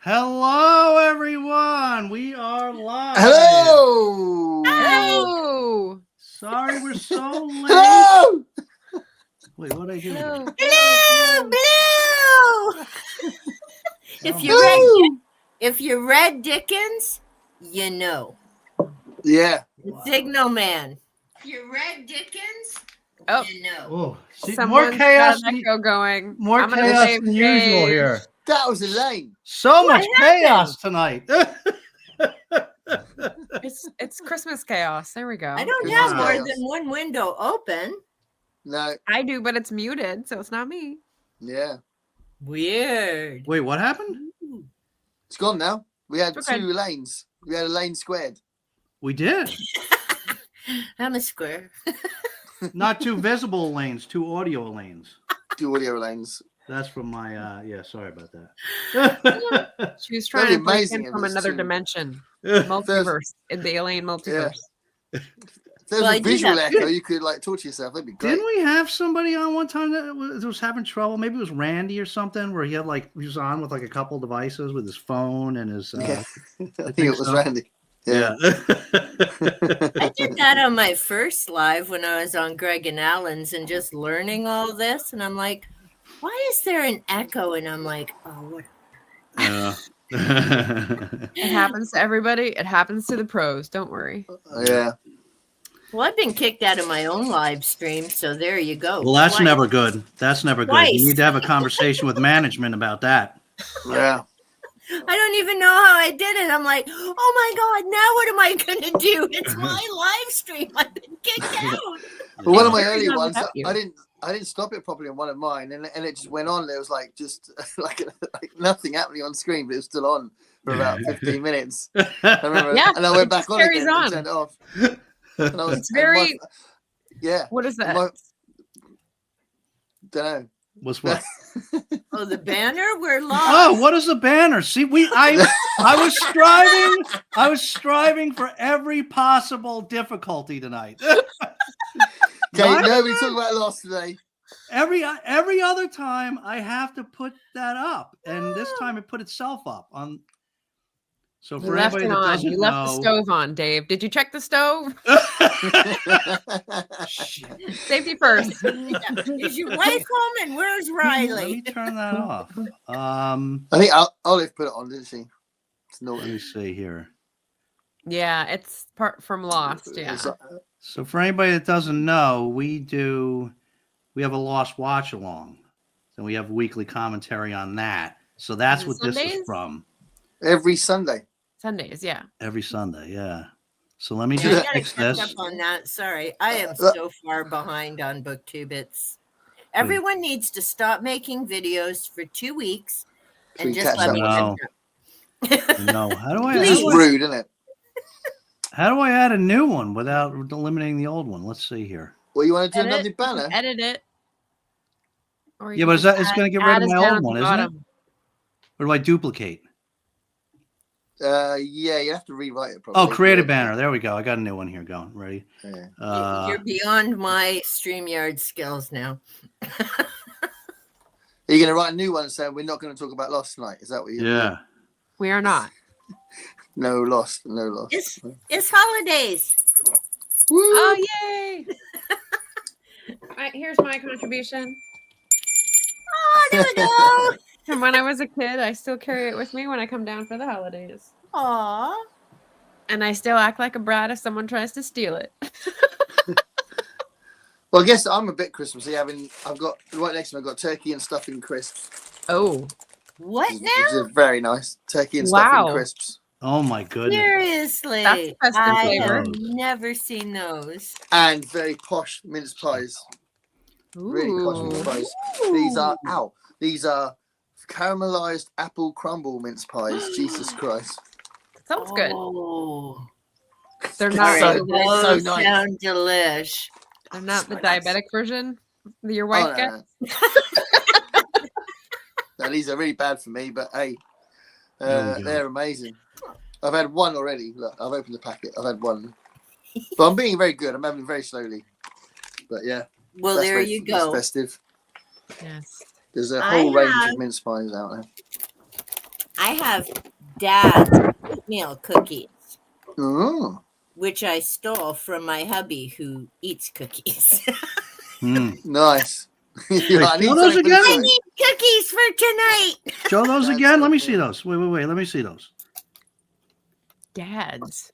Hello, everyone. We are live. Hello. Hello. Sorry, we're so late. Hello. Wait, what did I do? Hello. Blue. If you read Dickens, you know. Yeah. Wow. Signal Man. If you read Dickens, Oh. you know. Oh, see, more Someone's chaos. got an echo going. More I'm gonna chaos save than usual Dave. here. That was Elaine. So What much chaos tonight. It's Christmas chaos. There we go. I don't Christmas have more chaos. than one window open. No. I do, but it's muted, so it's not me. Yeah. Weird. Wait, what happened? It's gone now. We had Okay. two lanes. We had a lane squared. We did. I'm a square. Not two visible lanes, two audio lanes. Two audio lanes. That's from my, yeah, sorry about that. She was trying That'd to be break amazing in if from it's another two. dimension. Multiverse. In the alien multiverse. If there was Well, I a do visual that. echo, you could like talk to yourself. That'd be great. Didn't we have somebody on one time that was having trouble? Maybe it was Randy or something, where he had he was on with like a couple devices with his phone and his. Yeah. I think think it was so. Randy. Yeah. I did that on my first live when I was on Greg and Allen's and just learning all this. And I'm like, why is there an echo? And I'm like, oh, what? Yeah. It happens to everybody. It happens to the pros. Don't worry. Yeah. Well, I've been kicked out of my own live stream, so there you go. Well, that's Twice. never good. That's never good. Twice. You need to have a conversation with management about that. Yeah. I don't even know how I did it. I'm like, oh my God, now what am I going to do? It's my live stream. I've been kicked out. Well, one of my Sure, early not ones, without you. I didn't stop it properly on one of mine, and it just went on. There was like just like nothing happening on screen, but it was still on for about 15 minutes. I remember, Yeah, and I went it back just on carries again on. and turned it off. And I was, It's very. yeah. What is that? Don't know. What's what? Oh, the banner? We're lost. Oh, what is the banner? See, I was striving for every possible difficulty tonight. Okay, What? nobody talking about loss today. Every other time I have to put that up, and this time it put itself up on. So You for left anybody it that on. doesn't You left the know, stove on, Dave. Did you check the stove? Shit. Safety first. Is your wife home and where's Let me Riley? turn that off. I think Olive put it on, didn't she? It's Let me naughty. see here. Yeah, it's part from Lost. Yeah. It's, So for anybody that doesn't know, we have a Lost watch along, and we have weekly commentary on that. So that's Is it what this Sundays? is from. every Sunday. Sundays, yeah. Every Sunday, yeah. So let me Yeah, I just gotta fix catch this. up on that. Sorry, I am so far behind on BookTube. Everyone needs to stop making videos for 2 weeks So and you just catch let me up. catch up. No, how do It's Please. rude, isn't it? I add a new one without eliminating the old one? Let's see here. Well, you want to do Edit, another you can banner? edit it. Or you Yeah, can but it's just going to get add rid of us my down old at the one, isn't it? bottom. Or do I duplicate? Yeah, you have to rewrite it probably. Oh, create a banner. There we go. I got a new one here going. Ready? Yeah. You're beyond my StreamYard skills now. Are you going to write a new one saying we're not going to talk about Lost tonight? Is that what you're Yeah. doing? We are not. No Lost, no Lost. It's holidays. Woo! Oh, yay! All right, here's my contribution. Oh, there we go. From when I was a kid, I still carry it with me when I come down for the holidays. Aw. And I still act like a brat if someone tries to steal it. Well, I guess I'm a bit Christmassy. I've got right next to me. I've got turkey and stuffing crisps. Oh, What Which now? is very nice. Turkey and Wow. stuffing crisps, Oh my goodness. Seriously. That's festive I flavor. have never seen those. and very posh mince pies. Really posh mince ooh. pies. These are caramelized apple crumble mince pies. Jesus Christ! Sounds good. Oh. They're not. So- the, Those so nice. sound delish. they're not the so nice. diabetic version that your wife Oh, gets. no. No, these are really bad for me, but hey, There we go. they're amazing. I've had one already. Look, I've opened the packet. I've had one, but I'm being very good. I'm having it very slowly. But yeah, Well, that's there very- you that's go. festive. Yes. There's a I whole range have- of mince pies out there. I have Dad's oatmeal cookies, Oh, which I stole from my hubby who eats cookies. nice. Hey, I need show those something for the again? I show. need cookies for tonight. Show those That's again. so Let me see cool. those. Wait. Let me see those. Dad's.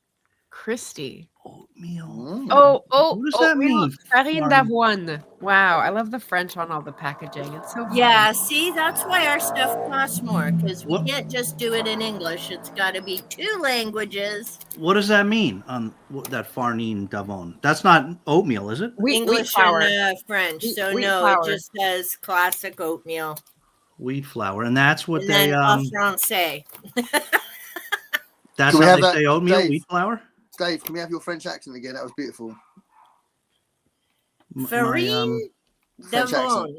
Christy. Oatmeal. Mm. Oh, What does that oatmeal, mean? farine Farine. d'avoine. Wow, I love the French on all the packaging. It's so fun. Yeah, see, that's why our stuff costs more because we What? can't just do it in English. It's got to be 2 languages. What does that mean on that farine d'avoine? That's not oatmeal, is it? Wheat English flour. and French. So Wheat no, flour. it just says classic oatmeal. Wheat flour, and that's what And they then en français. That's Can we how have they that, say oatmeal. Dave? Wheat flour. Dave, can we have your French accent again? That was beautiful. Farine French d'avoine.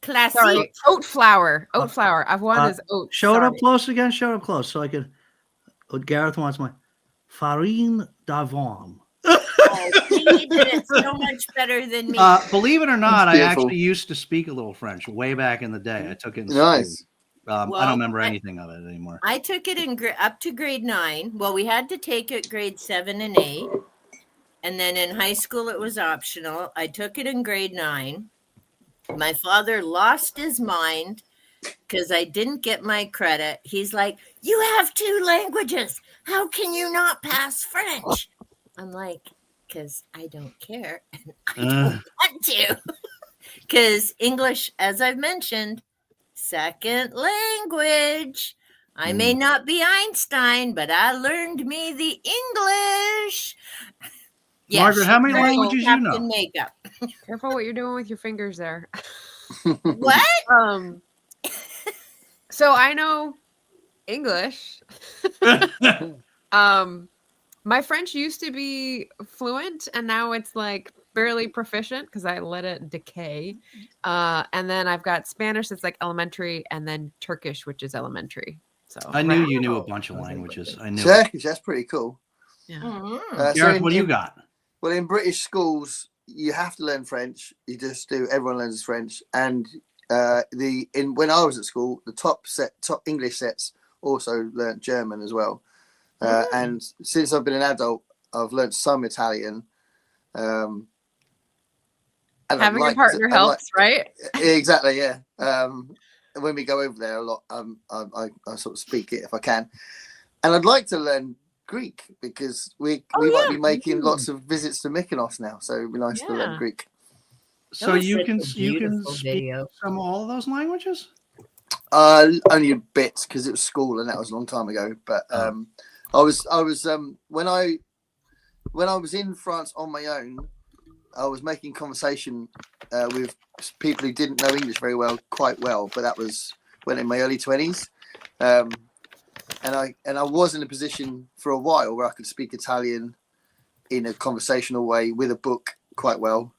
Classique. Sorry, oat flour. Oat flour. Avoine is oat. Show it up Sorry. close again. Show it up close so I could. Gareth wants my farine d'avoine. Oh, see, you did it so much better than me. Believe it or not, I beautiful. actually used to speak a little French way back in the day. I took it in Nice. school. I Well, don't remember anything of it anymore. I took it in up to grade 9. Well, we had to take it grade 7 and 8. And then in high school, it was optional. I took it in grade 9. My father lost his mind because I didn't get my credit. He's like, "You have 2 languages. How can you not pass French?" I'm like, because I don't care. I don't want to. Because English, as I've mentioned, second language. I may not be Einstein, but I learned me the English. Margaret, how many Careful, languages you Captain know? Makeup. Careful what you're doing with your fingers there. What? So I know English. My French used to be fluent, and now it's like barely proficient because I let it decay. And then I've got Spanish that's like elementary, and then Turkish, which is elementary. So I knew you knew a bunch of languages. I knew. Turkish, that's pretty cool. Yeah. Mhm. So Gareth, what do you got? Well, in British schools, you have to learn French. You just do. Everyone learns French. And when I was at school, the top English sets also learnt German as well. And since I've been an adult, I've learnt some Italian. And Having a partner helps, right? Exactly, yeah. When we go over there a lot, I sort of speak it if I can. And I'd like to learn Greek because we might be making lots of visits to Mykonos now, so it'd be nice to learn Greek. So was you such can a speak video. some all of those languages? Only a bit because it was school and that was a long time ago. But I was when I was in France on my own, I was making conversation with people who didn't know English very well, quite well. But that was when in my early 20s. And I was in a position for a while where I could speak Italian in a conversational way with a book quite well.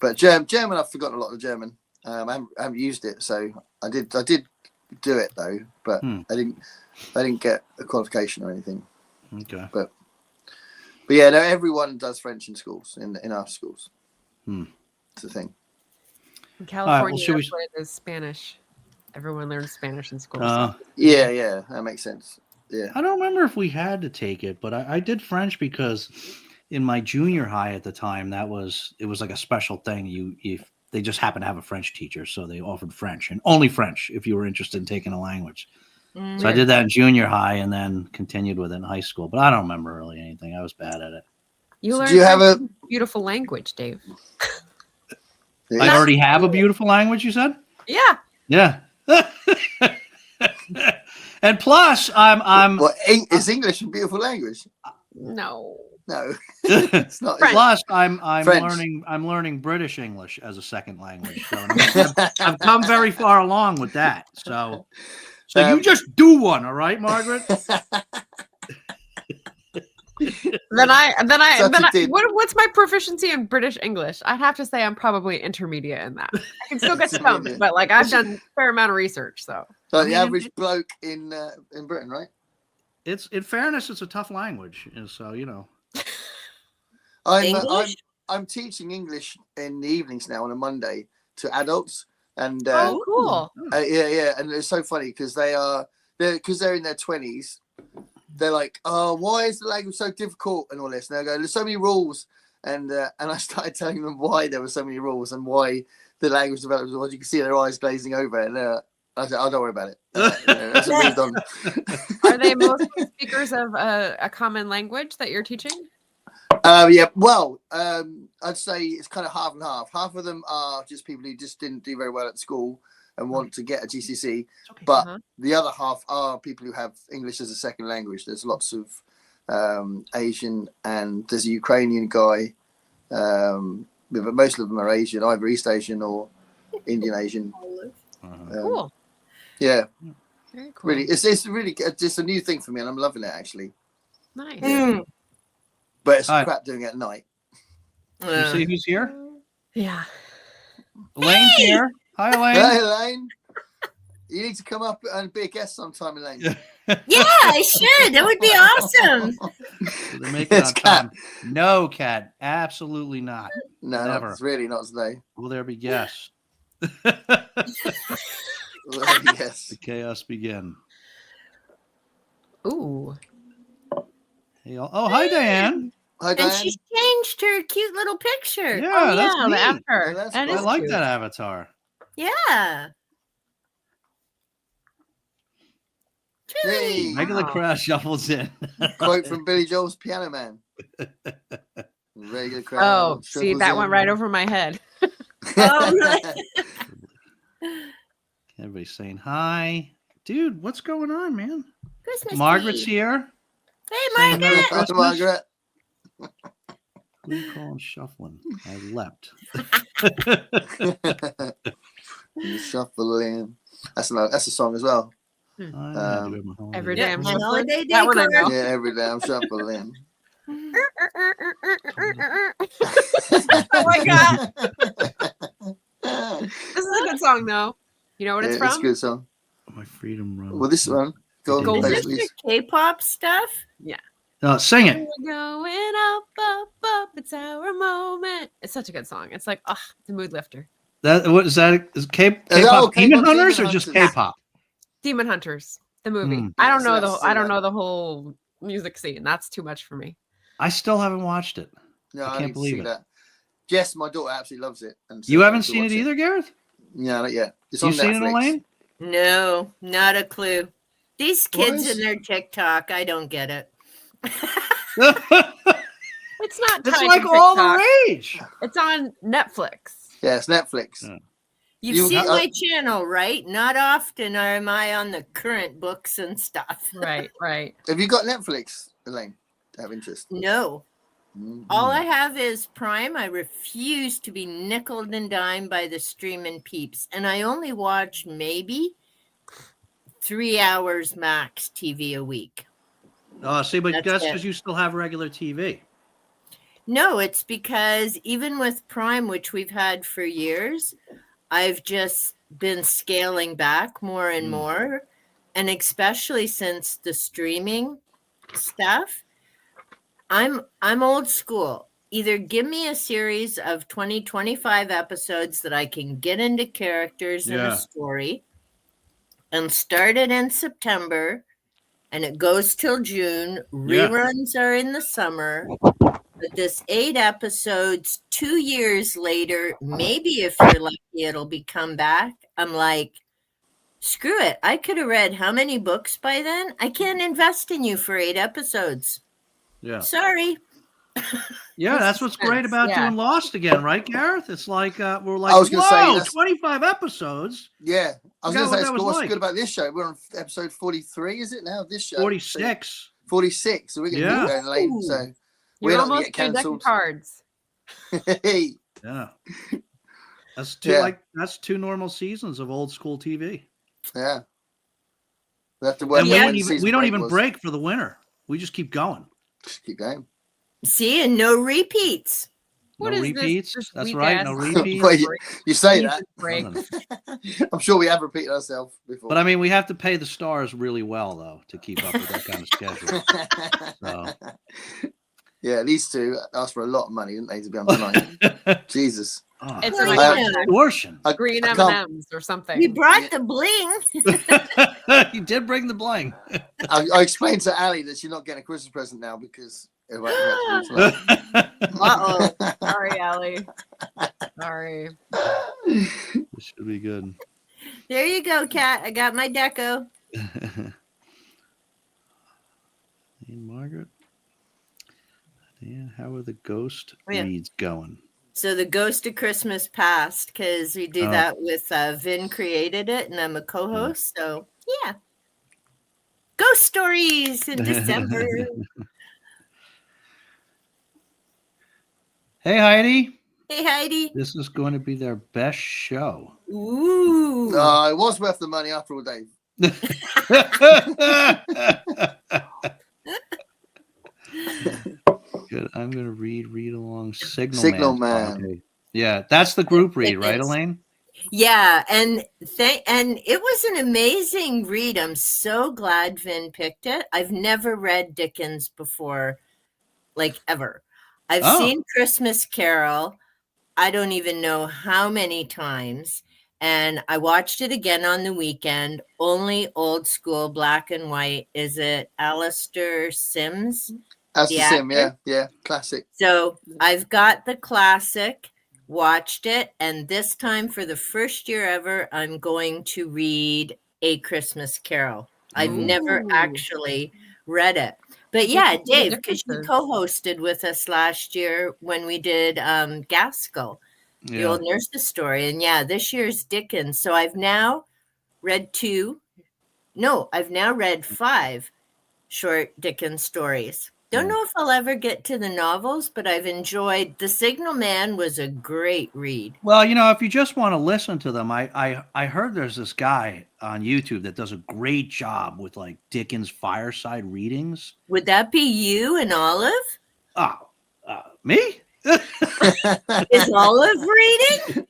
But German, I've forgotten a lot of German. I haven't used it, so I did do it though, but I didn't get a qualification or anything. Okay. But yeah, no, everyone does French in schools in our schools. It's a thing. In California, should we- that's what it is Spanish. Everyone learns Spanish in school. Yeah, that makes sense. Yeah. I don't remember if we had to take it, but I did French because in my junior high at the time, it was like a special thing. They just happened to have a French teacher, so they offered French and only French if you were interested in taking a language. So I did that in junior high and then continued with it in high school, but I don't remember really anything. I was bad at it. You learn Do you have a beautiful language, Dave. I already have a beautiful language, you said? Yeah. Yeah. And plus, I'm. Well, is English a beautiful language? No. No, it's not. Plus, I'm French. learning British English as a second language. So I've come very far along with that. So you just do one, all right, Margaret? What's my proficiency in British English? I'd have to say I'm probably intermediate in that. I can still get stumped, but like I've done a fair amount of research, so. The average bloke in Britain, right? It's in fairness, it's a tough language, and so you know. I'm teaching English in the evenings now on a Monday to adults, and cool. yeah, and it's so funny because they are because they're in their 20s. They're like, oh, why is the language so difficult and all this? And they go, there's so many rules. And I started telling them why there were so many rules and why the language developed. You can see their eyes glazing over it. And I said, oh, don't worry about it. Let's move on. Are they mostly speakers of a common language that you're teaching? Yeah, well, I'd say it's kind of half and half. Half of them are just people who just didn't do very well at school and want to get a GCSE, but the other half are people who have English as a second language. There's lots of Asian, and there's a Ukrainian guy, but most of them are Asian, either East Asian or Indian Asian. Cool. Yeah, very cool. really, it's really just a new thing for me, and I'm loving it actually. Nice. But it's crap doing it at night. You see who's here? Yeah. Elaine's here. Hi, Elaine. Hey, Elaine. You need to come up and be a guest sometime, Elaine. Yeah, I should. That would be awesome. They're making it on time. No, Kat. Absolutely not. No, never. It's really not today. Will there be guests? Yes. The chaos begin. Ooh. Hey, oh, hi, Diane. Hi, Diane. And she changed her cute little picture. Yeah, that's the neat. after. Yeah, that's That cool. I is like cute. that avatar. Yeah. Hey. Regular Wow. crowd shuffles in. Quote from Billy Joel's Piano Man. Regular crowd. Oh, see, shuffles that in. went right over my head. Oh, really? Everybody's saying hi. Dude, what's going on, man? Christmas Margaret's Eve. here. Hey, Saying Merry Margaret. Hi, Christmas. Margaret. Who you calling shuffling? I leapt. Shuffling. That's a song as well. Every day Yeah, I'm my shuffling. holiday That one I decor. know. Yeah, every day I'm shuffling. Oh my god. This is a good song though. You know what it's It's a from? good song. My freedom run. Well, this one. Go on, Is Is play, this please. your K-pop stuff? Sing it. We're going up, up, up. It's our moment. It's such a good song. It's like, it's a mood lifter. That what is that? Is K-pop K-pop Demon Hunters Demon or just Hunters. K-pop? Demon Hunters, the movie. Hmm. I don't So know that's- I don't know the whole music scene. That's too much for me. I still haven't watched it. No, I I can't need to believe see it. that. Jess, my daughter, absolutely loves it. And You so haven't to seen it watch either, Gareth? No, not yet. It's on You seen it, Netflix. Elaine? No, not a clue. These kids What? and their TikTok, I don't get it. It's not. It's tied like to all TikTok. the rage. It's on Netflix. Yeah, it's Netflix. Yeah. You've seen I- my channel, right? Not often am I on the current books and stuff. Right, right. Have you got Netflix, Elaine? To have interest. No. Mm. All I have is Prime. I refuse to be nickeled and dimed by the streaming peeps. And I only watch maybe 3 hours max TV a week. See, but That's that's it. because you still have regular TV. No, it's because even with Prime, which we've had for years, I've just been scaling back more and more. And especially since the streaming stuff, I'm old school. Either give me a series of 20, 25 episodes that I can get into characters and Yeah. a story and start it in September and it goes till June. Yeah. Reruns are in the summer. But this 8 episodes, 2 years later, maybe if you're lucky, it'll be come back. I'm like, screw it. I could have read how many books by then? I can't invest in you for 8 episodes. Yeah. Sorry. Yeah, that's what's great about Yeah. doing Lost again, right, Gareth? It's like we're like, I was gonna say, whoa, that's- 25 episodes, Yeah. I was Forgot going to what say, that was what's like. good about this show? We're on episode 43, is it now? This show? 46. 46. So we're going to Yeah. keep going, Elaine. So we're You're not going almost to get to a deck of cancelled. cards. Hey. Yeah. That's two Yeah. that's 2 normal seasons of old school TV. Yeah. We have to work And out Yeah. when the season we don't break even was. break for the winter. We just keep going. Just keep going. See, and no repeats. What no is repeats. this That's weak right. No ass repeats. Wait, you say season that. break? I'm sure we have repeated ourselves before. But I mean, we have to pay the stars really well, though, to keep up with that kind of schedule. So, Yeah, these two asked for a lot of money, didn't they, to be on tonight? Jesus. Oh, It's Well, in my yeah. contract. extortion. Green I can't- M&Ms or something. We brought the bling. You did bring the bling. I explained to Ali that she's not getting a Christmas present now because it won't have to be tonight. Uh-oh. Sorry, Allie. Sorry. This should be good. There you go, Kat. I got my deco. Hey, Margaret. Yeah, how are the ghost Yeah. reads going? So the Ghost of Christmas Past, because we do Oh. that with Vin created it, and I'm a co-host. So yeah, ghost stories in December. Hey, Heidi. Hey Heidi. This is going to be their best show. Ooh. It was worth the money after all, Dave. Good. I'm going to read along. Signal Man. Okay. Yeah, that's the group read, right, is. Elaine? Yeah, and it was an amazing read. I'm so glad Vin picked it. I've never read Dickens before, like ever. I've seen Christmas Carol. I don't even know how many times. And I watched it again on the weekend, only old school, black and white. Is it Alistair Sims? That's The the sim, actor? yeah, classic. So I've got the classic, watched it, and this time for the first year ever, I'm going to read A Christmas Carol. I've never Ooh. actually read it. But yeah, Listen to the Dave, because you differences. co-hosted with us last year when we did Gaskell, the Yeah. old nurse's story. And yeah, this year's Dickens. So I've now read I've now read 5 short Dickens stories. Don't know if I'll ever get to the novels, but I've enjoyed The Signal Man was a great read. Well, you know, if you just want to listen to them, I heard there's this guy on YouTube that does a great job with like Dickens fireside readings. Would that be you and Olive? Oh, me? Is Olive reading?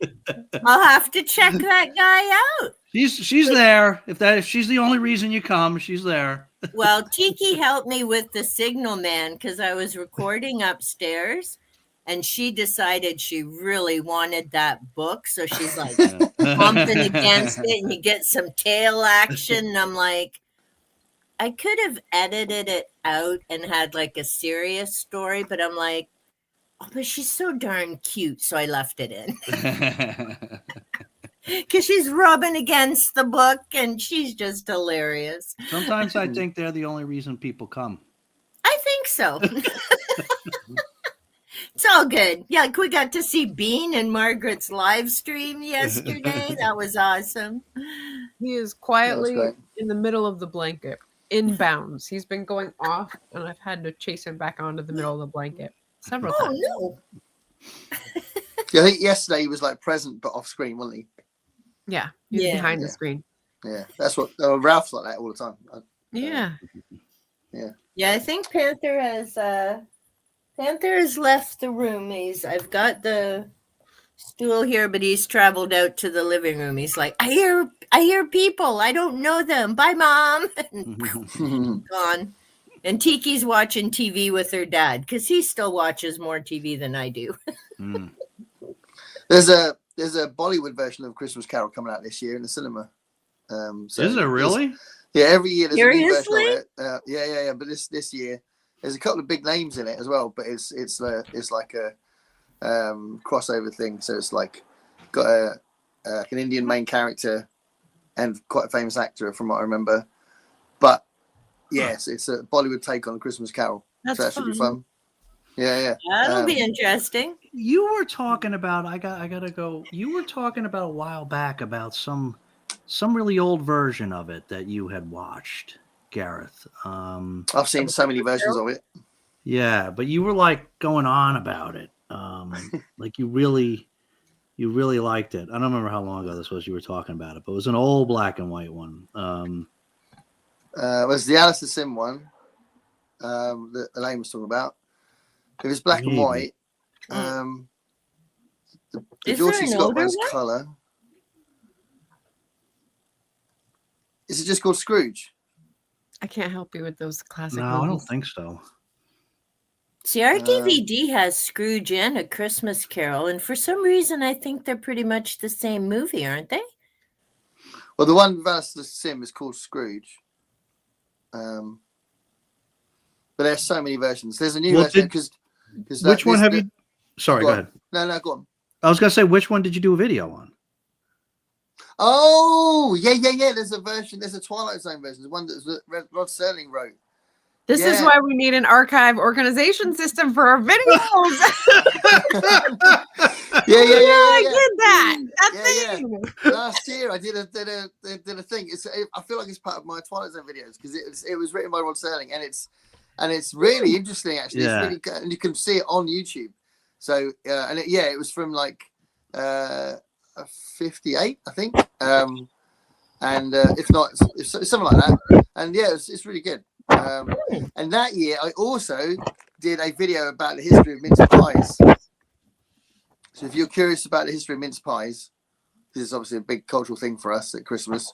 I'll have to check that guy out. She's there. If she's the only reason you come, she's there. Well, Tiki helped me with The Signal Man because I was recording upstairs and she decided she really wanted that book. So she's like pumping against it and you get some tail action. And I'm like, I could have edited it out and had like a serious story, but I'm like, oh, but she's so darn cute. So I left it in. Because she's rubbing against the book and she's just hilarious. Sometimes I think they're the only reason people come. I think so. It's all good. Yeah, we got to see Bean and Margaret's live stream yesterday. That was awesome. He is quietly great. in the middle of the blanket, in bounds. He's been going off, and I've had to chase him back onto the middle of the blanket several Oh, times. no. Yeah, I think yesterday he was like present but off screen, wasn't he? Yeah, he's Yeah. behind the Yeah. screen. Yeah, that's what Ralph's like that all the time. Yeah. Yeah, I think Panther has left the room. I've got the stool here, but he's traveled out to the living room. He's like, I hear people. I don't know them. Bye, Mom. And gone. And Tiki's watching TV with her dad because he still watches more TV than I do. Mm. There's a Bollywood version of Christmas Carol coming out this year in the cinema. So Is it really? Yeah, every year there's a new version Seriously? of it. Yeah. But this year there's a couple of big names in it as well. But it's like a crossover thing. So it's like got an Indian main character and quite a famous actor from what I remember. But yes, it's a Bollywood take on a Christmas Carol. That's So that should be fun. fun. Yeah. That'll be interesting. You were talking about I gotta go. You were talking about a while back about some really old version of it that you had watched, Gareth. I've seen so many versions of it. Yeah, but you were like going on about it. Like you really liked it. I don't remember how long ago this was you were talking about it, but it was an old black and white one. It was the Alistair Sim one that Elaine was talking about. It was black and Maybe. white. The Is George there C. an Scott older one's one? colour. Is it just called Scrooge? I can't help you with those classic No, I don't movies. think so. See, our DVD has Scrooge and A Christmas Carol, and for some reason, I think they're pretty much the same movie, aren't they? Well, the one with Alistair Sim is called Scrooge. But there's so many versions. There's a new version because which one have you? Sorry, go ahead. No, go on. I was gonna say, which one did you do a video on? Oh, yeah. There's a version. There's a Twilight Zone version. The one that Rod Serling wrote. This is why we need an archive organization system for our videos. Yeah. I did that. Thing. Last year, I did a thing. I feel like it's part of my Twilight Zone videos because it was written by Rod Serling, and it's really interesting actually. Yeah. It's really good, and you can see it on YouTube. So it was from like 58, I think, and if not, it's something like that. And yeah, it's really good. And that year, I also did a video about the history of mince pies. So if you're curious about the history of mince pies, this is obviously a big cultural thing for us at Christmas.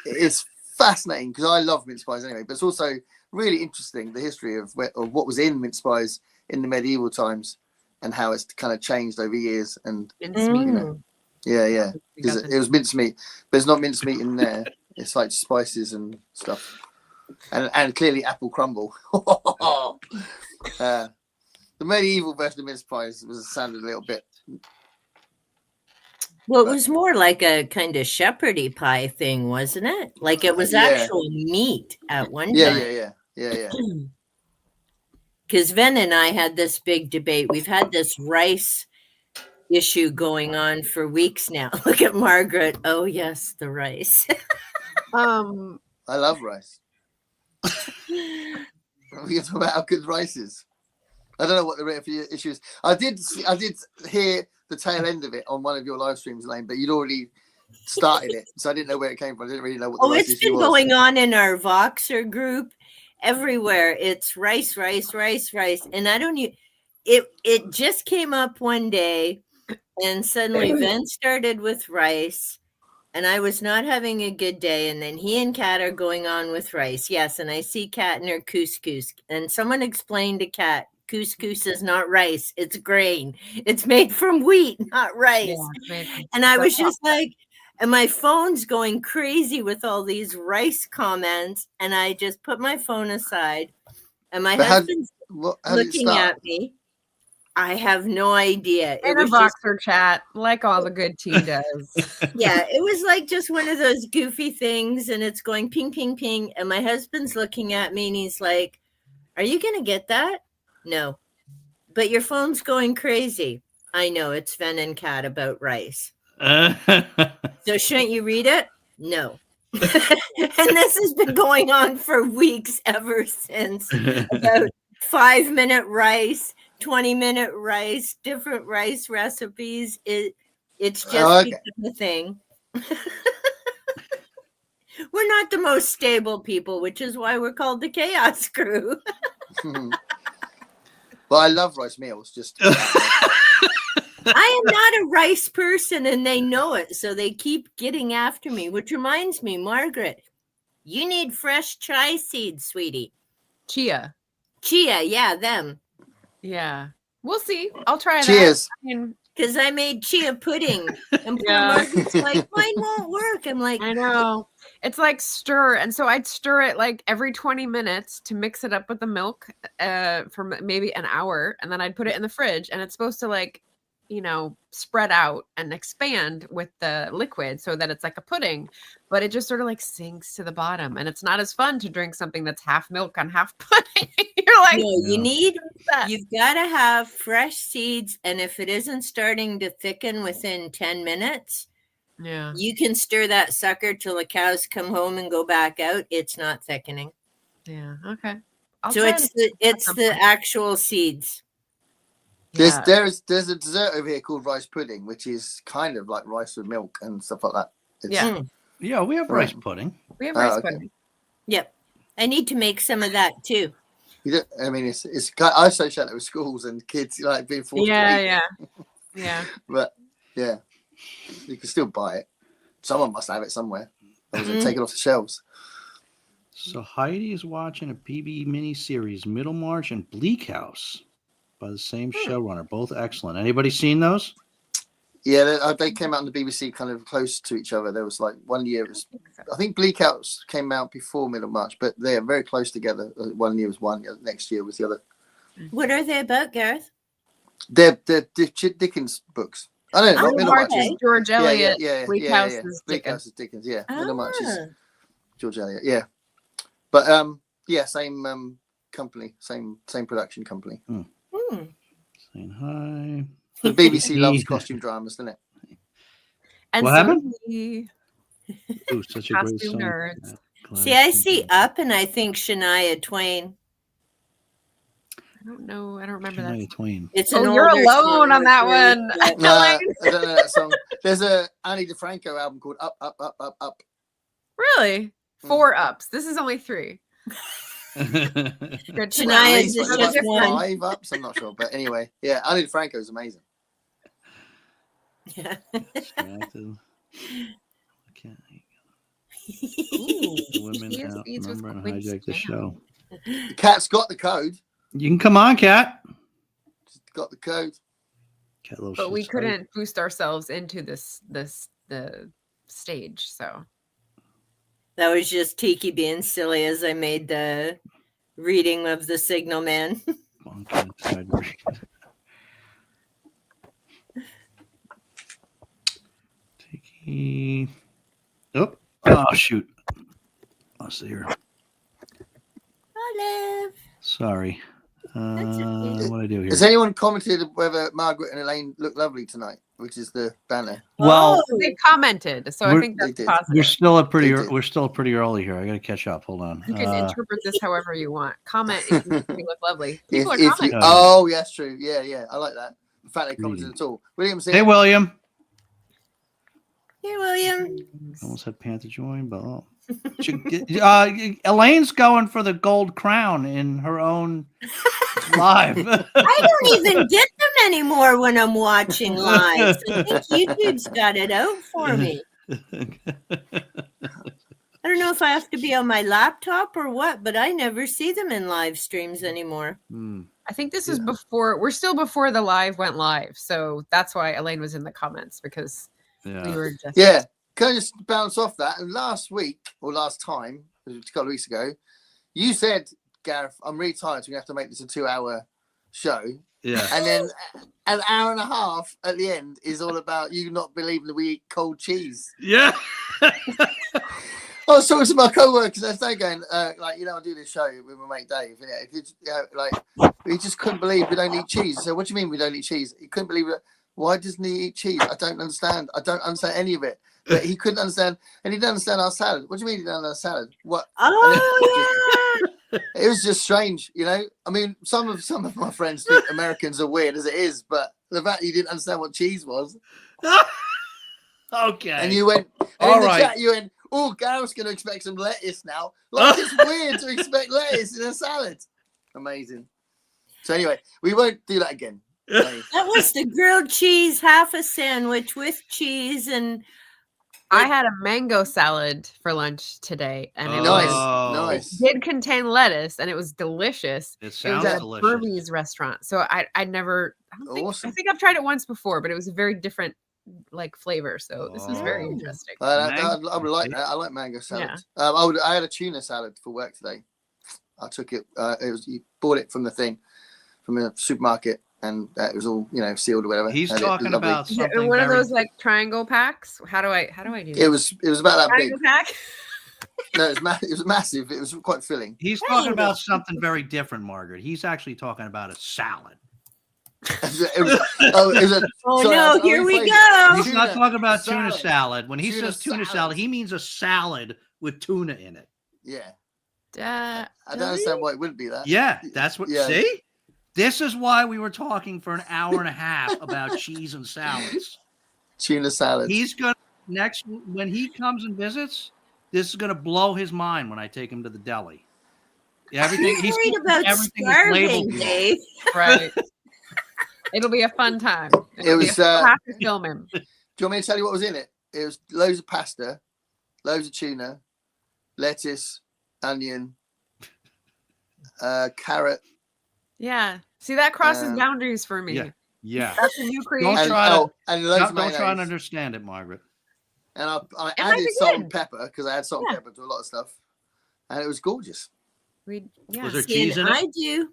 It's fascinating because I love mince pies anyway, but it's also really interesting the history of what was in mince pies in the medieval times and how it's kind of changed over years. And because it was mincemeat, but it's not mincemeat in there. It's like spices and stuff. And clearly apple crumble. The medieval version of mince pies sounded a little bit. Well, it was more like a kind of shepherdy pie thing, wasn't it? Like it was actual meat at one time. Yeah. Because Ven and I had this big debate. We've had this rice issue going on for weeks now. Look at Margaret. Oh yes, the rice. I love rice. We can talk about how good rice is. I don't know what the issue is. I did hear the tail end of it on one of your live streams, Elaine, but you'd already started it, so I didn't know where it came from. I didn't really know what the rice it's issue been was. going on in our Voxer group everywhere. It's rice, and I don't even. It just came up one day, and suddenly Ven started with rice. And I was not having a good day. And then he and Kat are going on with rice. Yes. And I see Kat in her couscous. And someone explained to Kat, couscous is not rice. It's grain. It's made from wheat, not rice. Yeah, and I was just like, and my phone's going crazy with all these rice comments. And I just put my phone aside. And my husband's looking at me. I have no idea. In a Voxer chat, like all the good tea does. Yeah, it was like just one of those goofy things, and it's going ping, ping, ping. And my husband's looking at me, and he's like, "Are you going to get that?" No. But your phone's going crazy. I know, it's Ven and Kat about rice. So shouldn't you read it? No. And this has been going on for weeks ever since. About 5-minute rice. 20-minute rice, different rice recipes. It's just become a thing. We're not the most stable people, which is why we're called the Chaos Crew. Well, I love rice meals. Just I am not a rice person, and they know it, so they keep getting after me. Which reminds me, Margaret, you need fresh chia seeds, sweetie. Chia, yeah, them. Yeah, we'll see. I'll try that. Cheers. Because I made chia pudding, and Margaret's like, mine won't work. I'm like, I know. It's like stir, and so I'd stir it like every 20 minutes to mix it up with the milk for maybe an hour, and then I'd put it in the fridge, and it's supposed to like, spread out and expand with the liquid so that it's like a pudding, but it just sort of like sinks to the bottom, and it's not as fun to drink something that's half milk on half pudding. You're like, no, you've got to have fresh seeds, and if it isn't starting to thicken within 10 minutes, you can stir that sucker till the cows come home and go back out. It's not thickening. Yeah. Okay. So it's the actual seeds. There's a dessert over here called rice pudding, which is kind of like rice with milk and stuff like that. Yeah, we have rice pudding. We have rice pudding. Yep. I need to make some of that too. I mean, it's I associate it with schools and kids like being forced to eat. Yeah. But yeah, you can still buy it. Someone must have it somewhere. Or take it off the shelves. So Heidi is watching a PB miniseries, Middlemarch and Bleak House, by the same showrunner. Both excellent. Anybody seen those? Yeah, they came out on the BBC kind of close to each other. There was like 1 year. I think Bleak House came out before Middlemarch, but they're very close together. 1 year was one, next year was the other. What are they about, Gareth? They're Dickens books. I don't know, not Middlemarch. Middlemarch is George Eliot. Yeah. Bleak House is Bleak Dickens. House is Dickens. Yeah, Middlemarch is Ah. George Eliot. Yeah, but yeah, same company, same production company. Saying hi. The BBC loves costume dramas, doesn't it? And What so happened? we Ooh, such a great costume song. nerds. See, I see Up, and I think Shania Twain. I don't know. I don't remember Shania that. Twain. It's Oh, an you're older alone song on that with one. lyrics, No, I don't know that song. There's a Annie DeFranco album called Up, Up, Up, Up, Up. Really? 4 ups. This is only 3. Good to know. Shania At is least, just like, one. 5 ups. I'm not sure, but anyway, yeah, Annie DeFranco is amazing. Yeah. Distracted. Okay. Ooh, The women Cheers out Beads with remember and Quince hijack the Jam. show. The cat's got the code. You can come on, Cat. Got the code. Cat loves But we shit, couldn't boost ourselves into the stage, so That was just Tiki being silly as I made the reading of the Signal Man. Monkey inside the ring. Tiki. Oh, shoot. Let's see here. Olive. Sorry. That's okay. What do I do here? Has anyone commented whether Margaret and Elaine look lovely tonight, which is the banner? Well, Oh, they commented, so I We're- think They that's did. positive. we're still pretty early here. I got to catch up. Hold on. You can interpret this however you want. Comment if you think we look lovely. People are commenting. Oh, yeah, that's true. Yeah, I like that. The fact they commented at all. William said, Hey, William. here, William. Almost had Panther join, but Elaine's going for the gold crown in her own live. I don't even get them anymore when I'm watching live. So I think YouTube's got it out for me. I don't know if I have to be on my laptop or what, but I never see them in live streams anymore. I think this is before. We're still before the live went live, so that's why Elaine was in the comments because we were just yeah. Can I just bounce off that? And last week, or last time, a couple of weeks ago, you said, Gareth, I'm really tired, so we have to make this a 2-hour show. Yeah. And then an hour and a half at the end is all about you not believing that we eat cold cheese. Yeah. I was talking to my co-workers the other day going, I do this show with my mate Dave. He just couldn't believe we don't eat cheese. So what do you mean we don't eat cheese? He couldn't believe it. Why doesn't he eat cheese? I don't understand. I don't understand any of it. But he couldn't understand, and he didn't understand our salad. What do you mean he didn't understand salad? What? Oh, It was just strange, you know. I mean, some of my friends think Americans are weird as it is, but the fact you didn't understand what cheese was, Okay. and you went, All in the right. chat, you went, oh, Gareth's going to expect some lettuce now. Like, it's weird to expect lettuce in a salad. Amazing. So anyway, we won't do that again. that was the grilled cheese, half a sandwich with cheese and I had a mango salad for lunch today, and it Nice. did contain lettuce, and it was delicious. It It was sounds at a delicious. Burmese restaurant, so I never. I Awesome. think I've tried it once before, but it was a very different like flavor. So this was very Oh. interesting. I would like that. I like mango salad. Yeah. I had a tuna salad for work today. I took it. You bought it from the supermarket, and it was all sealed or whatever. He's And it was talking lovely. about Is it something one of very- those like triangle packs. How do I do It that? was about that big. Triangle pack. No, it was massive. It was quite filling. He's talking about something very different, Margaret. He's actually talking about a salad. It was a. oh sorry, no, I'll here we rephrase it. go. He's not talking about tuna salad. salad. When he Tuna says tuna salad. salad, he means a salad with tuna in it. Yeah, Uh, I don't understand why it wouldn't be that. Yeah, that's what. Yeah. See, this is why we were talking for an hour and a half about cheese and salads. Tuna salad. He's gonna when he comes and visits. This is gonna blow his mind when I take him to the deli. Everything You're worried about everything is starving, labeled. Dave. right. It'll be a fun time. It was, We'll have to film him. Do you want me to tell you what was in it? It was loads of pasta, loads of tuna, lettuce, onion, carrot. Yeah. See, that crosses boundaries for me. Yeah. Yeah. That's a new Don't creation. try to and loads of don't try and mayonnaise. understand it, Margaret. And I might added be salt good. and pepper because I add salt and pepper to a lot of stuff, and it was gorgeous. Was there See, cheese in and it? I do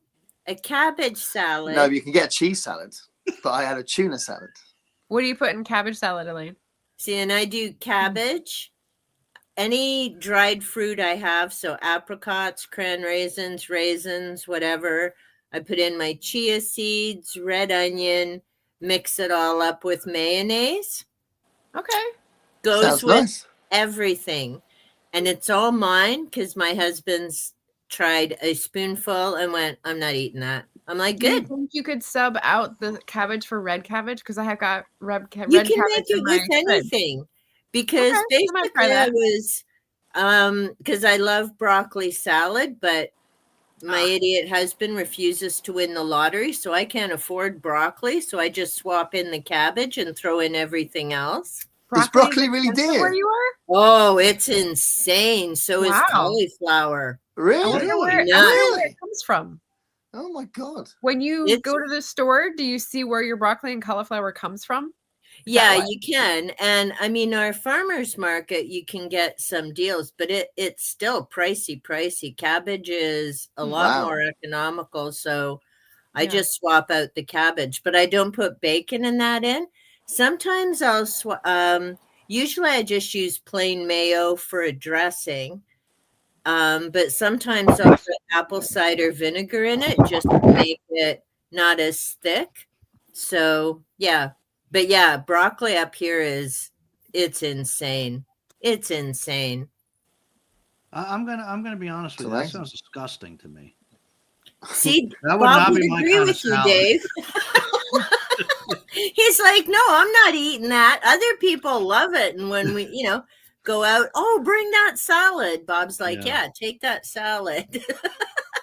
a cabbage salad. No, you can get a cheese salad, but I had a tuna salad. What do you put in cabbage salad, Elaine? See, and I do cabbage, any dried fruit I have, so apricots, cran raisins, whatever. I put in my chia seeds, red onion, mix it all up with mayonnaise. Okay. Goes Sounds with nice. everything. And it's all mine because my husband's tried a spoonful and went, I'm not eating that. I'm like, Do you good. think you could sub out the cabbage for red cabbage? Because I have got red You cabbage can make in it my with fridge. anything because Okay, I might try basically I that. was because I love broccoli salad, but my idiot husband refuses to win the lottery, so I can't afford broccoli. So I just swap in the cabbage and throw in everything else. Is broccoli really expensive dear? where you are? Oh, it's insane. So is Wow. cauliflower. I Really? wonder where Really? it comes from. Oh my god! When you It's- go to the store, do you see where your broccoli and cauliflower comes from? Yeah, way. you can. And I mean, our farmers market, you can get some deals, but it's still pricey. Cabbage is a lot Wow. more economical. So I Yeah. just swap out the cabbage, but I don't put bacon in that in. Sometimes I'll usually I just use plain mayo for a dressing. But sometimes I'll put apple cider vinegar in it just to make it not as thick. So yeah. But yeah, broccoli up here it's insane. It's insane. I'm gonna be honest with you. That amazing. sounds disgusting to me. See, That would Bob not would be my agree kind of with you, salad. Dave. He's like, no, I'm not eating that. Other people love it. And when we, go out, oh, bring that salad. Bob's like, Yeah. yeah take that salad.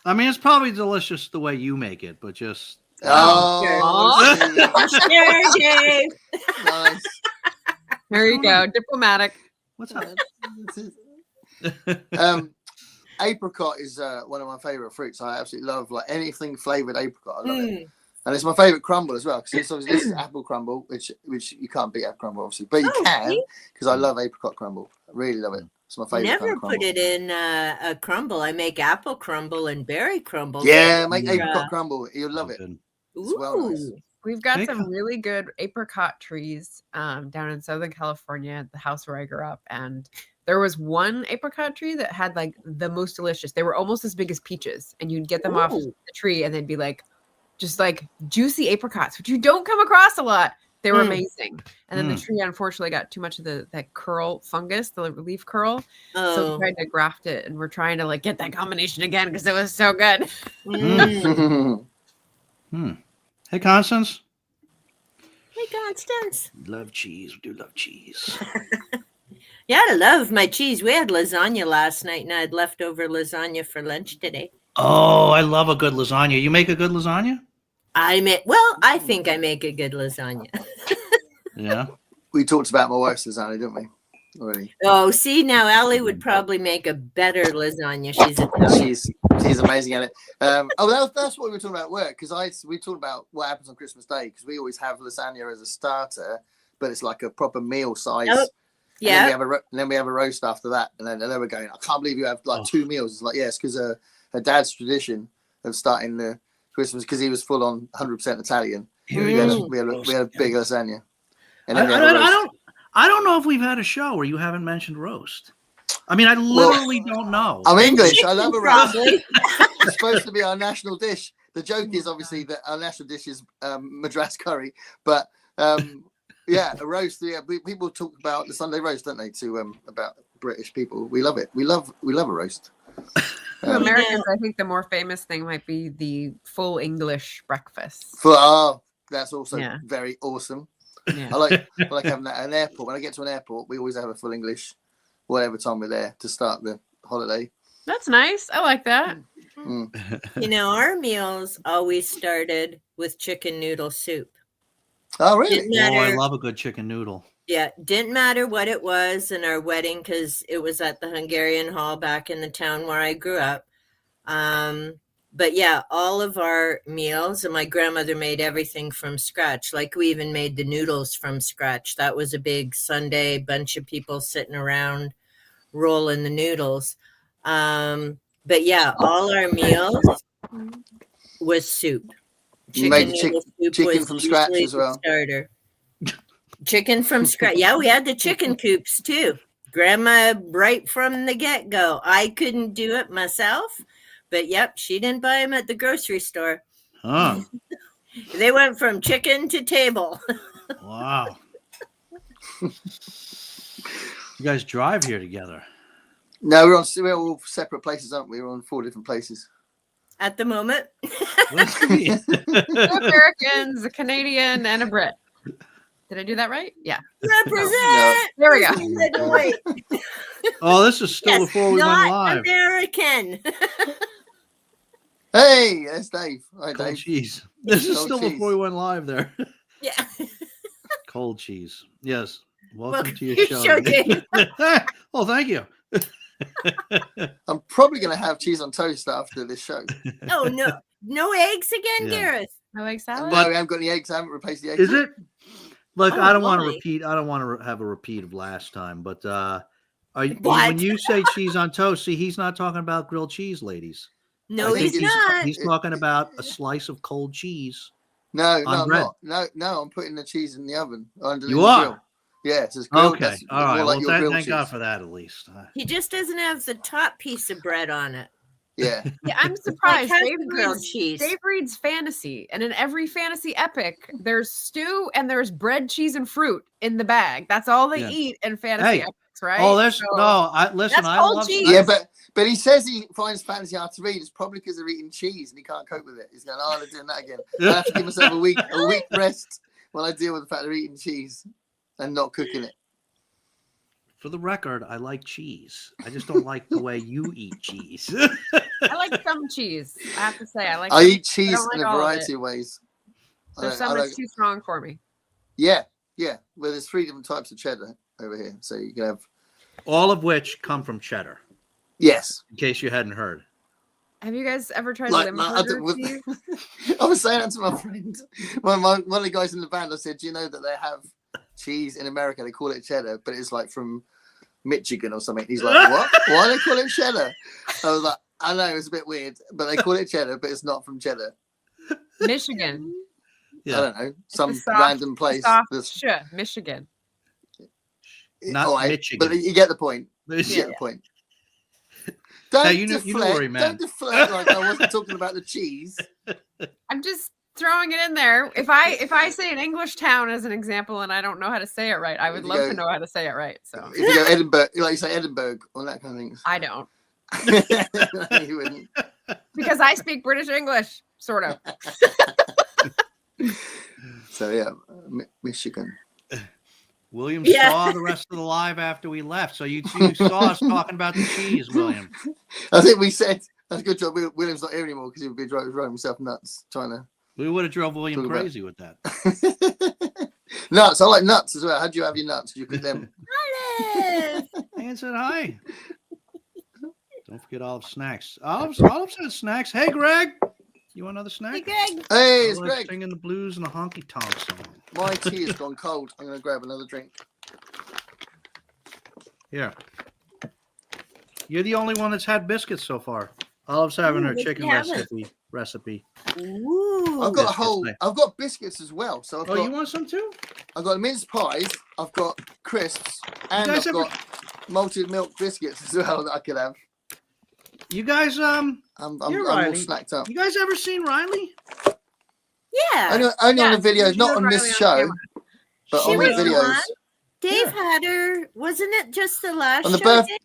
I mean, it's probably delicious the way you make it, but just Oh, Sure, Dave. nice. There you go. Diplomatic. what's up? Apricot is one of my favorite fruits. I absolutely love like anything flavored apricot. I love it, Mm. and it's my favorite crumble as well because obviously this is apple crumble, which you can't beat apple crumble obviously, but you Oh, can see? because I love apricot crumble. I really love it. It's my favorite. Never kind of crumble. put it in a crumble. I make apple crumble and berry crumble. Yeah, make Yeah. apricot crumble. You'll love it. Good. It's well nice. Ooh. We've got Make some a- really good apricot trees down in Southern California, the house where I grew up. And there was one apricot tree that had like the most delicious. They were almost as big as peaches. And you'd get them off Ooh. the tree and they'd be like, just like juicy apricots, which you don't come across a lot. They were Mm. amazing. And then the tree unfortunately got too much of that curl fungus, the leaf curl. So Oh. we tried to graft it and we're trying to like get that combination again because it was so good. Mm. Hey, Constance. Hey, Constance. Love cheese. We do love cheese. Yeah, I love my cheese. We had lasagna last night, and I had leftover lasagna for lunch today. Oh, I love a good lasagna. You make a good lasagna? I think I make a good lasagna. Yeah. We talked about my wife's lasagna, didn't we? Already. Oh, see, now Allie would probably make a better lasagna. She's Italian. She's amazing at it. That's what we were talking about at work because we talked about what happens on Christmas Day because we always have lasagna as a starter, but it's like a proper meal size. Oh, yeah. And then we have a roast after that, and then we're going. I can't believe you have like 2 meals. It's like yes, because her dad's tradition of starting the Christmas because he was full on 100% Italian. We had a big lasagna. And then we had a roast. I don't know if we've had a show where you haven't mentioned roast. I mean, I literally don't know. I'm English. I love a roast. Probably. It's supposed to be our national dish. The joke is obviously that our national dish is Madras curry, but yeah, a roast. Yeah, people talk about the Sunday roast, don't they? To about British people, we love it. We love a roast. For Americans, I think the more famous thing might be the full English breakfast. That's also very awesome. Yeah. I like having that at an airport. When I get to an airport, we always have a full English, whatever time we're there to start the holiday. That's nice. I like that. Our meals always started with chicken noodle soup. Oh, really? Didn't matter. Oh, I love a good chicken noodle. Yeah, didn't matter what it was in our wedding because it was at the Hungarian Hall back in the town where I grew up. But yeah, all of our meals, and my grandmother made everything from scratch. Like we even made the noodles from scratch. That was a big Sunday, bunch of people sitting around rolling the noodles. But yeah, all our meals was soup. You made Chicken noodle soup chicken was from scratch usually as well. the starter. Chicken from scratch. Yeah, we had the chicken coops too. Grandma, right from the get-go. I couldn't do it myself, but yep, she didn't buy them at the grocery store. Huh. They went from chicken to table. Wow. You guys drive here together. No, we're all separate places, aren't we? We're on 4 different places. At the moment. What's the- Two Americans, a Canadian, and a Brit. Did I do that right? Yeah. Represent. There we go. Red and white. Oh, this is still Yes, before we went not live. American. Hey, that's Dave. Hi, Cold Dave. cheese. This is Cold still cheese. before we went live there. Yeah. Cold cheese. Yes. Welcome Welcome to your to show. your show, Dave. Oh, thank you. I'm probably going to have cheese on toast after this show. Oh no. No eggs again, Yeah. Gareth. No egg salad? No, we haven't got any eggs. I haven't replaced the eggs. Is it? Look, Oh, I don't want to my. repeat. I don't want to have a repeat of last time. But are you, What? when you say cheese on toast, see, he's not talking about grilled cheese, ladies. No, I think he's it's- not. He's talking about a slice of cold cheese. No, On I'm bread. not. No, I'm putting the cheese in the oven. Under You the are? Grill. Yeah, it's just grilled. Okay. That's All right. more like Well, your grilled thank cheese. God for that, at least. He just doesn't have the top piece of bread on it. Yeah. Yeah, I'm surprised. half Dave the grilled reads, cheese. Dave reads fantasy, and in every fantasy epic, there's stew and there's bread, cheese, and fruit in the bag. That's all they Yeah. eat in fantasy Hey. epics, right? Oh, there's So- no. I listen. That's I cold love. cheese. Yeah, but he says he finds fantasy hard to read. It's probably because they're eating cheese and he can't cope with it. He's going, "Oh, they're doing that again." I have to give myself a week rest while I deal with the fact they're eating cheese and not cooking it. For the record, I like cheese. I just don't like the way you eat cheese. I like some cheese. I have to say, I like. I some- eat cheese don't in like a all of variety it. of ways. There's some that's too strong for me. Yeah. Well, there's 3 different types of cheddar over here, so you can have. All of which come from cheddar, Yes. in case you hadn't heard. Have you guys ever tried Like, Limburger with- cheese? I was saying that to my friend. One of the guys in the band, I said, "Do you know that they have cheese in America? They call it cheddar, but it's like from Michigan or something." He's like, "What? Why do they call it cheddar?" I was like, "I know it's a bit weird, but they call it cheddar, but it's not from cheddar." Michigan. I don't know, some soft- random place. Soft that's- shit, Michigan. Not all right, Michigan. but you get the point. You Yeah. get the point. Don't you know deflect. where he meant. Don't deflect like I wasn't talking about the cheese. I'm just throwing it in there. If I say an English town as an example and I don't know how to say it right, I would If you love go- to know how to say it right. So If you go Edinburgh, like you say Edinburgh, or that kind of things. I don't, You wouldn't. because I speak British English, sort of. So yeah, Michigan. William Yeah. saw the rest of the live after we left. So you saw us talking about the cheese, William. I think we said that's a good job. William's not here anymore because he would be driving himself nuts trying We would have drove William Talk about- crazy with that. to. Nuts. I like nuts as well. How do you have your nuts? You cook them. Olive. And said hi. Don't forget Olive snacks. Olive said snacks. Hey, Greg. You want another snack? Hey, Greg. Hey, it's Olive's Greg. singing the blues and a honky tonk song. My tea has gone cold. I'm going to grab another drink. Here. You're the only one that's had biscuits so far. Olive's having Ooh, her what chicken you having? recipe. Ooh. I've got a biscuits, whole. mate. I've got biscuits as well. So Oh, you want some too? I've got mince pies. I've got crisps, and guys I've ever- got malted milk biscuits as well that I could have. You guys, I'm You're all Riley. snacked up. you guys ever seen Riley? Yeah. Only on the Yes, videos, not on Riley this on show, camera. but She on the was videos. on. Dave Yeah. had her. Wasn't it just the last On the show? birth- Dave?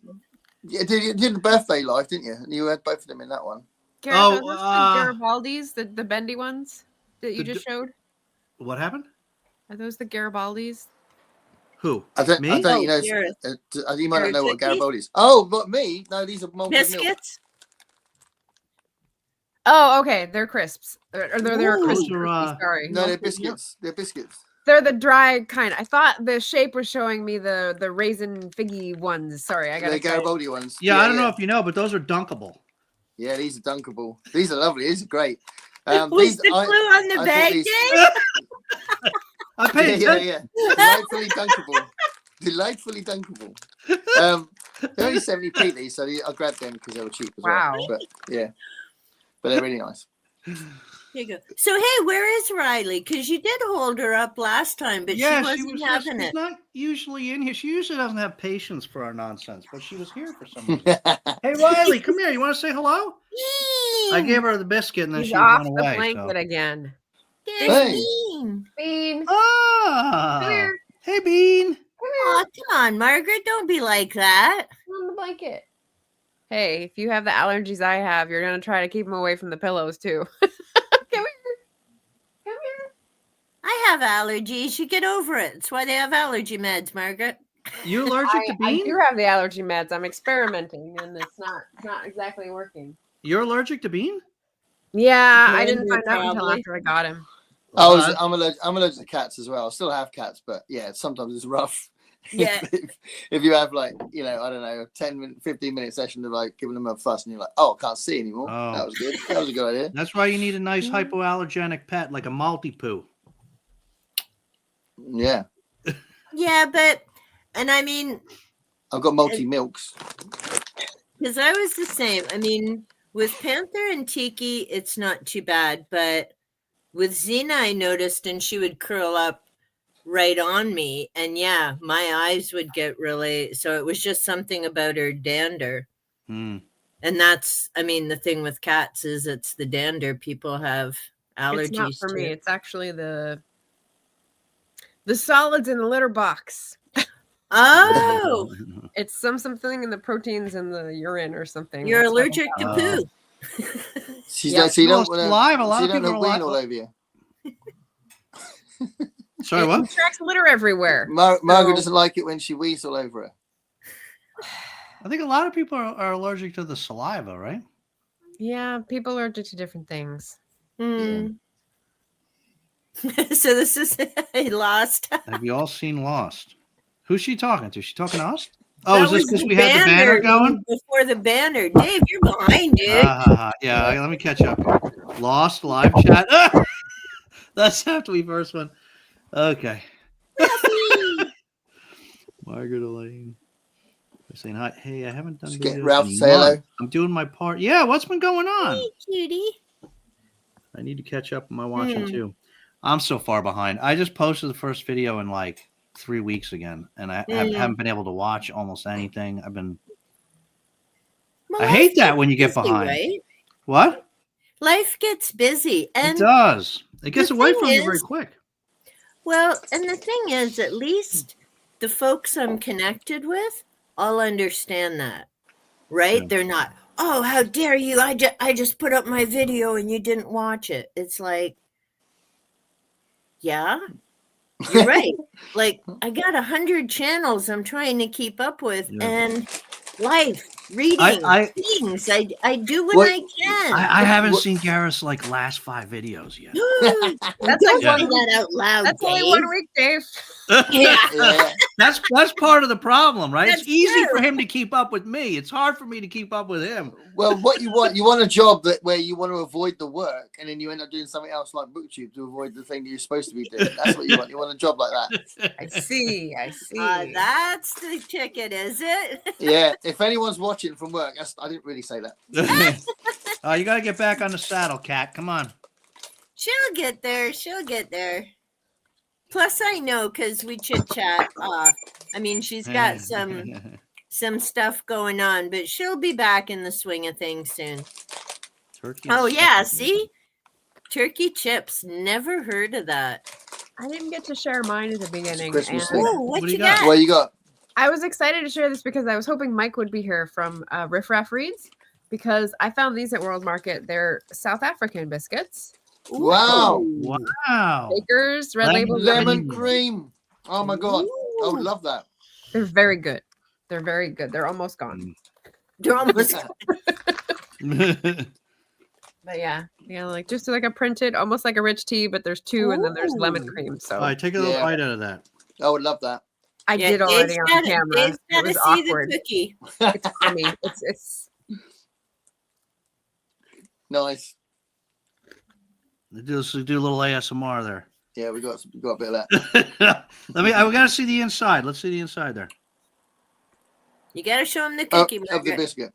You did the birthday live, didn't you? And you had both of them in that one. Gareth, Oh, are those the Garibaldis, the bendy ones that you the just showed? What happened? Are those the Garibaldis? Who? I don't Me? think you know. Gareth. You might not know what Gareth Garibaldi's. Oh, but me? No, these are malted milk. Biscuits. Oh, okay. They're crisps. Or they're Ooh. crisps. Those are, Sorry. No, they're Malted milk. biscuits. They're biscuits. They're the dry kind. I thought the shape was showing me the raisin figgy ones. Sorry, I got The to Garibaldi ones. Yeah, I don't know if you know, but those are dunkable. Yeah, these are dunkable. These are lovely. These are great. Was These, the clue on the I bag, thought these- Dave? I paid yeah, attention. yeah. Delightfully dunkable. Delightfully dunkable. They're only 70p these, so I grabbed them because they were cheap as Wow. well. But yeah, but they're really nice. Here you go. So hey, where is Riley? Because you did hold her up last time, but Yeah, she wasn't having she's it. not usually in here. She usually doesn't have patience for our nonsense, but she was here for some reason. Hey, Riley, come here. You want to say hello? I gave her the biscuit and then He's she off went the away. blanket So. again. There's Hey. Bean. Bean, Ah, come here. hey, Bean. Oh, come on, Margaret. Don't be like that. On the blanket. Hey, if you have the allergies I have, you're gonna try to keep them away from the pillows too. Come here. Come here. I have allergies. You get over it. That's why they have allergy meds, Margaret. You allergic to I Bean? do have the allergy meds. I'm experimenting, and it's not exactly working. You're allergic to Bean? Yeah, I No didn't wonder, find out until probably. after I got him. I'm allergic to cats as well. I still have cats, but yeah, sometimes it's rough. Yeah. if you have like, I don't know, a 15-minute session of like giving them a fuss and you're like, oh, I can't see anymore. Oh. That was good. That was a good idea. That's why you need a nice hypoallergenic pet like a Maltipoo. Yeah. Yeah, but, and I mean, I've got multi-milks. because I was the same. I mean, with Panther and Tiki, it's not too bad, but with Xena, I noticed, and she would curl up right on me, and yeah, my eyes would get really. So it was just something about her dander, Hmm. and that's, I mean, the thing with cats is it's the dander people have allergies It's not for to. me. It's actually the solids in the litter box. Oh, It's something in the proteins in the urine or something. you're That's what allergic to Oh. poo. So Yeah. you Well, don't it's want saliva. A lot so of you don't people have are ween all like- over you. Sorry, It what? attracts litter everywhere. Margaret So- doesn't like it when she wheezes all over her. I think a lot of people are allergic to the saliva, right? Yeah, people are allergic to different things. Hmm. So this is lost. Have you all seen Lost? Who's she talking to? She talking to us? Oh, That is this was because we had the banner going? before the banner. Dave, you're behind, dude. Yeah, let me catch up here. Lost live chat. Ah! That's after we first went. Okay. Margaret Elaine. They're saying hi. Hey, I haven't done Just get videos Ralph in to say hello. months. I'm doing my part. Yeah, what's been going on? Hey, cutie. I need to catch up on my watching too. I'm so far behind. I just posted the first video in like 3 weeks again, and I haven't been able to watch almost anything. I've been. Well, I life hate that gets when you get busy, behind. right? What? Life gets busy, It and does. It gets the away thing from you very is- quick. well, and the thing is, at least the folks I'm connected with all understand that, right? Yeah. They're not. Oh, how dare you! I just put up my video and you didn't watch it. It's like, yeah, you're right. Like, I got 100 channels I'm trying to keep up with, Yeah. and life, reading, things. I do what What- I can. I haven't seen Gareth's like last 5 videos yet. That's Don't like say one that out loud. That's only Dave. 1 week, Dave. Yeah. Yeah. That's part of the problem, right? That's it's easy true. for him to keep up with me. It's hard for me to keep up with him. Well, what you want a job where you want to avoid the work, and then you end up doing something else like BookTube to avoid the thing that you're supposed to be doing. That's what you want. You want a job like that. I see. That's the ticket, is it? Yeah. If anyone's watching from work, I didn't really say that. You got to get back on the saddle, Cat. Come on. She'll get there. She'll get there. Plus, I know because we chit chat. I mean, she's got some stuff going on, but she'll be back in the swing of things soon. Turkey Oh and yeah, stuffing. see, turkey chips. Never heard of that. I didn't get to share mine at the beginning. Christmas and thing. Ooh, what What do you you got? got? What you got? I was excited to share this because I was hoping Mike would be here from Riff Raff Reads because I found these at World Market. They're South African biscuits. Wow. Wow. Bakers, Red Lemon- Label. Lemon Mm. cream. Oh my god. I would love that. They're very good. They're very good. They're almost gone. They're almost. But yeah, like just like a printed, almost like a rich tea, but there's two, and then there's lemon Ooh. cream. So All right, take a little Yeah. bite out of that. I would love that. I did already on camera. Dave's It got to was see awkward. the cookie. It's crummy. It's Nice. Do a little ASMR there. Yeah, we got a bit of that. We gotta see the inside. Let's see the inside there. You got to show him the Oh, cookie. of the Margaret. biscuit.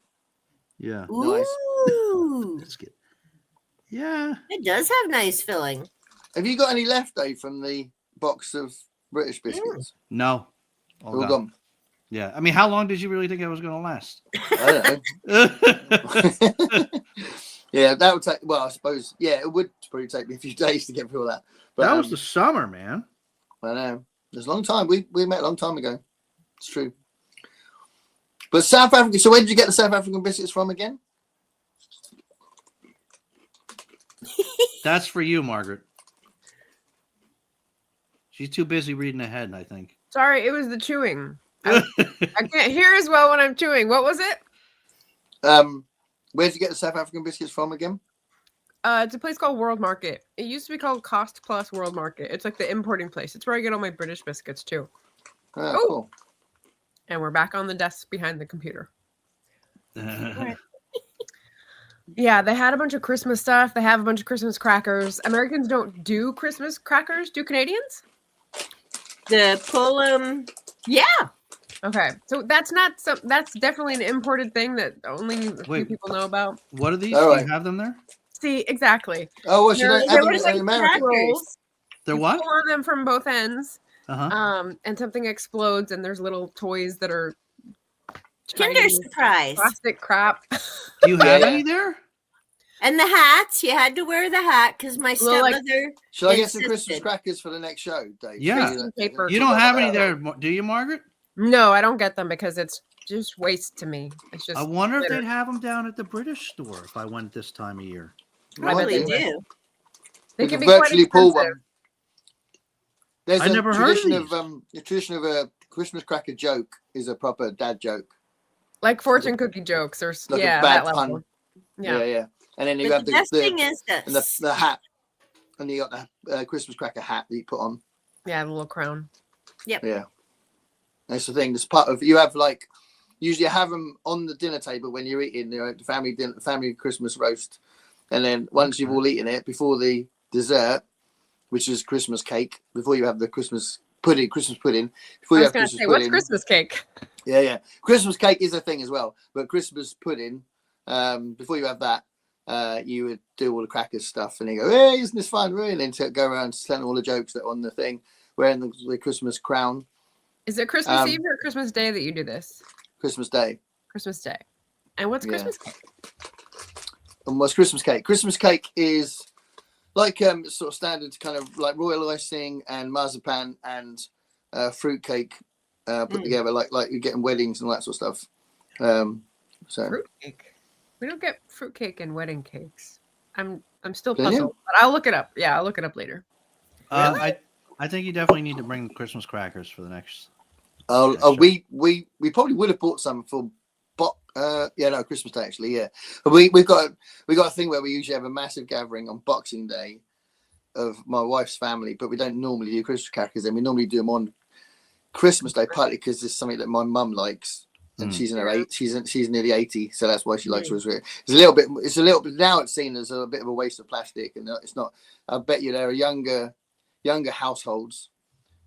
Yeah. Nice. Ooh, Biscuit. Yeah. it does have nice filling. Have you got any left, Dave, from the box of British biscuits? No. All gone. Yeah. I mean, how long did you really think it was gonna last? I don't know. Yeah, that would take. Well, I suppose. Yeah, it would probably take me a few days to get through all that. But That was the summer, man. I know. There's a long time. We met a long time ago. It's true. But South Africa. So where did you get the South African biscuits from again? That's for you, Margaret. She's too busy reading ahead, I think. sorry. It was the chewing. I can't hear as well when I'm chewing. What was it? Where did you get the South African biscuits from again? It's a place called World Market. It used to be called Cost Plus World Market. It's like the importing place. It's where I get all my British biscuits too. Oh, cool. And we're back on the desk behind the computer. Yeah, they had a bunch of Christmas stuff. They have a bunch of Christmas crackers. Americans don't do Christmas crackers. Do Canadians? The Pullum. Yeah. Okay, so that's not some. That's definitely an imported thing that only a few Wait. people know about. What are these? All Do right. you have them there? See, exactly. Oh, well, you They're- don't they're have them just in like America. rolls. They're You what? pull on them from both ends, Uh-huh. and something explodes, and there's little toys that are Kinder Chinese surprise. plastic crap. Do you have Yeah. any there? And the hats. You had to wear the hat because my Well, like- stepmother. Shall I get some Insisted. Christmas crackers for the next show, Dave? Yeah. So Paper. You don't have any there, do you, Margaret? No, I don't get them because it's just waste to me. It's just I wonder if glitter. they'd have them down at the British store if I went this time of year. I bet Probably they would. do. They We can could be quite virtually pull expensive. one. There's I a never heard of tradition of these. the tradition of a Christmas cracker joke is a proper dad joke. Like fortune cookie jokes or Like yeah, a bad that level. pun. Yeah. Yeah. And then you But have the best thing the is and the hat, and you got the Christmas cracker hat that you put on. Yeah, the little crown. Yeah, that's the thing. This part of you have like usually have them on the dinner table when you're eating, you know, the family dinner, family Christmas roast, and then once you've all eaten it, before the dessert, which is Christmas cake, before you have the Christmas pudding, before I you was have gonna Christmas say, what's pudding. Christmas cake? Yeah. Christmas cake is a thing as well, but Christmas pudding, before you have that, you would do all the crackers stuff, and you go, "Hey, isn't this fun?" Really, and then go around telling all the jokes that are on the thing, wearing the Christmas crown. Is it Christmas Um, Eve or Christmas Day that you do this? Christmas Day. Christmas Day. And what's Yeah. Christmas cake? And what's Christmas cake? Christmas cake is like sort of standard kind of like royal icing and marzipan and fruit cake put together, like you get in weddings and all that sort of stuff. So Fruit cake. We don't get fruit cake and wedding cakes. I'm still Don't you? puzzled, but I'll look it up. Yeah, I'll look it up later. I think you definitely need to bring Christmas crackers for the next. oh, we probably would have bought some for Christmas Day actually, yeah. But we got a thing where we usually have a massive gathering on Boxing Day of my wife's family, but we don't normally do Christmas crackers, and we normally do them on Christmas Day, partly because it's something that my mum likes, and she's in her she's nearly 80, so that's why she likes it. It's a little bit now it's seen as a bit of a waste of plastic, and it's not. I bet you there are younger households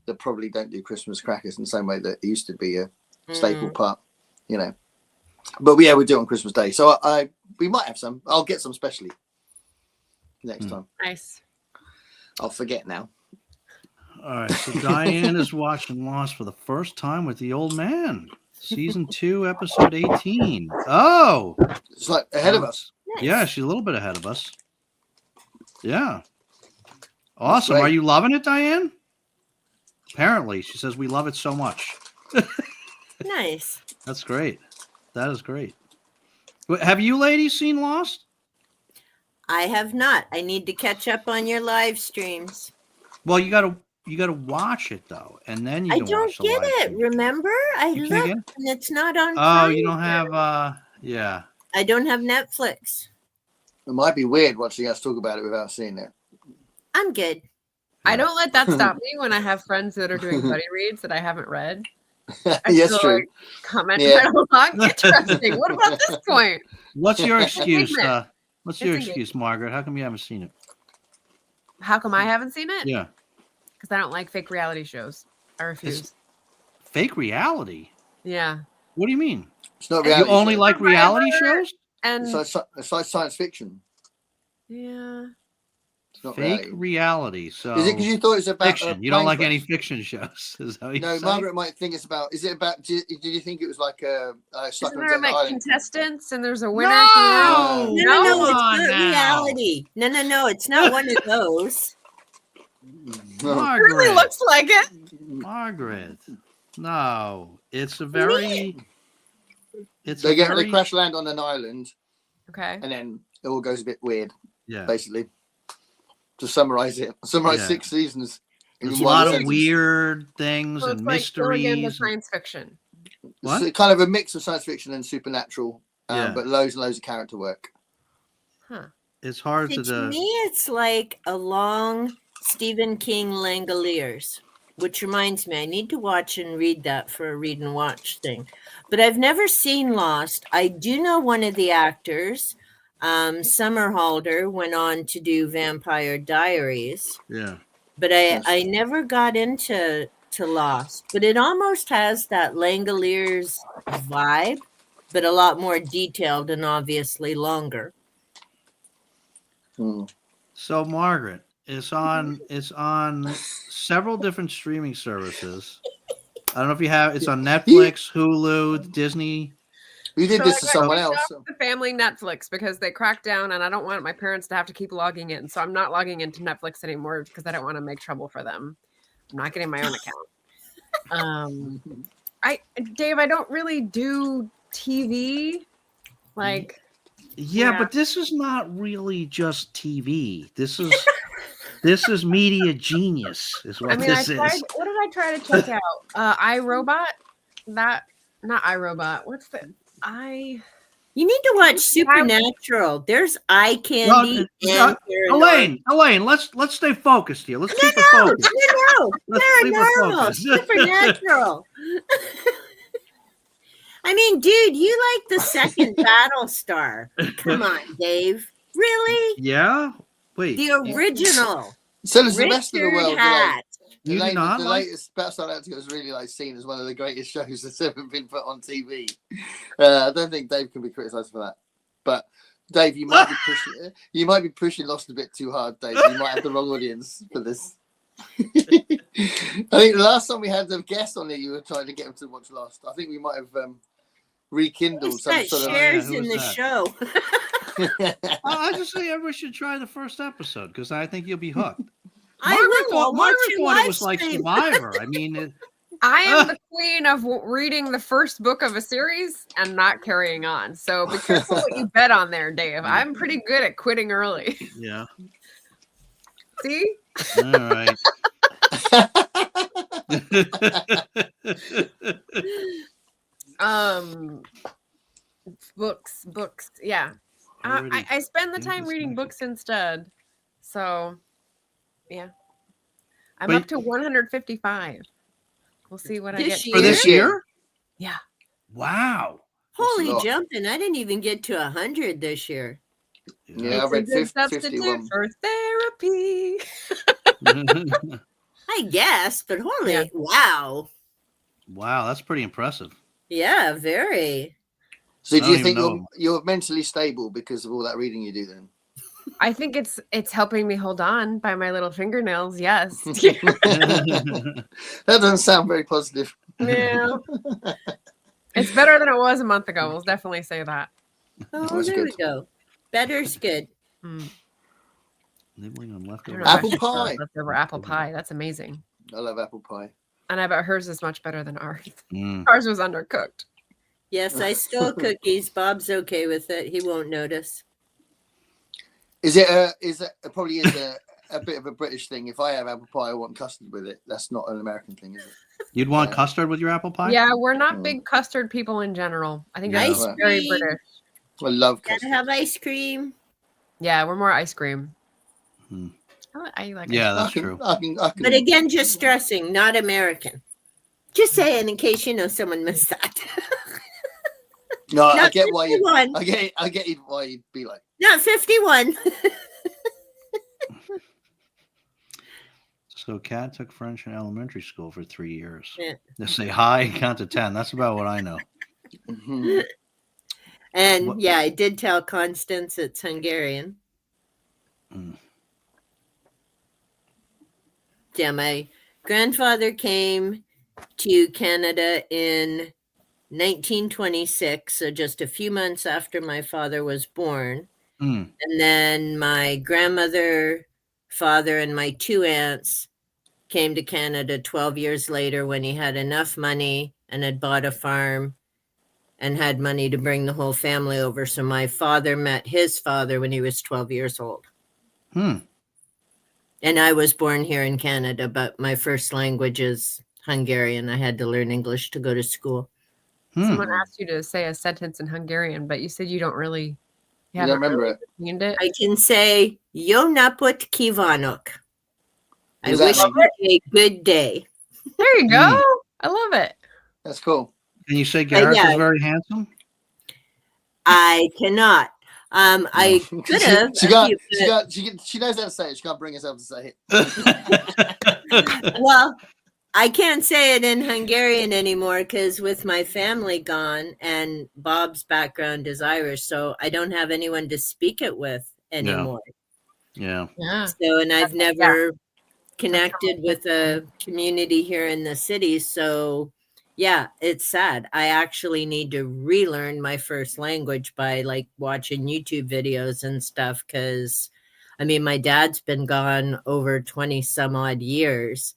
that probably don't do Christmas crackers in the same way that it used to be a staple part, you know. But we do it on Christmas Day, so we might have some. I'll get some specially next time. Nice. I'll forget now. All right, so Diane is watching Lost for the first time with the old man. Season 2, episode 18. Oh, It's like ahead of us. yeah, she's a little bit ahead of us. Yeah, awesome. great. Are you loving it, Diane? Apparently, she says we love it so much. Nice. That's great. That is great. Have you ladies seen Lost? I have not. I need to catch up on your live streams. Well, you gotta watch it though, and then you I can don't watch the get live it. stream. Remember? I You can't looked get and it's not on. Oh, you Prime don't either. have yeah. I don't have Netflix. It might be weird watching us talk about it without seeing it. I'm good. I don't let that stop me when I have friends that are doing buddy reads that I haven't read. I Yes, still, true. like, comment Yeah. right along. Interesting. What about this point? What's your excuse? Engagement. What's your It's excuse, Margaret? How come you haven't seen it? How come I haven't seen it? Yeah, Because I don't like fake reality shows. I refuse. fake reality. Yeah. What do you mean? It's not You reality. only show. like reality Survivor. shows? And It's like science fiction. yeah. It's not Fake reality. reality. So Is it because you thought it was about fiction? You don't plane like crash? any fiction shows? Is that what you No, say? Margaret might think it's about. Is it about? Did you think it was like stuck Isn't on a there desert like island? contestants and there's a winner? No! No, Come it's on not now. reality. No, it's not one of those. No. It really Margaret. looks like it. Margaret. No, it's a very. It's They a very. they crash land on an island, Okay. and then it all goes a bit weird. Yeah. Basically, to summarize it, Yeah. 6 seasons. in There's a one lot of sentence. weird things So and it's like going into mysteries. science fiction. What? It's kind of a mix of science fiction and supernatural, Yeah. but loads and loads of character work. Huh. It's hard See, to to me, it's like a long Stephen King Langoliers, which reminds me, I need to watch and read that for a read and watch thing. But I've never seen Lost. I do know one of the actors, Summerhalder, went on to do Vampire Diaries, Yeah. but I never got into Lost. But it almost has that Langoliers vibe, but a lot more detailed and obviously longer. Hmm. So Margaret, it's on several different streaming services. I don't know if you have. It's on Netflix, Hulu, Disney. You did So this I to got someone kicked else. off the family Netflix because they cracked down and I don't want my parents to have to keep logging in. So I'm not logging into Netflix anymore because I don't want to make trouble for them. I'm not getting my own account. Dave, I don't really do TV. Like, Yeah, Yeah. but this is not really just TV. This is media genius. Is what I mean, this I tried. is. What did I try to check out? iRobot. Not iRobot. What's the You need to watch Supernatural. There's eye candy and Elaine, let's stay focused here. Let's keep it focused. No, Let's keep it paranormal, focused. supernatural. I mean, dude, you like the second Battlestar. Come on, Dave. Really? Yeah. Wait. The original. So does the rest of the Richard world. Hat. You do not the like- latest Battlestar Galactica was really seen as one of the greatest shows that's ever been put on TV. I don't think Dave can be criticised for that. But Dave, you might be pushing Lost a bit too hard, Dave. You might have the wrong audience for this. I think the last time we had a guest on it, you were trying to get him to watch Lost. I think we might have rekindled Who's some that sort of. shares who in was the that? show? I just say everyone should try the first episode because I think you'll be hooked. I will. I'll watch Margaret your thought live it was like stream. Survivor. I mean, I am the queen of reading the first book of a series and not carrying on. So be careful what you bet on there, Dave. I'm pretty good at quitting early. yeah. See? All right. Books. Yeah. I spend the Use time this reading magic. books instead. So, yeah. I'm But- up to 155. We'll see what I This get. For this year? Yeah. Wow. Holy That's a lot. jumping. I didn't even get to 100 this year. Yeah, I It's read a good 51. substitute for therapy. I guess, but holy, Yeah. wow. Wow, that's pretty impressive. Yeah, very. So I do don't you even think know. you're mentally stable because of all that reading you do then? I think it's helping me hold on by my little fingernails. Yes. That doesn't sound very positive. Yeah. It's better than it was a month ago. We'll definitely say that. Oh, That's there we good. go. Better's good. Mm. Nibbling on I leftover. don't know if I Apple should try pie. leftover apple pie. That's amazing. I love apple pie. And I bet hers is much better than ours. Mm. Ours was undercooked. Yes, I stole cookies. Bob's okay with it. He won't notice. Is it probably is a bit of a British thing? If I have apple pie, I want custard with it. That's not an American thing, is it? You'd want Yeah. custard with your apple pie? Yeah, we're not Mm. big custard people in general. I think Yeah. that's Ice very cream. British. I love Gotta custard. have ice cream. Yeah, we're more ice cream. Hmm. I like Yeah, ice that's I can, true. I can, I can, But again, just stressing, not American. Just saying, in case someone missed that. no, I Not get why you. 51. I get why you'd be like. Not 51. So Kat took French in elementary school for 3 years. Yeah. They say hi and count to 10. That's about what I know. Mhm. And What- yeah, I did tell Constance it's Hungarian. Mm. Yeah, my grandfather came to Canada in 1926, so just a few months after my father was born. Mm. And then my grandmother, father, and my two aunts came to Canada 12 years later when he had enough money and had bought a farm and had money to bring the whole family over. So my father met his father when he was 12 years old. Hmm. And I was born here in Canada, but my first language is Hungarian. I had to learn English to go to school. Hmm. Someone asked you to say a sentence in Hungarian, but you said you don't really. You don't remember it. Retained it. I can say, Jó napot kívánok. I What does that wish mean? you a good day. There you go. I love it. That's cool. Can you say Gareth yeah. is very handsome? I cannot. I could have. She knows how to say it. She can't bring herself to say it. Well, I can't say it in Hungarian anymore because with my family gone and Bob's background is Irish, so I don't have anyone to speak it with anymore. Yeah. Yeah. So, and I've never connected with a community here in the city. So, yeah, it's sad. I actually need to relearn my first language by like watching YouTube videos and stuff because, I mean, my dad's been gone over 20 some odd years.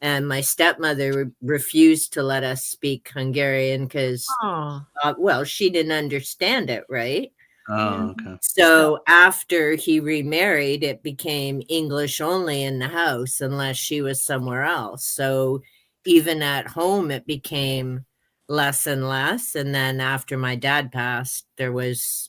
And my stepmother refused to let us speak Hungarian because, Oh. well, she didn't understand it, right? Oh, okay. So after he remarried, it became English only in the house unless she was somewhere else. So even at home, it became less and less. And then after my dad passed, it was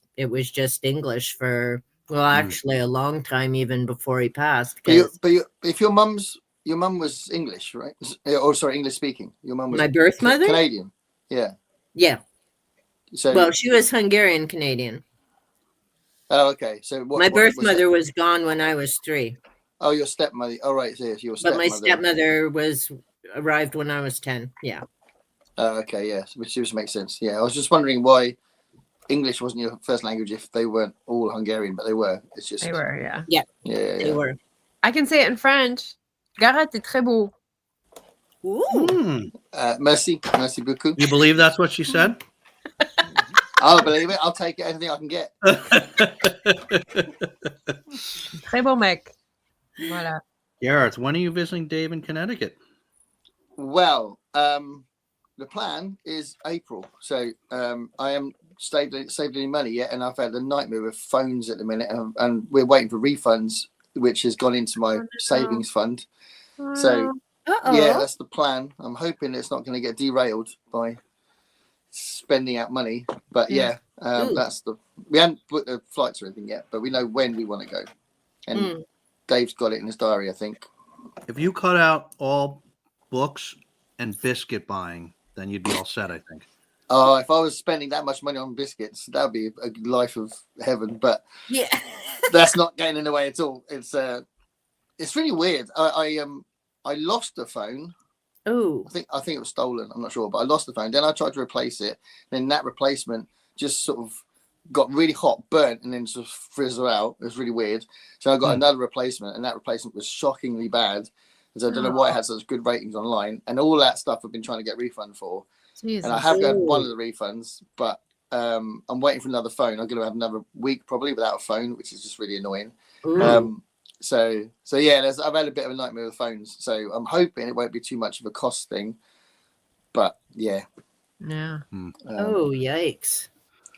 just English for, well, actually a long time, even before he passed. If your mum was English, right? Or sorry, English speaking. Your mum was My birth mother? Canadian. Yeah. Yeah. So Well, she was Hungarian Canadian. Oh, okay. So my birth mother was gone when I was 3. Oh, your stepmother. Oh, right. So yes, your But stepmother. my stepmother arrived when I was 10. Yeah. Oh, okay. Yes, which makes sense. Yeah, I was just wondering why English wasn't your first language if they weren't all Hungarian, but they were. It's just They were, yeah. Yeah. Yeah, They were. I can say it in French. Gareth est très beau. Ooh. Merci beaucoup. You believe that's what she said? I'll believe it. I'll take it. Anything I can get. Très beau mec. Voilà. Gareth, when are you visiting Dave in Connecticut? Well, the plan is April. So I am saved any money yet, and I've had a nightmare with phones at the minute, and we're waiting for refunds, which has gone into my savings fund. So yeah, that's the plan. I'm hoping it's not going to get derailed by spending out money, but that's we haven't booked the flights or anything yet, but we know when we want to go, and Dave's got it in his diary, I think. If you cut out all books and biscuit buying, then you'd be all set, I think. Oh, if I was spending that much money on biscuits, that would be a life of heaven, but yeah, that's not getting in the way at all. It's really weird. I lost the phone. Oh, I think it was stolen. I'm not sure, but I lost the phone. Then I tried to replace it. Then that replacement just sort of got really hot, burnt, and then sort of frizzled out. It was really weird. So I got another replacement, and that replacement was shockingly bad. Because I don't know why it had such good ratings online, and all that stuff I've been trying to get refund for. Jesus. And I have got one of the refunds, but I'm waiting for another phone. I'm going to have another week probably without a phone, which is just really annoying. So yeah, I've had a bit of a nightmare with phones. So I'm hoping it won't be too much of a cost thing. But yeah. Yeah. Oh, yikes.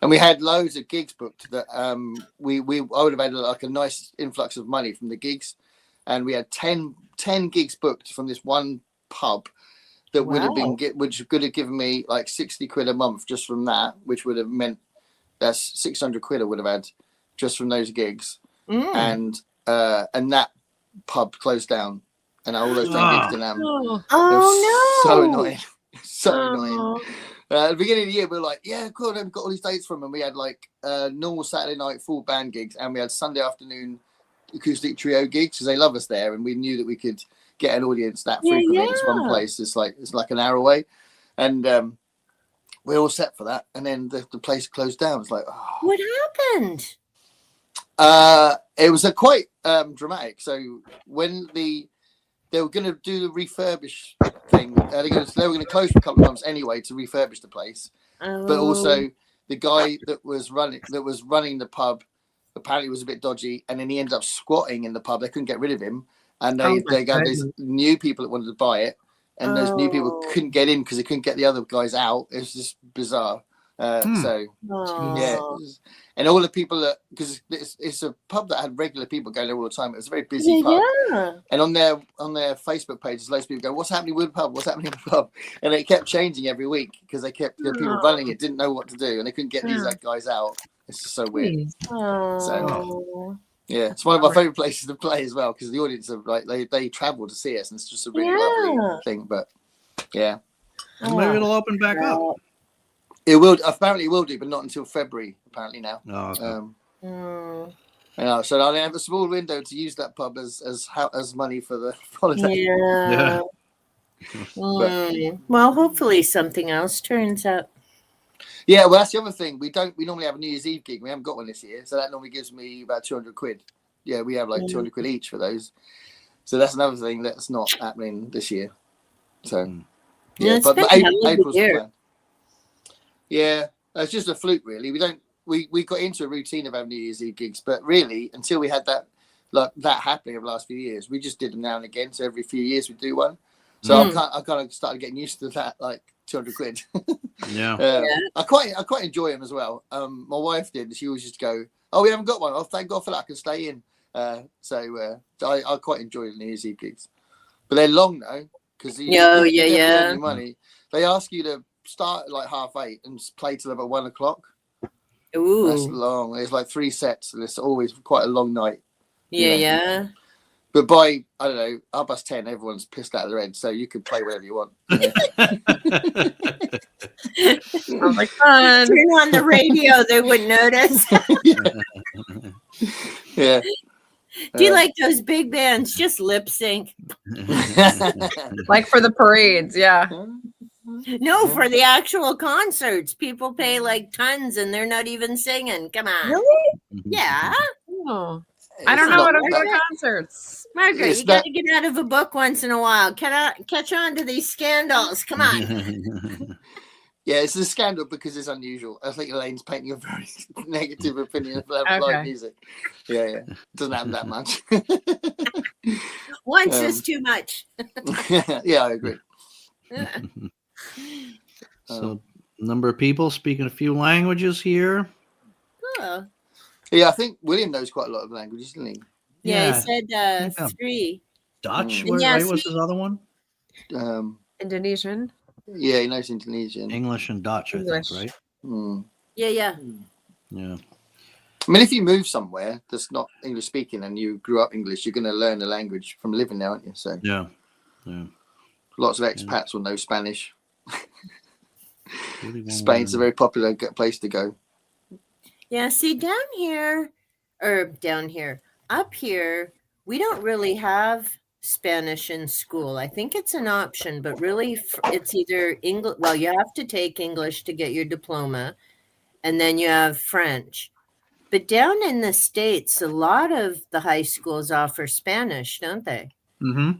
And we had loads of gigs booked that I would have had like a nice influx of money from the gigs. And we had 10 gigs booked from this one pub that would have been which could have given me like 60 quid a month just from that, which would have meant that's 600 quid I would have had just from those gigs. and that pub closed down, and all those drank gigs didn't happen. Oh, It was so no. annoying. So annoying. oh. At the beginning of the year, we were like, yeah, cool, we've got all these dates from them. We had like normal Saturday night full band gigs, and we had Sunday afternoon acoustic trio gigs because they love us there, and we knew that we could get an audience that frequently. It's one place. It's like an hour away, and we're all set for that. And then the place closed down. It's like, oh. What happened? It was a quite dramatic. So when they were going to do the refurbish thing, they were going to close for a couple of months anyway to refurbish the place. But also the guy that was running the pub apparently was a bit dodgy, and then he ended up squatting in the pub. They couldn't get rid of him, and they got these new people that wanted to buy it, and those new people couldn't get in because they couldn't get the other guys out. It was just bizarre. So yeah, and all the people that, because it's a pub that had regular people going there all the time. It was a very busy pub, and on their Facebook pages, loads of people go, "What's happening with the pub? What's happening with the pub?" And it kept changing every week because the people running it didn't know what to do, and they couldn't get these guys out. It's just so weird. So yeah, it's one of my favorite places to play as well because the audience are like they travel to see us, and it's just a really lovely thing. But yeah, And maybe it'll open back up. it will. Apparently, it will do, but not until February. Apparently now. Oh, okay. So I'll have a small window to use that pub as money for the holiday. Yeah. Well, hopefully something else turns up. Yeah, well, that's the other thing. We normally have a New Year's Eve gig. We haven't got one this year, so that normally gives me about 200 quid. Yeah, we have like 200 quid each for those. So that's another thing that's not happening this year. So yeah, but April's the plan. Yeah, it's just a fluke, really. We got into a routine of having New Year's Eve gigs, but really until we had that happening over the last few years, we just did them now and again. So every few years we do one. So I kind of started getting used to that, like 200 quid. I quite enjoy them as well. My wife did. She always used to go, "Oh, we haven't got one. Oh, thank God for that. I can stay in." So I quite enjoy the New Year's Eve gigs, but they're long though because money. They ask you to start at like 8:30 and play till about 1 o'clock. Ooh, that's long. It's like 3 sets, and it's always quite a long night. Yeah. But by, I don't know, 10:30, everyone's pissed out of their head, so you can play whatever you want. Sounds like fun. Turn on the radio, they wouldn't notice. Yeah. Do you like those big bands? Just lip sync. Like for the parades, yeah. No, for the actual concerts, people pay like tons and they're not even singing. Come on. Really? Yeah. Oh. I don't know what other concerts. Margaret, you got to get out of a book once in a while. Catch on to these scandals. Come on. Yeah, it's a scandal because it's unusual. I think Elaine's painting a very negative opinion of live music. Yeah. It doesn't happen that much. Once is too much. Yeah, I agree. So, number of people speaking a few languages here. Oh. Yeah, I think William knows quite a lot of languages, doesn't he? Yeah, he said 3. Dutch? Yes, What was his other one? Indonesian. Yeah, he knows Indonesian. English and Dutch, I think, right? Yeah. Yeah. I mean, if you move somewhere that's not English speaking and you grew up English, you're going to learn the language from living there, aren't you? So Yeah. Lots of expats will know Spanish. Spain's a very popular place to go. Yeah, see, up here, we don't really have Spanish in school. I think it's an option, but really it's either English. Well, you have to take English to get your diploma, and then you have French. But down in the States, a lot of the high schools offer Spanish, don't they? Mm-hmm.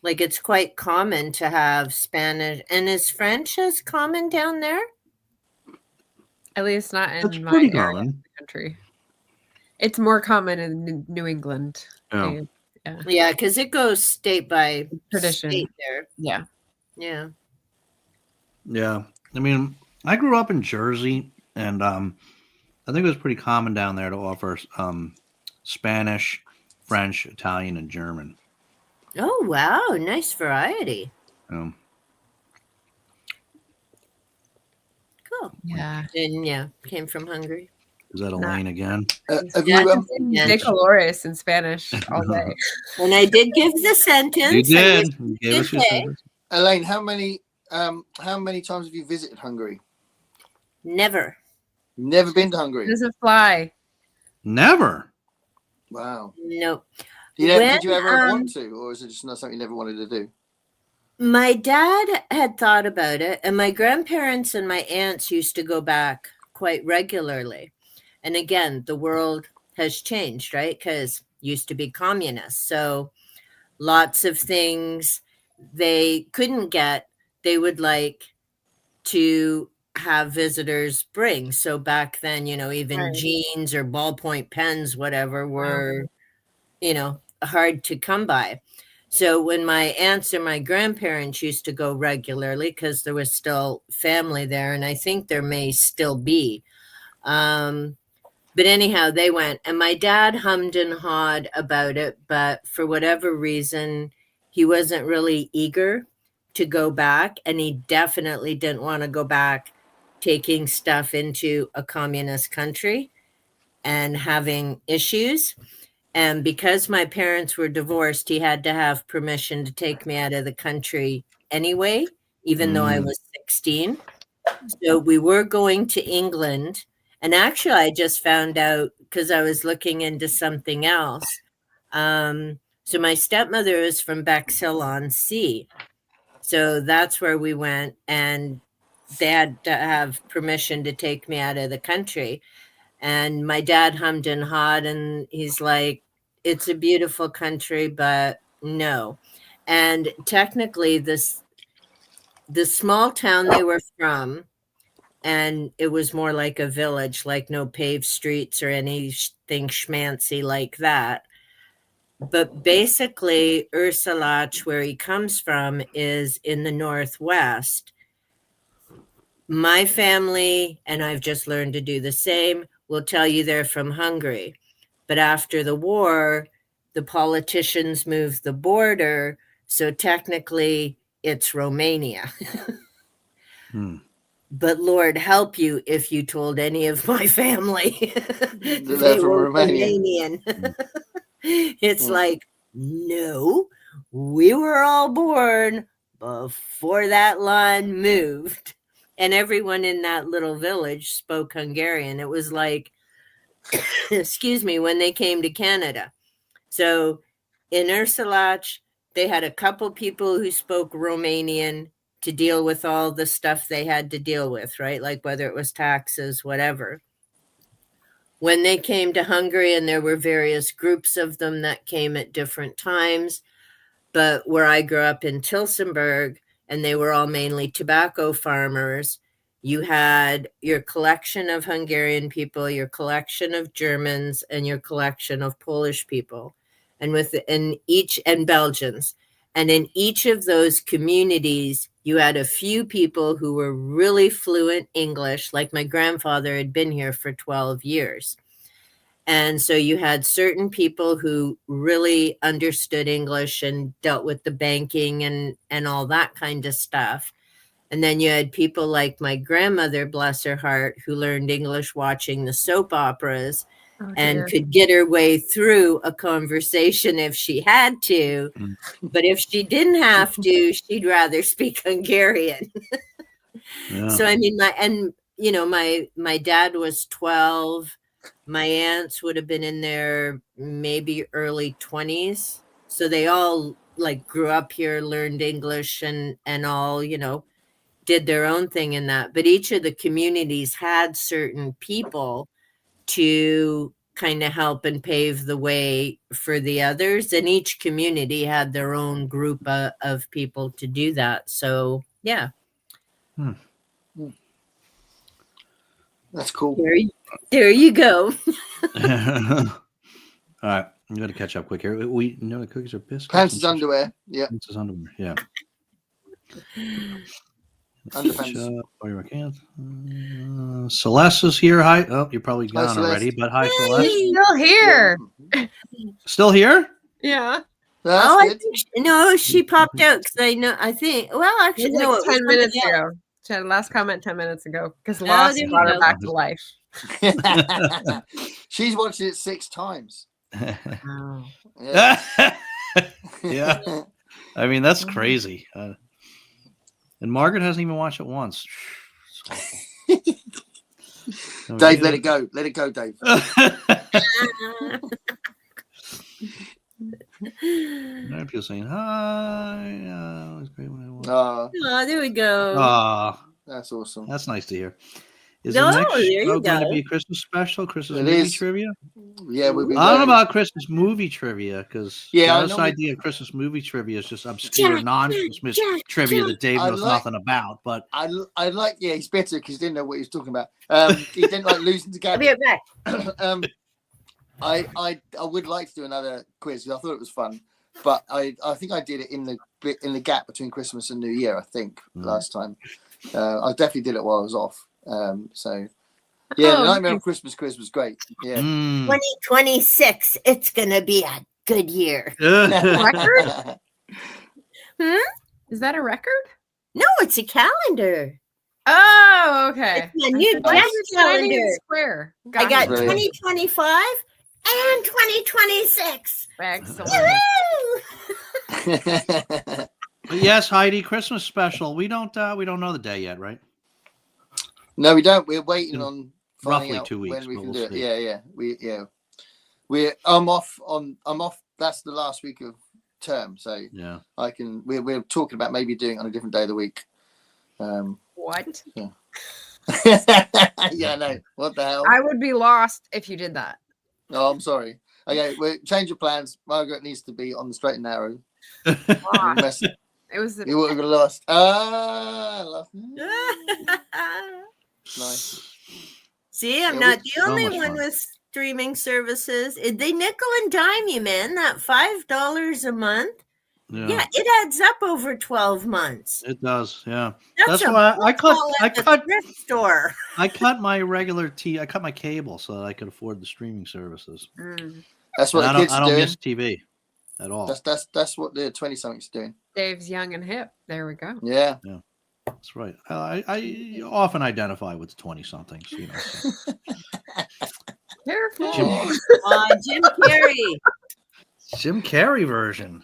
Like it's quite common to have Spanish. And is French as common down there? At least not in That's my pretty area of common. the country. It's more common in New England. Oh. Yeah, because it goes state by Tradition. state there. Yeah. Yeah. Yeah. I mean, I grew up in Jersey, and I think it was pretty common down there to offer Spanish, French, Italian, and German. Oh, wow. Nice variety. Cool. Yeah. And came from Hungary. Is that Elaine again? Have Yeah. you De colores in Spanish all day. And I did give the sentence. You did. and You gave us your Okay. sentence. Elaine, how many times have you visited Hungary? Never. Never been to Hungary. Doesn't fly. Never. Wow. Nope. Did you ever When, want to, or is it just not something you never wanted to do? My dad had thought about it, and my grandparents and my aunts used to go back quite regularly. And again, the world has changed, right? Because used to be communist. So lots of things they couldn't get, they would like to have visitors bring. So back then, even Right. jeans or ballpoint pens, whatever, Wow. were, hard to come by. So when my aunts and my grandparents used to go regularly, because there was still family there, and I think there may still be. But anyhow, they went, and my dad hummed and hawed about it, but for whatever reason, he wasn't really eager to go back, and he definitely didn't want to go back taking stuff into a communist country and having issues. And because my parents were divorced, he had to have permission to take me out of the country anyway, even though I was 16. So we were going to England. And actually, I just found out because I was looking into something else. So my stepmother is from Bexhill-on-Sea. So that's where we went. And they had to have permission to take me out of the country. And my dad hummed and hawed, and he's like, it's a beautiful country, but no. And technically, the small town they were from, and it was more like a village, like no paved streets or anything schmancy like that. But basically, Ursulach, where he comes from, is in the Northwest. My family, and I've just learned to do the same, will tell you they're from Hungary. But after the war, the politicians moved the border. So technically, it's Romania. But Lord help you if you told any of my family they were Romanian. It's like, no, we were all born before that line moved. And everyone in that little village spoke Hungarian. It was like, excuse me, when they came to Canada. So in Ursulach, they had a couple people who spoke Romanian to deal with all the stuff they had to deal with, right? Like whether it was taxes, whatever. When they came to Hungary, and there were various groups of them that came at different times, but where I grew up in Tilsonburg, and they were all mainly tobacco farmers, you had your collection of Hungarian people, your collection of Germans, and your collection of Polish people, and Belgians. And in each of those communities, you had a few people who were really fluent English, like my grandfather had been here for 12 years. And so you had certain people who really understood English and dealt with the banking and all that kind of stuff. And then you had people like my grandmother, bless her heart, who learned English watching the soap operas and could get her way through a conversation if she had to. But if she didn't have to, she'd rather speak Hungarian. Yeah. So, I mean, my dad was 12. My aunts would have been in their maybe early 20s. So they all like grew up here, learned English and all, did their own thing in that. But each of the communities had certain people to kind of help and pave the way for the others. And each community had their own group of people to do that. So, yeah. That's cool. There you go. All right. I'm going to catch up quick here. We know the cookies are biscuits. Pants is underwear. Yeah. Pants is underwear. Yeah. Underpants. Celeste is here. Hi. Oh, you're probably Hi, gone Celeste. already, but hi, Celeste. Still here. Still here? Yeah. That's good. No, she popped out because actually, It was no, like it was 10 minutes something else. ago. She had last comment 10 minutes ago because Oh, Lost there we brought her go. back to life. She's watched it 6 times. Oh. Yeah. Yeah. I mean, that's crazy. And Margaret hasn't even watched it once. Dave, let it go. Let it go, Dave. People saying hi. It was great when I watched. Oh, there we go. that's awesome. That's nice to hear. Is No, the next there you show going to go. be a Christmas special, Christmas It movie is. trivia? Yeah, we'll be I don't know going- about Christmas movie trivia because Yeah, I this know we- idea of Christmas movie trivia is just obscure, Jack, non-Christmas Jack, trivia Jack. that Dave I knows like- nothing about. But I like. Yeah, he's better because he didn't know what he was talking about. He didn't like losing to I'll be Gabby. right back. I would like to do another quiz. 'Cause I thought it was fun, but I think I did it in the gap between Christmas and New Year. I think last time. I definitely did it while I was off. So yeah, the Nightmare on Christmas quiz was great. Yeah. 2026. It's gonna be a good year. Record? Is that a record? No, it's a calendar. Oh, okay. It's my new Why Jack is it shining calendar. square? I got it. Brilliant. 2025 and 2026. Excellent. Woo! But yes, Heidi, Christmas special. We don't know the day yet, right? No, we don't. We're waiting on finding Roughly out 2 weeks, when we but can we'll do it. see. Yeah. I'm off. That's the last week of term, so Yeah. I can. We're talking about maybe doing it on a different day of the week. What? Yeah, I know. What the hell? I would be lost if you did that. Oh, I'm sorry. Okay, we change your plans. Margaret needs to be on the straight and narrow. Lost. Mess- It was you would have lost. Lost. Nice. See, I'm It not was the so only much one fun. with streaming services. They nickel and dime you, man. That $5 a month. Yeah, it adds up over 12 months. It does. Yeah. That's That's a why I ball at the cut thrift store. I cut my regular I cut my cable so that I could afford the streaming services. That's what And the kids I are don't doing. miss TV at all. That's what the 20-somethings doing. Dave's young and hip. There we go. Yeah. That's right. I often identify with the 20-somethings. You know, so. Careful. Jim Carrey. Jim Carrey version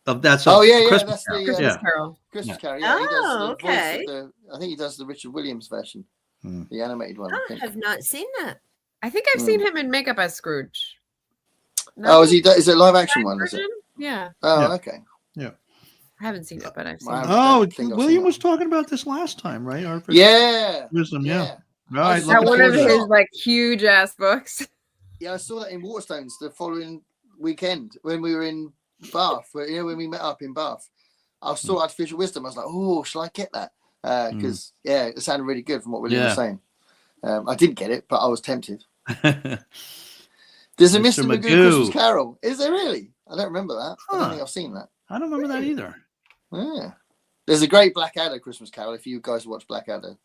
of that's. Oh yeah, yeah. Christmas That's Carol. the Christmas Yeah. Carol. Christmas Yeah. Carol. Yeah, he does Oh, the okay. voice of I think he does the Richard Williams version, Hmm. the animated one. I I think. have not seen that. I think I've seen him in makeup as Scrooge. Oh, is it live action one? Is it? version? Yeah. Oh, Yeah. okay. I haven't seen it, but I've seen Wow. it. Oh, don't think I've William seen was that. talking about this last time, right? Our first Yeah. wisdom, yeah. Yeah. All right, Is That looking one forward of to his that. like huge ass books. Yeah, I saw that in Waterstones the following weekend when we were in Bath. When we met up in Bath, I saw Artificial Wisdom. I was like, oh, shall I get that? Because yeah, it sounded really good from what William was saying. I didn't get it, but I was tempted. There's a Mr. Magoo Christmas Carol. Is there really? I don't remember that. I don't think I've seen that. I don't remember that either. Yeah. There's a great Blackadder Christmas Carol. If you guys watch Blackadder,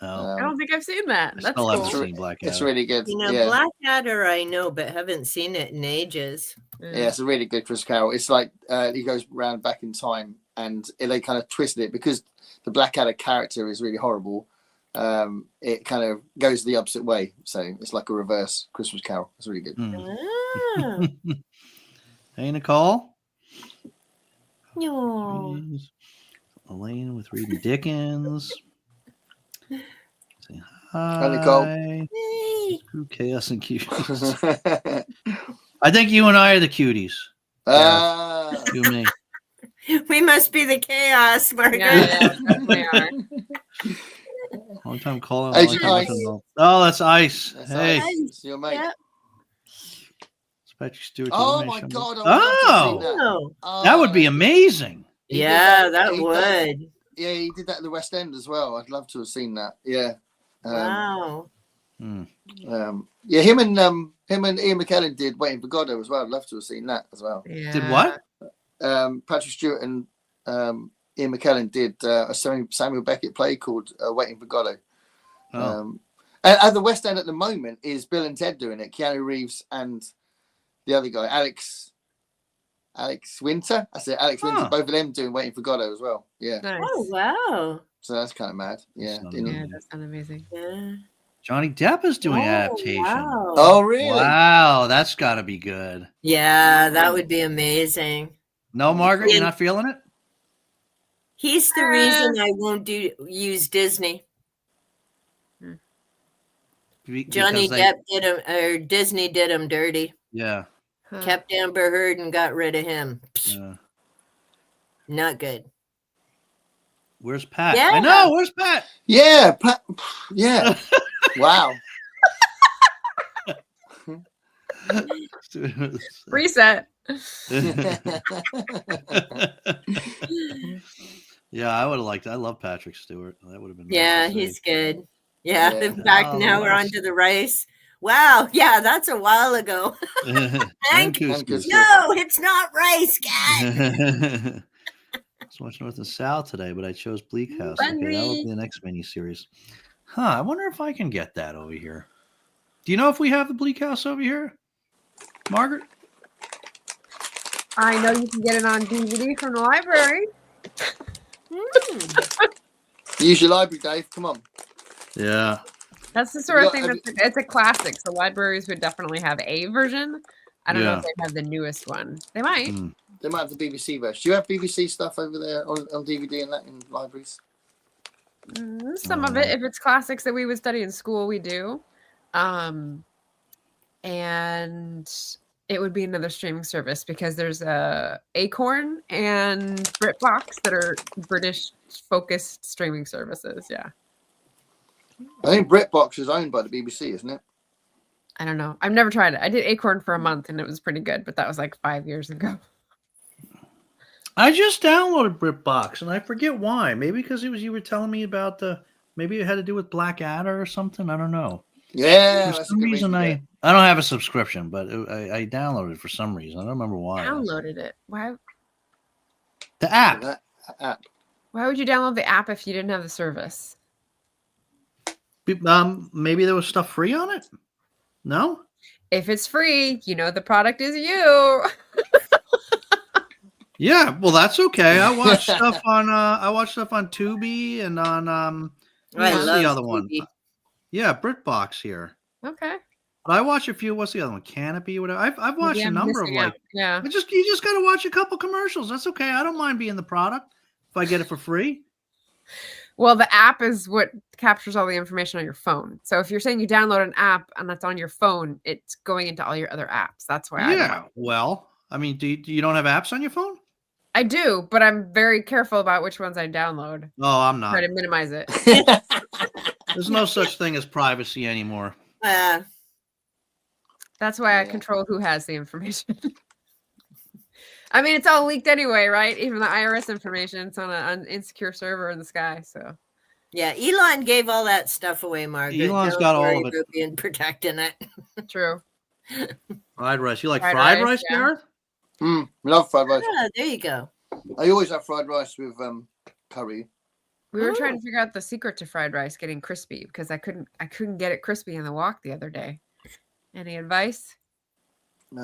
Oh, I don't think I've seen that. I That's still haven't cool. seen Blackadder. it's really good. You know, yeah. Blackadder I know, but haven't seen it in ages. Yeah, it's a really good Christmas Carol. It's like he goes round back in time, and they kind of twisted it because the Blackadder character is really horrible. It kind of goes the opposite way, so it's like a reverse Christmas Carol. It's really good. Ah, Hey, Nicole. no. Elaine with reading Dickens. Say hi. Hi, Nicole. Hey. True chaos and cuties. I think you and I are the cuties. You and me. We must be the chaos, Margaret. Yeah, definitely are. Long time calling. Hey, long time Ice. listening. Oh, that's Ice. That's Hey, nice. It's your mate. Yeah. it's Patrick Stewart. Oh my God! I would love to Oh, see that. Oh. that would be amazing. He did Yeah, that he did- would. Yeah, he did that at the West End as well. I'd love to have seen that. Yeah. Wow. Yeah, him and Ian McKellen did Waiting for Godot as well. I'd love to have seen that as well. Yeah. Did what? Patrick Stewart and Ian McKellen did a Samuel Beckett play called Waiting for Godot. Oh. And at the West End at the moment is Bill and Ted doing it. Keanu Reeves and the other guy, Alex Winter. I said Alex Winter. Huh. Both of them doing Waiting for Godot as well. Yeah. Nice. Oh, wow. So that's kind of mad. Yeah. Sounds Didn't- Yeah, that sounds amazing. Yeah. Johnny Depp is doing Oh, adaptation. wow. Oh, really? Wow, that's got to be good. Yeah, that would be amazing. No, Margaret, you're Yeah. not feeling it? He's the reason I won't use Disney. Johnny Because they- Depp did him, or Disney did him dirty. Yeah. Huh. Kept Amber Heard and got rid of him. yeah. Not good. Where's Pat? Yeah. I know. Where's Pat? Yeah. Yeah. Wow. Reset. Yeah, I would have liked. I love Patrick Stewart. That would have been. Yeah, nice to see. he's good. Yeah, Yeah. in fact, Oh, now we're nice. on to the rice. Wow, yeah, that's a while ago. And Hank, couscous. no, it's not rice, guy. So much North and South today, but I chose Bleak House. Okay, that will Bunny. be the next mini-series. Huh, I wonder if I can get that over here. Do you know if we have the Bleak House over here? Margaret? I know you can get it on DVD from the library. Use your library, Dave. Come on. Yeah. That's the sort of You thing got- that's it's a classic. So libraries would definitely have a version. I don't know Yeah. if they have the newest one. They might. Mm. They might have the BBC version. Do you have BBC stuff over there on DVD and that in libraries? Some of it, if it's classics that we would study in school, we do. And it would be another streaming service because there's Acorn and BritBox that are British focused streaming services. Yeah. I think BritBox is owned by the BBC, isn't it? I don't know. I've never tried it. I did Acorn for a month and it was pretty good, but that was like 5 years ago. I just downloaded BritBox, and I forget why. Maybe because it was you were telling me about maybe it had to do with Blackadder or something. I don't know. Yeah. For that's a some good reason, yeah. I don't have a subscription, but I downloaded it for some reason. I don't remember why. Downloaded it. The app. That app. Why would you download the app if you didn't have the service? Maybe there was stuff free on it. No. If it's free, you know the product is you. Yeah, well, that's okay. I watch stuff on Tubi and on I what's love the other one? TV. Yeah, BritBox here. Okay. But I watch a few. What's the other one? Canopy, whatever. I've watched Yeah, a I'm number of missing like. out. Yeah. You just got to watch a couple commercials. That's okay. I don't mind being the product if I get it for free. Well, the app is what captures all the information on your phone. So if you're saying you download an app and that's on your phone, it's going into all your other apps. That's why Yeah. Well, I mean, do you don't have apps on your phone? I do, but I'm very careful about which ones I download. Oh, I'm not. Try to minimize it. There's no such thing as privacy anymore. That's why I Yeah. control who has the information. I mean, it's all leaked anyway, right? Even the IRS information, it's on an insecure server in the sky. So Yeah, Elon gave all that stuff away, Margaret. Elon's Don't got all worry of it. about being protecting it. true. Fried rice. You like Fried fried rice, rice, yeah. Gareth? Love fried rice. Yeah, there you go. I always have fried rice with curry. We were trying Oh. to figure out the secret to fried rice getting crispy because I couldn't get it crispy in the wok the other day. Any advice? It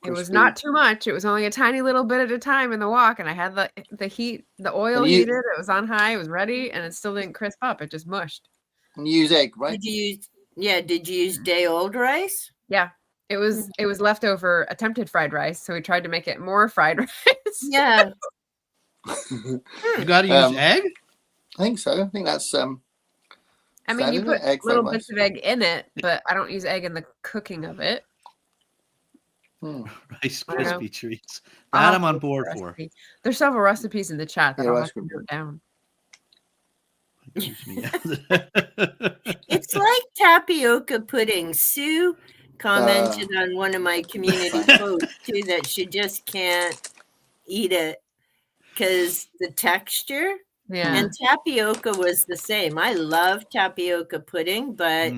was Crispy. not too much. It was only a tiny little bit at a time in the wok, and I had the heat, the oil And you- heated. It was on high. It was ready, and it still didn't crisp up. It just mushed. And you use egg, right? Did you use day old rice? Yeah, it was leftover attempted fried rice, so we tried to make it more fried rice. Yeah. You got to use egg. I think so. I think that's I mean, you Standard put egg fried little rice. bits of egg in it, but I don't use egg in the cooking of it. Rice I don't know. crispy treats. I'll That have I'm to on look for board the for. recipe. There's several recipes in the chat that Yeah, I'll rice have to note down. It's like tapioca pudding. Sue commented on one of my community posts too that she just can't eat it because the texture. Yeah. And tapioca was the same. I love tapioca pudding, but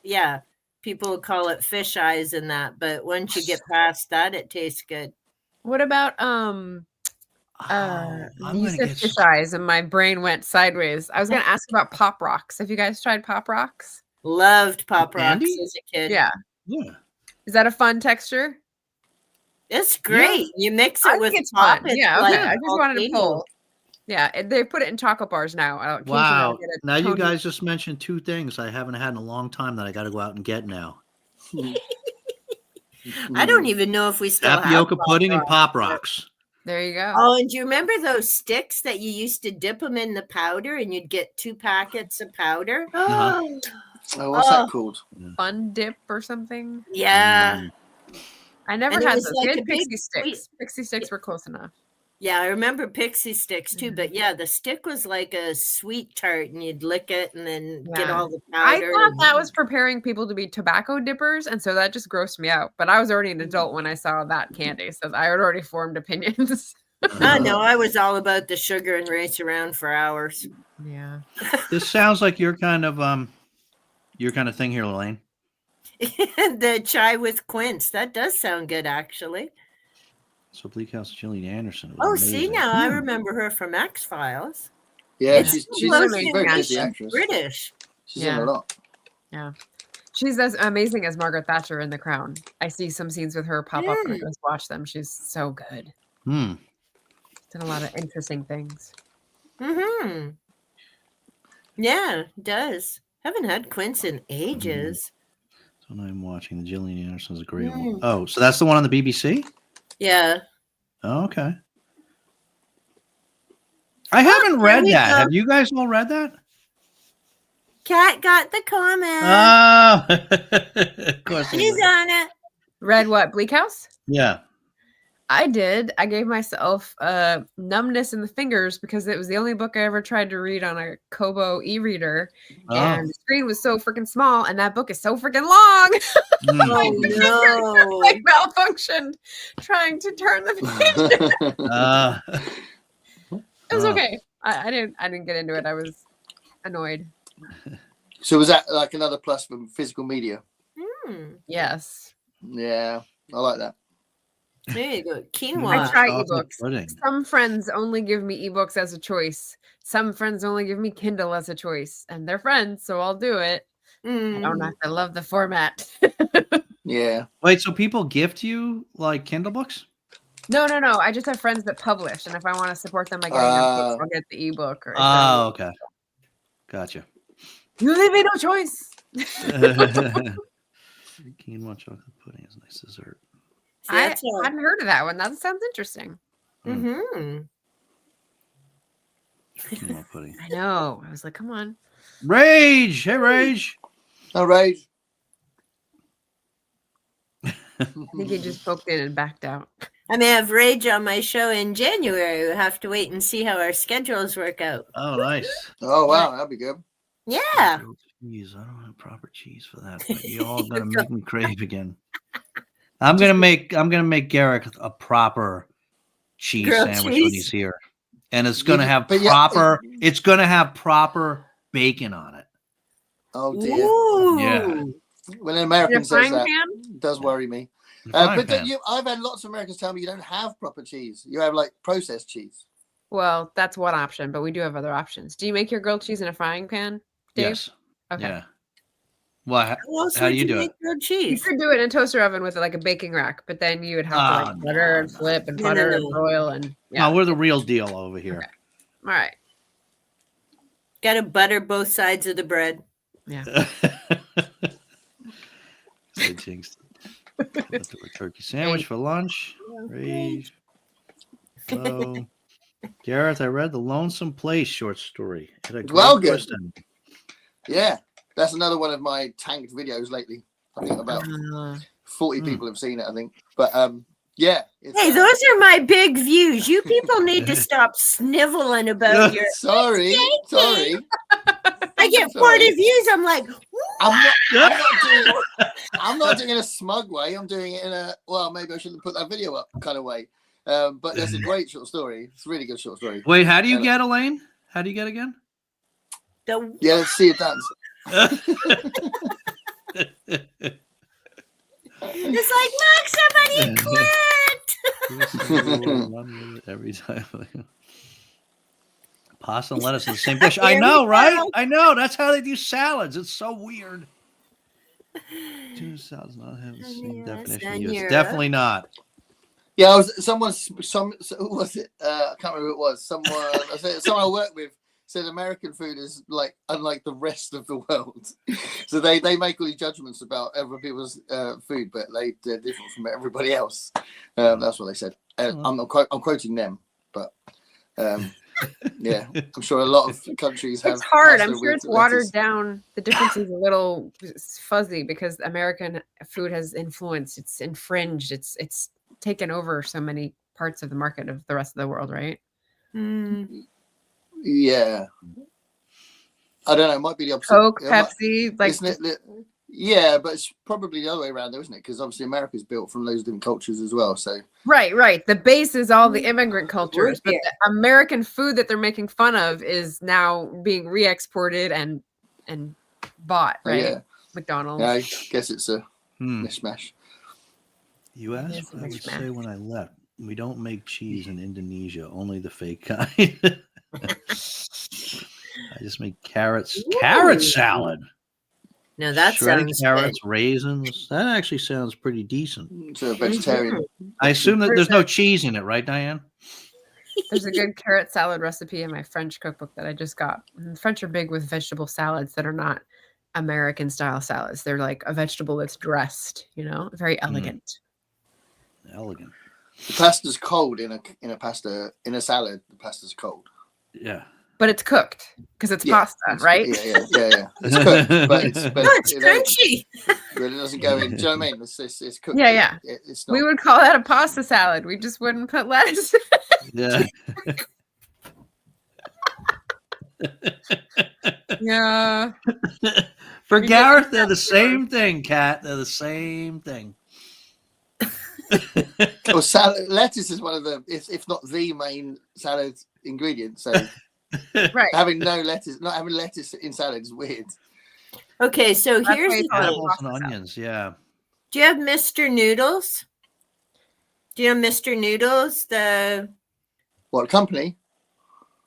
yeah, people call it fish eyes and that. But once you get past that, it tastes good. What about I'm you gonna said get fish eyes and my brain went sideways. I was gonna ask about Pop Rocks. Have you guys tried Pop Rocks? Loved Pop Rocks Candy? as a kid. Yeah. Yeah. Is that a fun texture? It's great. You mix I it with think it's pop. fun. Yeah, okay. I just wanted to volcano. pull. Yeah, they put it in chocolate bars now. Occasionally I'll Wow. get a Now you Tony- guys just mentioned two things I haven't had in a long time that I got to go out and get now. I don't even know if we still have Tapioca Pop pudding and Rocks. Pop Rocks. There you go. Oh, and do you remember those sticks that you used to dip them in the powder and you'd get 2 packets of powder? Uh-huh. Oh, what's that called? Fun dip or something. Yeah. I never And it had was those. like We had a big pixie sticks. Pixie sticks were close enough. Yeah, I remember pixie sticks too, Mhm. but yeah, the stick was like a sweet tart and you'd lick it and then get Yeah. all the I powder. thought that was preparing people to be tobacco dippers, and so that just grossed me out. But I was already an adult when I saw that candy, so I had already formed opinions. Oh no, I was all about the sugar and race around for hours. Yeah. This sounds like your kind of thing here, Elaine. The chai with quince. That does sound good actually. So Bleak House Gillian Anderson. It was Oh, amazing. see now I remember her from X-Files. Yeah, Yeah. she's amazing. very good, the She's actress. British. She's in a lot. She's as amazing as Margaret Thatcher in The Crown. I see some scenes with her pop up and I just watch them. She's so good. Hmm. Done a lot of interesting things. Mm-hmm. Yeah, it does. Haven't had quince in ages. So now I'm watching the Gillian Anderson's a great one. Oh, so that's the one on the BBC? Yeah. Oh, okay. I haven't read we that. go. Have you guys all read that? Cat got the comment. Oh, of course. I He's did. on it. Read what? Bleak House? Yeah. I did. I gave myself numbness in the fingers because it was the only book I ever tried to read on a Kobo e-reader. Oh. And the screen was so freaking small, and that book is so freaking long. Hmm. Oh Like malfunctioned trying to turn the page. It was Oh. okay. I didn't get into it. I was annoyed. So was that like another plus for physical media? no. Yes. Yeah, I like that. There you go. I Quinoa. try Chocolate ebooks. pudding. Some friends only give me ebooks as a choice. Some friends only give me Kindle as a choice. And they're friends, so I'll do it. I don't have to love the format. Yeah. Wait, so people gift you like Kindle books? No. I just have friends that publish, and if I want to support them by getting their books, I'll get the ebook. Or Oh, okay. Gotcha. you leave me no choice. Quinoa chocolate pudding is a nice dessert. See, I that's all. hadn't heard of that one. That sounds interesting. Mm-hmm. Quinoa pudding. I know. I was like, come on. Rage! Hey, Rage! All right. I think he just poked in and backed out. I may have Rage on my show in January. We'll have to wait and see how our schedules work out. Oh, nice. Oh wow, that'd be good. Yeah. Grilled cheese. I don't have proper cheese for that, but you're all gonna make me crave again. I'm gonna make Garrick a proper cheese Grilled sandwich cheese? when he's here, and it's gonna have But yeah, proper. It's gonna have proper bacon on it. Oh dear. Ooh. Yeah. When an In a American says frying that, pan? it does worry me. Frying But pan. I've had lots of Americans tell me you don't have proper cheese. You have like processed cheese. Well, that's one option, but we do have other options. Do you make your grilled cheese in a frying pan, Dave? Yes. Okay. Yeah. Well, How else How would do you do make grilled You cheese? could do it in a toaster oven with like a baking rack, but then you would have to like Oh, butter no, and flip and No, butter no, and no. broil and yeah. no, we're the real deal over here. Okay. All right. Got to butter both sides of the bread. I jinxed it. Leftover turkey sandwich for lunch. Rage. Hello. Gareth, I read the Lonesome Place short story. It had a great Well, good. twist in it. Yeah, that's another one of my tanked videos lately. I think about 40 Hmm. people have seen it. I think, but yeah. It's, Hey, those are my big views. You people need to stop sniveling about your. sorry. I get 40 Sorry. views. I'm like, I'm not doing it in a smug way. I'm doing it in a, well, maybe I shouldn't put that video up kind of way. But that's a great short story. It's a really good short story. Wait, how do you get, Elaine? How do you get again? the Yeah, let's see it dance. it's like, knock somebody quit. Every time. Pasta and lettuce in the same dish. I know, right? I know. That's how they do salads. It's so weird. Two salads not have the same Yes, definition. and Yes, Europe. definitely not. Yeah, I was who was it? I can't remember who it was. Someone I work with said American food is like unlike the rest of the world. So they make all these judgments about other people's food, but they're different from everybody else. That's what they said. I'm quoting them, but yeah, I'm sure a lot of countries have. It's hard. I'm pasta sure with it's watered lettuce. down. The difference is a little fuzzy because American food has influenced. It's infringed. It's taken over so many parts of the market of the rest of the world, right? Yeah, I don't know. It might be the opposite. Coke, It might- Pepsi, like isn't it? Yeah, but it's probably the other way around, though, isn't it? Because obviously America's built from loads of different cultures as well. So right. The base is all the immigrant cultures, Root but beer. the American food that they're making fun of is now being re-exported and bought, right? yeah, McDonald's. I guess it's a Hmm. mishmash. You asked Yes, what I would mishmash. say when I left. We don't make cheese in Indonesia, only the fake kind. I just make carrot salad. Now that Shredded sounds carrots, raisins. That actually sounds pretty decent. It's a vegetarian. I assume that there's no cheese in it, right, Diane? There's a good carrot salad recipe in my French cookbook that I just got. And the French are big with vegetable salads that are not American style salads. They're like a vegetable that's dressed, very elegant. Elegant. The pasta's cold in a salad. The pasta's cold. Yeah. But it's cooked because it's Yeah, pasta, right? Yeah. It's cooked, but it's crunchy. but it doesn't go in. Do you know what I mean? It's cooked. Yeah. It's not. We would call that a pasta salad. We just wouldn't put lettuce. Yeah. Yeah. For We Gareth, did- they're the same thing, Kat. They're the same thing. Well, salad lettuce is one of the, if not the main salad ingredient. So Right. having not having lettuce in salad is weird. Okay, so That's here's why the you call it thing. Apples and pasta salad. onions, yeah. Do you have Mr. Noodles? Do you know Mr. Noodles? What company?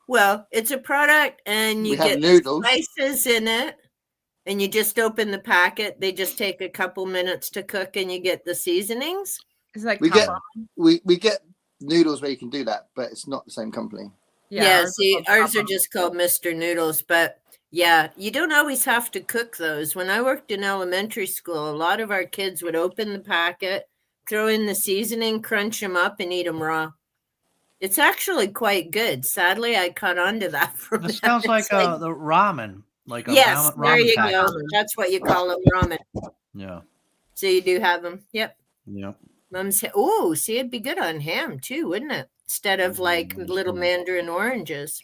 Well, it's a product and you We have get noodles. spices in it and you just open the packet. They just take a couple minutes to cook and you get the seasonings. It's like We get Papa. we get noodles where you can do that, but it's not the same company. Yeah, ours see, called ours are Papa. just called Mr. Noodles, but yeah, you don't always have to cook those. When I worked in elementary school, a lot of our kids would open the packet, throw in the seasoning, crunch them up, and eat them raw. It's actually quite good. Sadly, I caught on to that from This them. sounds like It's the ramen. Like a yes, ramen there you packet. go. That's what you call them, ramen. Yeah. So you do have them. Yep. Yeah. Mom said, "Oh, see, it'd be good on ham too, wouldn't it? Instead of like little mandarin oranges."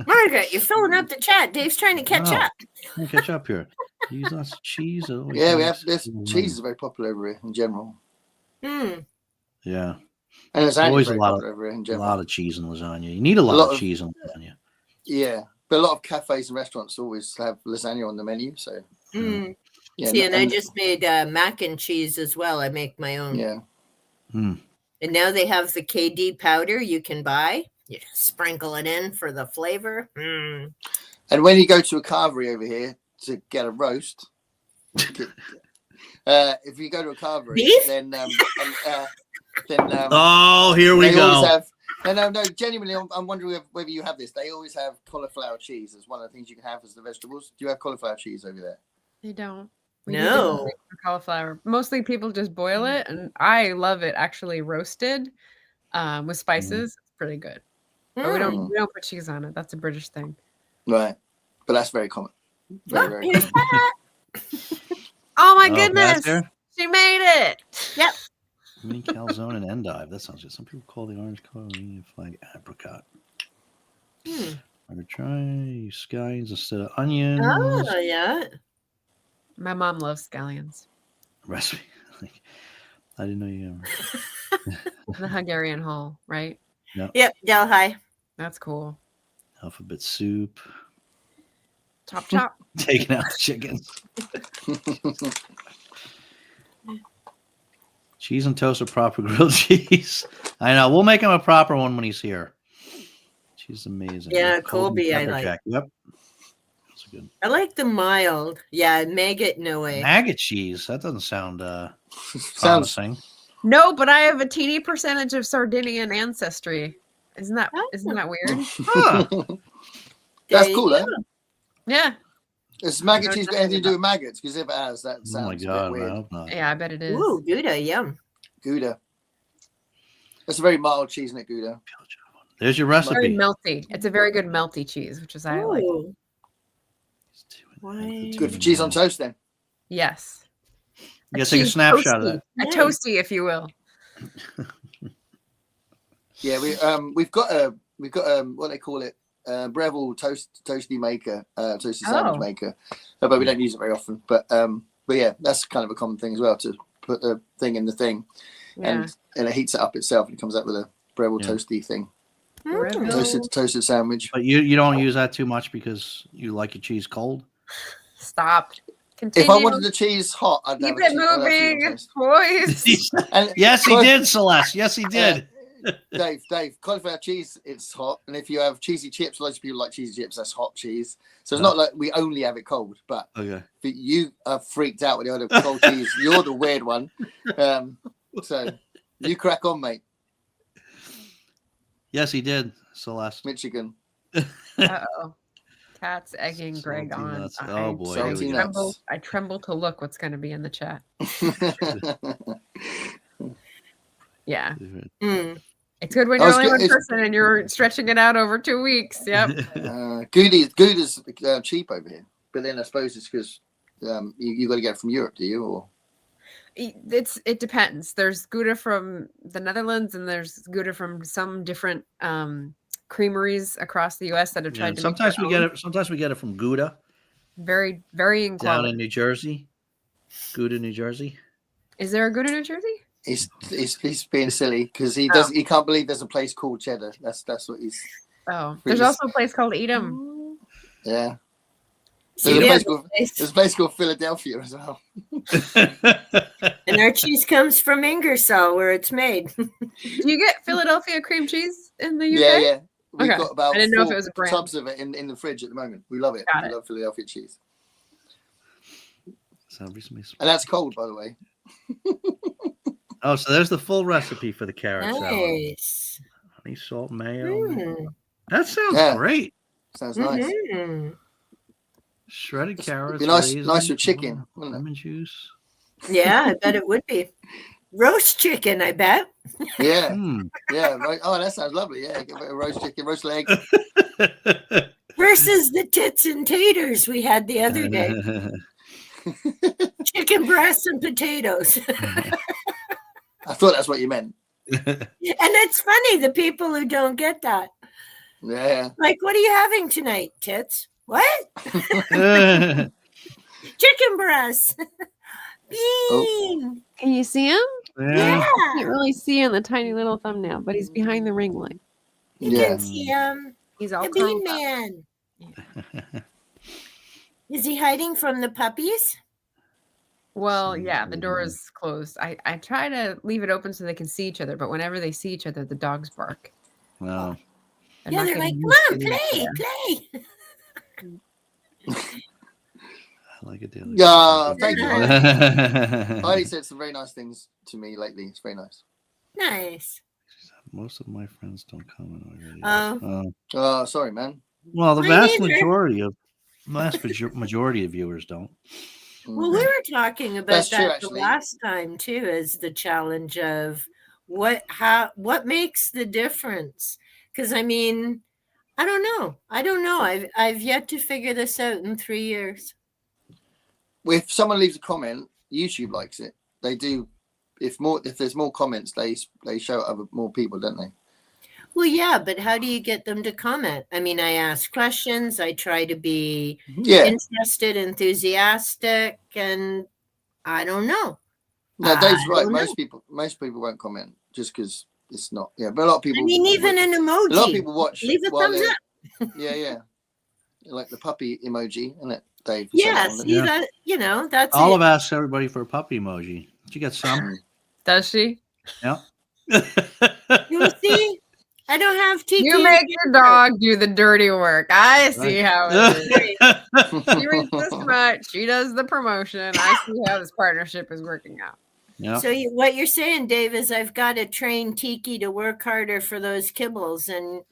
Margaret, you're filling up the chat. Dave's trying to catch Wow. up. Let me catch up here. Use lots of cheese. Yeah, we have this. Cheese is very popular over here in general, Hmm. Yeah. and lasagna Always is very a lot popular over here in A general. lot of cheese in lasagna. You need a lot, lot of of- cheese in lasagna. Yeah, but a lot of cafes and restaurants always have lasagna on the menu. So Hmm. yeah, See, and I just made mac and cheese as well. I make my own. yeah. And now they have the KD powder you can buy. You just sprinkle it in for the flavor. Mm. And when you go to a carvery over here to get a roast, if you go to a carvery, Beef? then Oh, here we they always go. have. No. Genuinely, I'm wondering whether you have this. They always have cauliflower cheese as one of the things you can have as the vegetables. Do you have cauliflower cheese over there? They don't. We No. do cauliflower. Mostly people just boil it, and I love it actually roasted with spices. It's pretty good. But we don't put cheese on it. That's a British thing. Right, but that's very common. Very, Oh, very here's common. that. Oh my Oh, goodness! Pastor? She made it. Yep. Mini calzone and endive. That sounds good. Some people call the orange color flag apricot. Hmm. I'm gonna try scallions instead of onions. Oh, yeah. My mom loves scallions. Recipe. I didn't know you ever. The Hungarian Hall, right? Yep. Delhi. That's cool. Alphabet soup. Chop chop. Taking out the chickens. Cheese and toast or proper grilled cheese. I know. We'll make him a proper one when he's here. She's amazing. Yeah, Colby Colby, I Pepper like. Jack. Yep. Those also good. I like the mild. Yeah, maggot, no way. Maggot cheese. That doesn't sound Sounds promising. No, but I have a teeny percentage of Sardinian ancestry. Isn't that weird? Huh. that's There cool, you though. go. Yeah. Has maggot No, cheese got nothing anything to do about- with maggots? Because if it has, that Oh my sounds a bit god, I weird. hope not. Yeah, I bet it is. Ooh, Gouda, yum. Gouda. That's a very mild cheese, isn't it, Gouda? There's your Very recipe. melty. It's a very good melty cheese, which is I like. Ooh. Good for cheese on toast, then. Yes. You gotta take a cheese snapshot of toasty. that. A Nice. toasty, if you will. Yeah, we've got what they call it, Breville toasty maker, toasty sandwich Oh. maker, but we don't use it very often. But yeah, that's kind of a common thing as well, to put the thing in the thing, Yeah. and it heats it up itself and it comes out with a Breville Yeah. toasty thing, Mm. toasted sandwich. But you don't use that too much because you like your cheese cold. Stop. Continue. If I wanted the cheese hot, I'd Keep have it I'd have moving, cheese boys. on toast. And Yes, he Clive- did, Celeste. Yes, he did. Dave, cauliflower cheese, it's hot. And if you have cheesy chips, loads of people like cheesy chips, that's hot cheese. So it's not like we only have it cold, but Okay. if you are freaked out when you order cold cheese, you're the weird one. So you crack on, mate. Yes, he did, Celeste. Michigan. Uh-oh. Cat's egging Greg Salty on. nuts. Oh, boy, here Salty we go. nuts. I tremble to look what's going to be in the chat. Yeah. Mm. It's good when I you're was only go- one it's- person and you're stretching it out over 2 weeks. Yep. Gouda's cheap over here, but then I suppose it's because you got to get it from Europe, do you? Or It depends. There's Gouda from the Netherlands and there's Gouda from some different creameries across the US that have Yeah, tried and to sometimes make we their get own. it. Sometimes we get it from Gouda Very varying down quality. in New Jersey. Gouda, New Jersey. Is there a Gouda, New Jersey? he's being silly because he can't believe there's a place called Cheddar. That's what he's. Oh, there's Please. also a place called Edam. Yeah. See, There's a we place have called- a place- There's a place called Philadelphia as well. and our cheese comes from Ingersoll, where it's made. Do you get Philadelphia cream cheese in the UK? Yeah. We've Okay. got about I didn't know if 4 it was a brand. tubs of it in the fridge at the moment. We love it. Got We it. love Philadelphia cheese. So recently- And that's cold, by the way. Oh, so there's the full recipe for the carrot salad. Nice. Honey, salt, mayo. Mm. That sounds Yeah. great. Sounds nice. Mhm. Shredded carrots. be nice raisins, with chicken, wouldn't it? lemon juice. Yeah, I bet it would be. Roast chicken, I bet. Yeah. Mm. Yeah. Right. Oh, that sounds lovely. Yeah. Get a bit of roast chicken, roast leg. Versus the tits and taters we had the other day. Chicken breasts and potatoes. I thought that's what you meant. And it's funny, the people who don't get that. Yeah. Like, what are you having tonight? Tits? What? Yeah. Chicken breasts. Bean. Oh. Can you see him? Yeah. I can't really see in the tiny little thumbnail, but he's behind the ring light. You Yeah. can see him. He's all The bean curled up. man. Is he hiding from the puppies? Well, yeah, the door is closed. I try to leave it open so they can see each other, but whenever they see each other, the dogs bark. Wow. Yeah, not they're like, getting come used on, to it. play, play. I like it. Daily. Yeah. Thank you. Heidi. Most Heidi said some very nice things to me lately. It's very nice. Nice. of my friends don't comment on videos. Oh. Sorry, man. Well, the Mine vast neither. majority of viewers don't. Well, we were talking about That's true, that the actually. last time too, as the challenge of what makes the difference. Because I mean, I don't know. I've yet to figure this out in 3 years. If someone leaves a comment, YouTube likes it. They do. If there's more comments, they show it other more people, don't they? Well, yeah, but how do you get them to comment? I mean, I ask questions. I try to be Yeah. interested, enthusiastic, and I don't know. No, Dave's I right. don't Most people won't comment just because it's not. Yeah, but a lot of people. I mean, even an emoji. a lot of people watch. Leave a while thumbs they're- up. Yeah. Like the puppy emoji, isn't it, Dave? You said that Yes, one, Yeah. that's Olive it. asks everybody for a puppy emoji. Did you get some? Does she? Yeah. You see, I don't have Tiki. You make your dog do the dirty work. I see how it is. She reads this much. She does the promotion. I see how this partnership is working out. Yeah. So what you're saying, Dave, is I've got to train Tiki to work harder for those kibbles and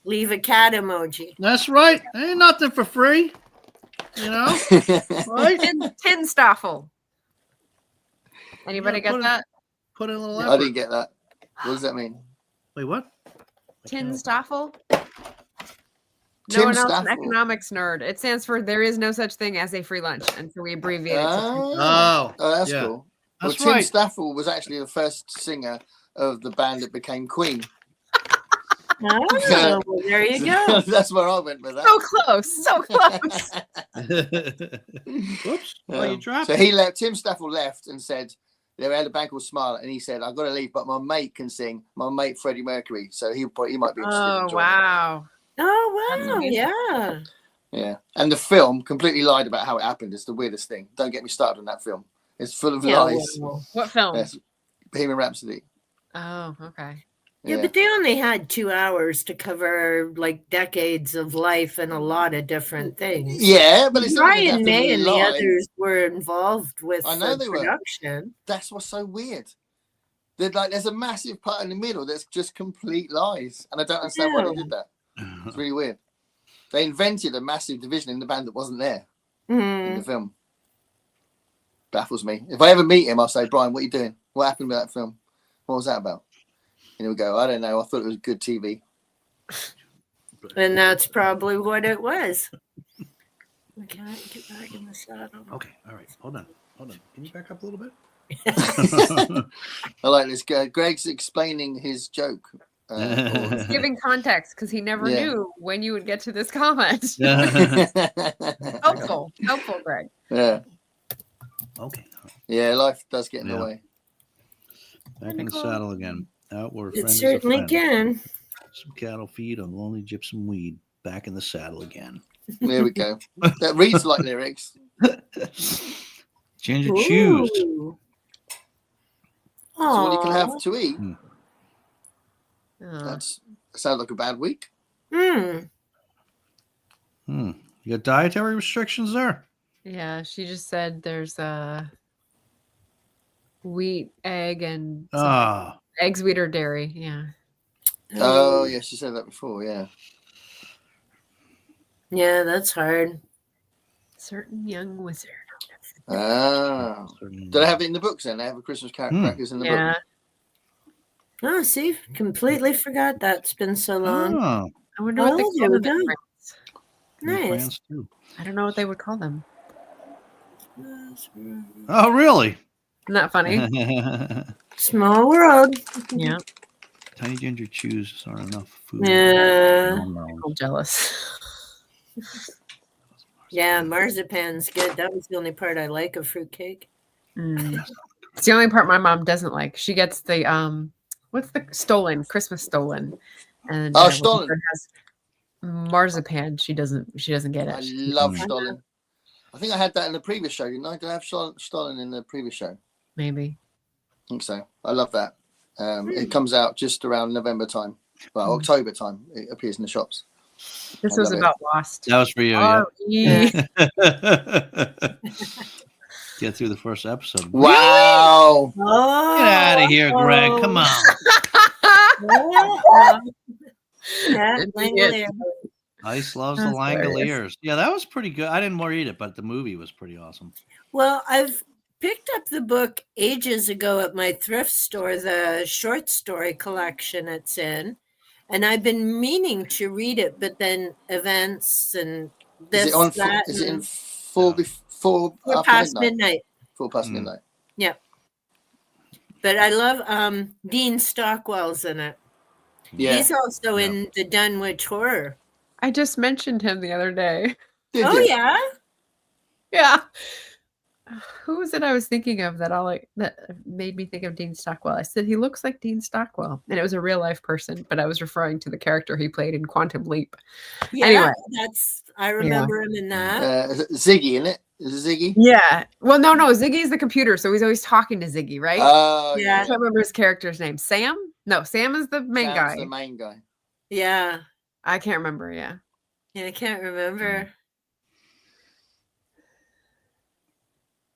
leave a cat emoji. That's right. Ain't nothing for free. You know? Right? Tin Stoffel. Anybody Yeah, get that? Put in a little I effort. didn't get that. What does that mean? Wait, what? Tin Stoffel? No Tim one else an Staffel. economics nerd. It stands for there is no such thing as a free lunch. And so we abbreviate it to Oh, that's yeah. cool. That's Tim right. Staffel was actually the first singer of the band that became Queen. Oh, well, there you go. That's where I went with that. so close. So close. Whoops. Well, you dropped So it. he left. Tim Staffel left and said they had a band called Smile, and he said, "I've got to leave, but my mate can sing. My mate Freddie Mercury, so he might be interested." Oh, in joining." wow. Oh, That's wow. amazing. Yeah. Yeah, and the film completely lied about how it happened. It's the weirdest thing. Don't get me started on that film. It's full of Yeah, lies. What film? Yes, Bohemian Rhapsody. Oh, okay. Yeah, but they only had 2 hours to cover like decades of life and a lot of different things. Yeah, but it's Brian May and the others were involved with I know the they were. production. That's what's so weird. There's a massive part in the middle that's just complete lies, and I don't understand why they did that. It's really weird. They invented a massive division in the band that wasn't there in the film. Baffles me. If I ever meet him, I'll say, "Brian, what are you doing? What happened with that film? What was that about?" And he'll go, "I don't know. I thought it was good TV." And that's probably what it was. Can I get back in the saddle? Okay. All right. Hold on. Can you back up a little bit? I like this guy. Greg's explaining his joke. He's giving context because he never Yeah. knew when you would get to this comment. Helpful, Greg. Yeah. Okay. Yeah, life does get in the Yeah. way. Back in the saddle again. Out where a It friend is a certainly friend. can. Some cattle feed on lonely gypsum weed. Back in the saddle again. There we go. That reads like lyrics. Ginger chews. Ooh. So all you can Aw. have to eat. Oh. That sounds like a bad week. Mm. You got dietary restrictions there? Yeah, she just said there's wheat, egg, and Ah, eggs, wheat, or dairy. Yeah. Oh, yeah, she said that before. Yeah. Yeah, that's hard. Certain young wizard. Ah. Do they have it in the books then? They have a Christmas crackers in the Yeah. book. Oh, see, completely forgot that. It's been so long. oh, I wonder what they Oh, call there we them in go. France. in Nice. France too. I don't know what they would call them. Oh, really? Isn't that funny? Small world. Yeah. Tiny ginger chews are enough food. Yeah. I'm jealous. Yeah, marzipan's good. That was the only part I like of fruitcake. It's the only part my mom doesn't like. She gets the what's the Christmas stolen, and Oh, when Stollen. her has marzipan. She doesn't get it. I love Stollen. I think I had that in the previous show, didn't I? Did I have Stollen in the previous show? Maybe. I think so. I love that. It comes out just around November time. Well, October time. It appears in the shops. This I was love it. about Lost. That was for you. Yeah. Get through the first episode. Wow. Oh, Get out of here, Greg. Come on. Yeah, Idiot. Ice loves the That's Langoliers. Yeah, that was pretty good. I didn't read it, but the movie was pretty awesome. Well, I've picked up the book ages ago at my thrift store, the short story collection it's in, and I've been meaning to read it, but then events and this, Is it on? that, Is it in and four four after past midnight? midnight. 4 past midnight. But I love Dean Stockwell's in it. Yeah. He's also Yeah. in the Dunwich Horror. I just mentioned him the other day. Did Oh you? yeah. Yeah. Who was it I was thinking of that made me think of Dean Stockwell? I said he looks like Dean Stockwell, and it was a real life person, but I was referring to the character he played in Quantum Leap. Yeah, Anyway. I remember him in that. Is it Ziggy in it? Is it Ziggy? Yeah. Well, no, Ziggy's the computer, so he's always talking to Ziggy, right? Oh, Yeah. I can't remember his character's name. Sam? No, Sam is the main Sam's guy. the main guy. Yeah. I can't remember. Yeah. Yeah, I can't remember.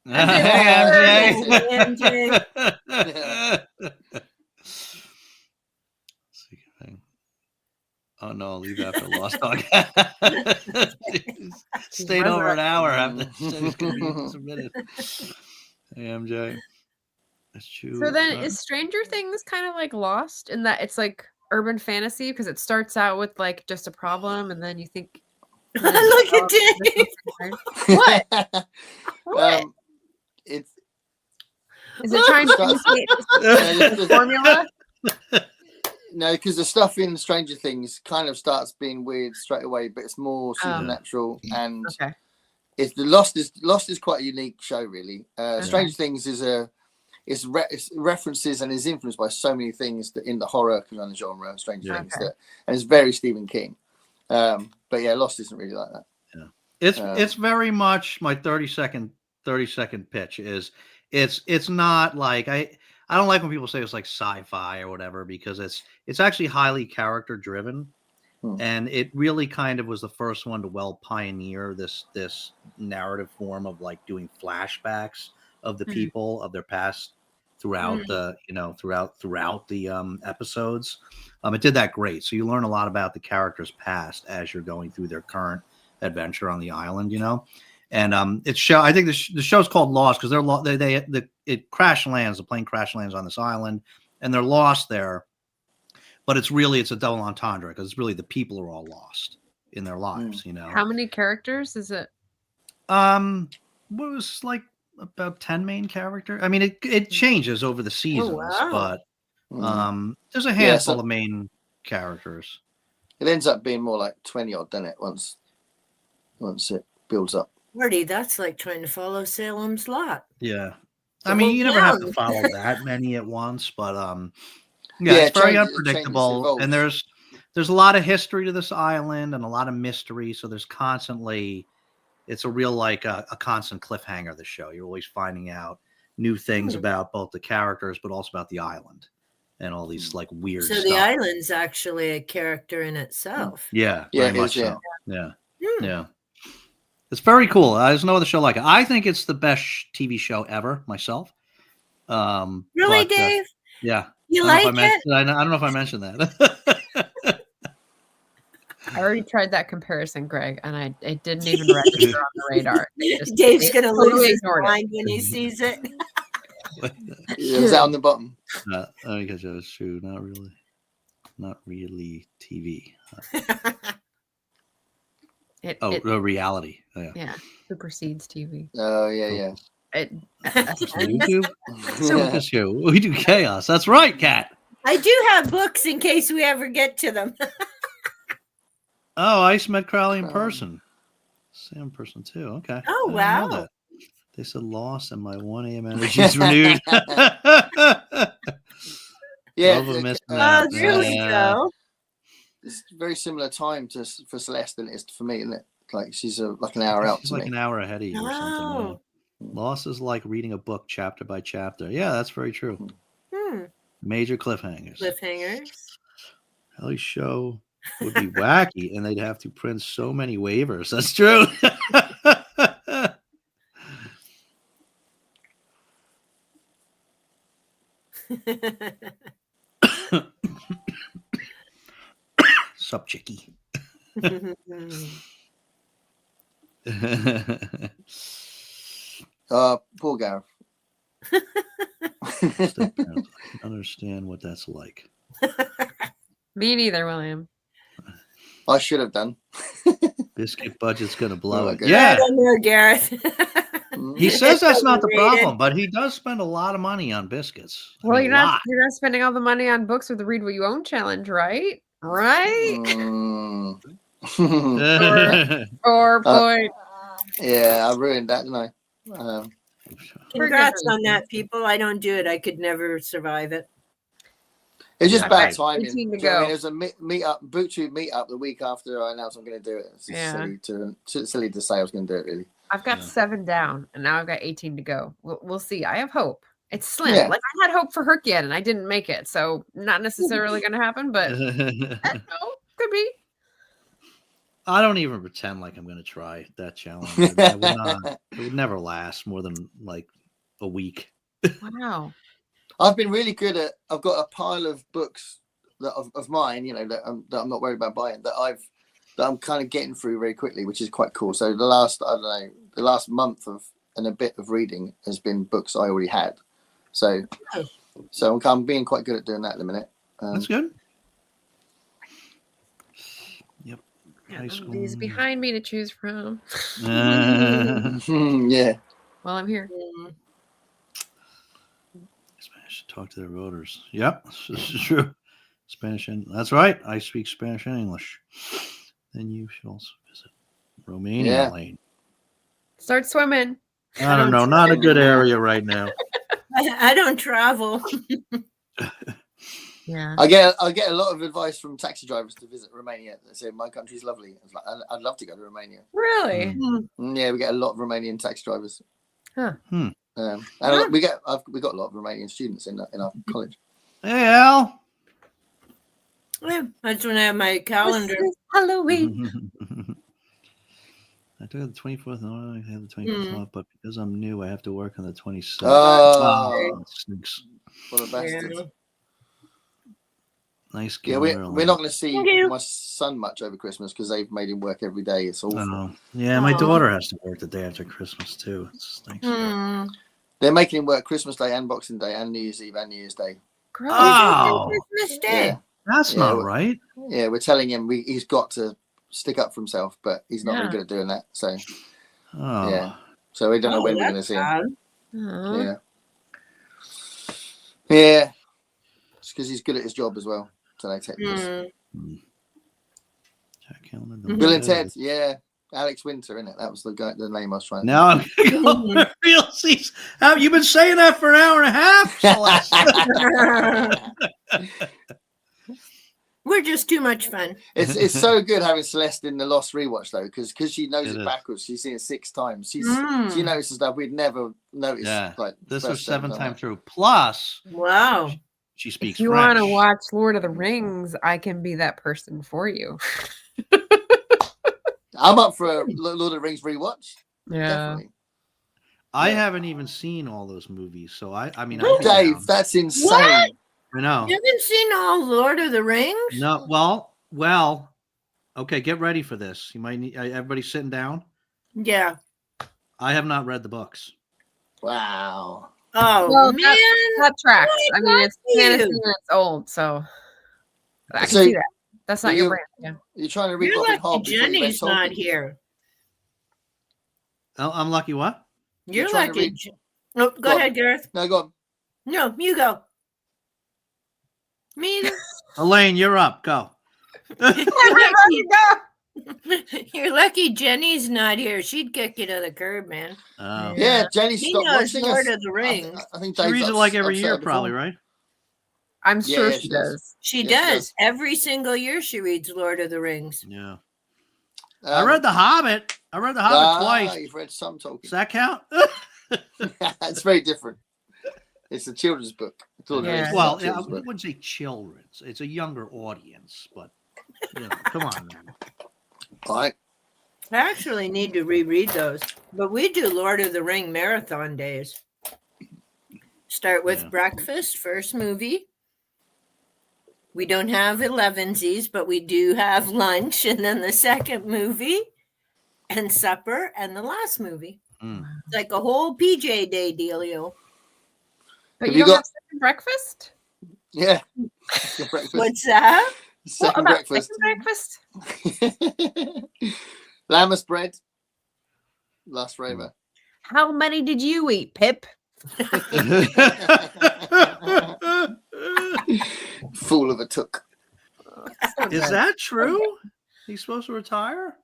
Hey, MJ. Oh no, leave after Lost Dog. Stayed Resurrected. over an hour after the show's gonna be submitted. Hey, MJ. That's true. So then, is Stranger Things kind of like Lost in that it's like urban fantasy because it starts out with like just a problem, and then you think. Look at Dave. What? What? It's Is it trying to imitate the formula? no, because the stuff in Stranger Things kind of starts being weird straight away, but it's more supernatural and Okay. it's the Lost is quite a unique show, really. Stranger Things is it's references and is influenced by so many things that in the horror kind of genre of Stranger Things and it's very Stephen King. But yeah, Lost isn't really like that. Yeah, it's very much my 30-second pitch is it's not like I don't like when people say it's like sci-fi or whatever because it's actually highly character driven, and it really kind of was the first one to pioneer this narrative form of like doing flashbacks of the people of their past throughout the throughout the episodes. It did that great, so you learn a lot about the characters' past as you're going through their current adventure on the island, and I think the show's called Lost because it crash lands, the plane crash lands on this island and they're lost there, but it's a double entendre because it's really the people are all lost in their lives. How many characters is it? What was like about 10 main characters. I mean, it changes over the seasons, but there's a handful of main characters. It ends up being more like 20 odd, doesn't it? Once it builds up. Marty, that's like trying to follow Salem's Lot. Yeah. I mean, you never have to follow that many at once, but it's very unpredictable. And there's a lot of history to this island and a lot of mystery. So there's constantly, it's a real like a constant cliffhanger, the show. You're always finding out new things about both the characters, but also about the island and all these like weird stuff. So the island's actually a character in itself. Yeah. Very much so. Yeah. Yeah. It's very cool. There's no other show like it. I think it's the best TV show ever myself. Really, Dave? Yeah. You like it? I don't know if I mentioned that. I already tried that comparison, Greg, and it didn't even register on the radar. Dave's going to lose his mind when he sees it. Is that on the bottom? I guess that's true. Not really TV. Reality. Yeah, supersedes TV. Oh yeah. YouTube. We do chaos. That's right, Kat. I do have books in case we ever get to them. Oh, I met Crowley in person. Sam in person too. Okay. Oh wow. They said Lost and my 1 a.m. energy is renewed. Yeah. Oh, there we go. It's a very similar time for Celeste than it is for me, isn't it? Like she's like an hour out. She's like an hour ahead of you or something. Yeah. Lost is like reading a book chapter by chapter. Yeah, that's very true. Major cliffhangers. Ellie's show would be wacky, and they'd have to print so many waivers. That's true. Sup, chickie. Poor Gareth. I understand what that's like. Me neither, William. I should have done. Biscuit budget's gonna blow it. Yeah, I don't know, Gareth. He says that's not the problem, but he does spend a lot of money on biscuits. Well, you're not spending all the money on books with the Read What You Own challenge, right? Right? Or point. Yeah, I ruined that, didn't I? Congrats on that, people. I don't do it. I could never survive it. It's just bad timing. 18 to I go. mean, there's a BootTube meetup the week after I announced I'm going to do it. It's silly to say I was going to do it, really. I've got 7 down, and now I've got 18 to go. We'll see. I have hope. It's slim. Yeah. Like I had hope for Herc yet, and I didn't make it, so not necessarily going to happen. But Could be. I don't even pretend like I'm going to try that challenge. I would not. It would never last more than like a week. Wow. I've been really good at. I've got a pile of books of mine, that I'm not worried about buying. That I'm kind of getting through very quickly, which is quite cool. So the last month and a bit of reading has been books I already had. So I'm being quite good at doing that at the minute. That's good. Yep. High school. These behind me to choose from. Yeah. While I'm here. Spanish. Talk to their voters. Yep. This is true. Spanish and that's right. I speak Spanish and English. Then you should also visit Romania, Lane. Start swimming. I don't know. Not a good area right now. I don't travel. Yeah. I get a lot of advice from taxi drivers to visit Romania. They say my country's lovely. I was like, I'd love to go to Romania. Really? Yeah, we get a lot of Romanian taxi drivers. Huh. And we got a lot of Romanian students in our college. Hey, Al. Yeah, that's when I have my calendar. Halloween. I took the 24th and I have the 25th off, but because I'm new, I have to work on the 27th. Oh, stinks. what a bastard. Yeah. Nice. Yeah, we're not going to see my son much over Christmas because they've made him work every day. It's awful. Yeah, my daughter has to work the day after Christmas too. It stinks. They're making him work Christmas Day and Boxing Day and New Year's Eve and New Year's Day. Gross. Oh, Christmas Day. Yeah. That's not right. Yeah, we're telling him he's got to stick up for himself, but he's not really good at doing that. So, yeah. So we don't know when we're going to see him. Yeah. Yeah. It's because he's good at his job as well. So they take this. Bill and Ted, yeah. Alex Winter, innit? That was the name I was trying to Now I'm going to go real seats. Have you been saying that for an hour and a half? Celeste? We're just too much fun. It's so good having Celeste in the Lost rewatch though, because she knows it backwards. She's seen it 6 times. She notices stuff we'd never noticed. Yeah, like this was 7th time through. Plus, wow, she speaks. If you French. want to watch Lord of the Rings, I can be that person for you. I'm up for a Lord of the Rings rewatch. Yeah. Definitely. I haven't even seen all those movies, so I mean, Dave, that's insane. What? I know. You haven't seen all Lord of the Rings? No, well. Okay, get ready for this. You might need everybody sitting down. Yeah. I have not read the books. Wow. Oh Well, man, that tracks. I mean, it's you. fantasy and it's old, so I can So, see that. That's not your brand. Yeah. You're trying to read you're Robin lucky Hood before you read Jenny's not Tolkien. here. Oh, I'm lucky. What? You're trying to lucky. read- Oh, go Go on. ahead, Gareth. No, go on. No, you go. Me either. Elaine, you're up. Go. You're lucky Jenny's not here. She'd kick you to the curb, man. Oh. Yeah, Jenny She stopped knows watching Lord us. of the Rings. I think She Dave's reads it like every upset year, before. probably, right? I'm sure Yeah, she she does. does. She Yes, she does. does. Every single year she reads Lord of the Rings. Yeah. I read The Hobbit. Twice. You've read some Tolkien. Does that count? It's very different. It's a children's book. It's all Yeah. it's Well, a yeah, I children's book. wouldn't say children's. It's a younger audience, but come on, man. All right. I actually need to reread those. But we do Lord of the Ring marathon days. Start with breakfast, first movie. We don't have 11sies, but we do have lunch, and then the second movie, and supper, and the last movie. It's like a whole PJ day dealio. But Have you you don't got- have second breakfast? Yeah. Second breakfast. What's that? Second What about breakfast. second breakfast? Lammas bread. Last forever. How many did you eat, Pip? Fool of a took. Is that true? He's supposed to retire?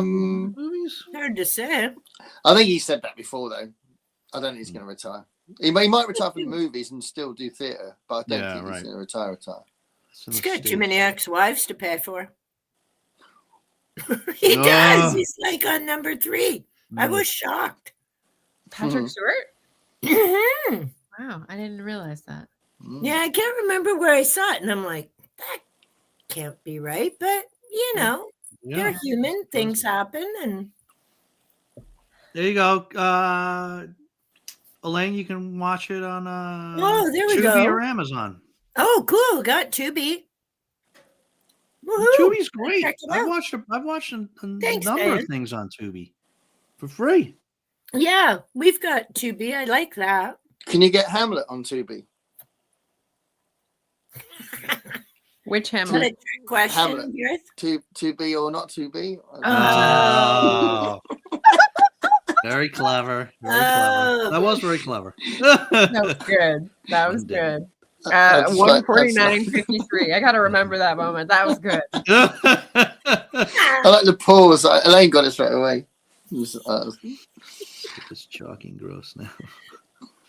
Movies? Hard to say. I think he said that before, though. I don't think he's going to retire. He might retire from movies and still do theatre, but I don't think he's going to retire. He's got too many ex-wives to pay for. He does. He's like on number 3. I was shocked. Patrick Stewart? Mhm. Wow, I didn't realize that. Yeah, I can't remember where I saw it, and I'm like, that can't be right. But you know, they're human. Things happen, and there you go. Elaine, you can watch it on oh, there we Tubi go. or Amazon. Oh, cool! Got Tubi. Woohoo! Tubi's great. Check it I've out. watched a Thanks, number Dan. of things on Tubi for free. Yeah, we've got Tubi. I like that. Can you get Hamlet on Tubi? Which Is that a Hamlet? trick question, Hamlet. Gareth? To be or not to be? Oh. Very clever. Very clever. Oh. That was very clever. That was good. That was Indeed. good. That's like- 149.53. I gotta remember that moment. That was good. I like the pause. Elaine got it straight away. It's chalky and gross now.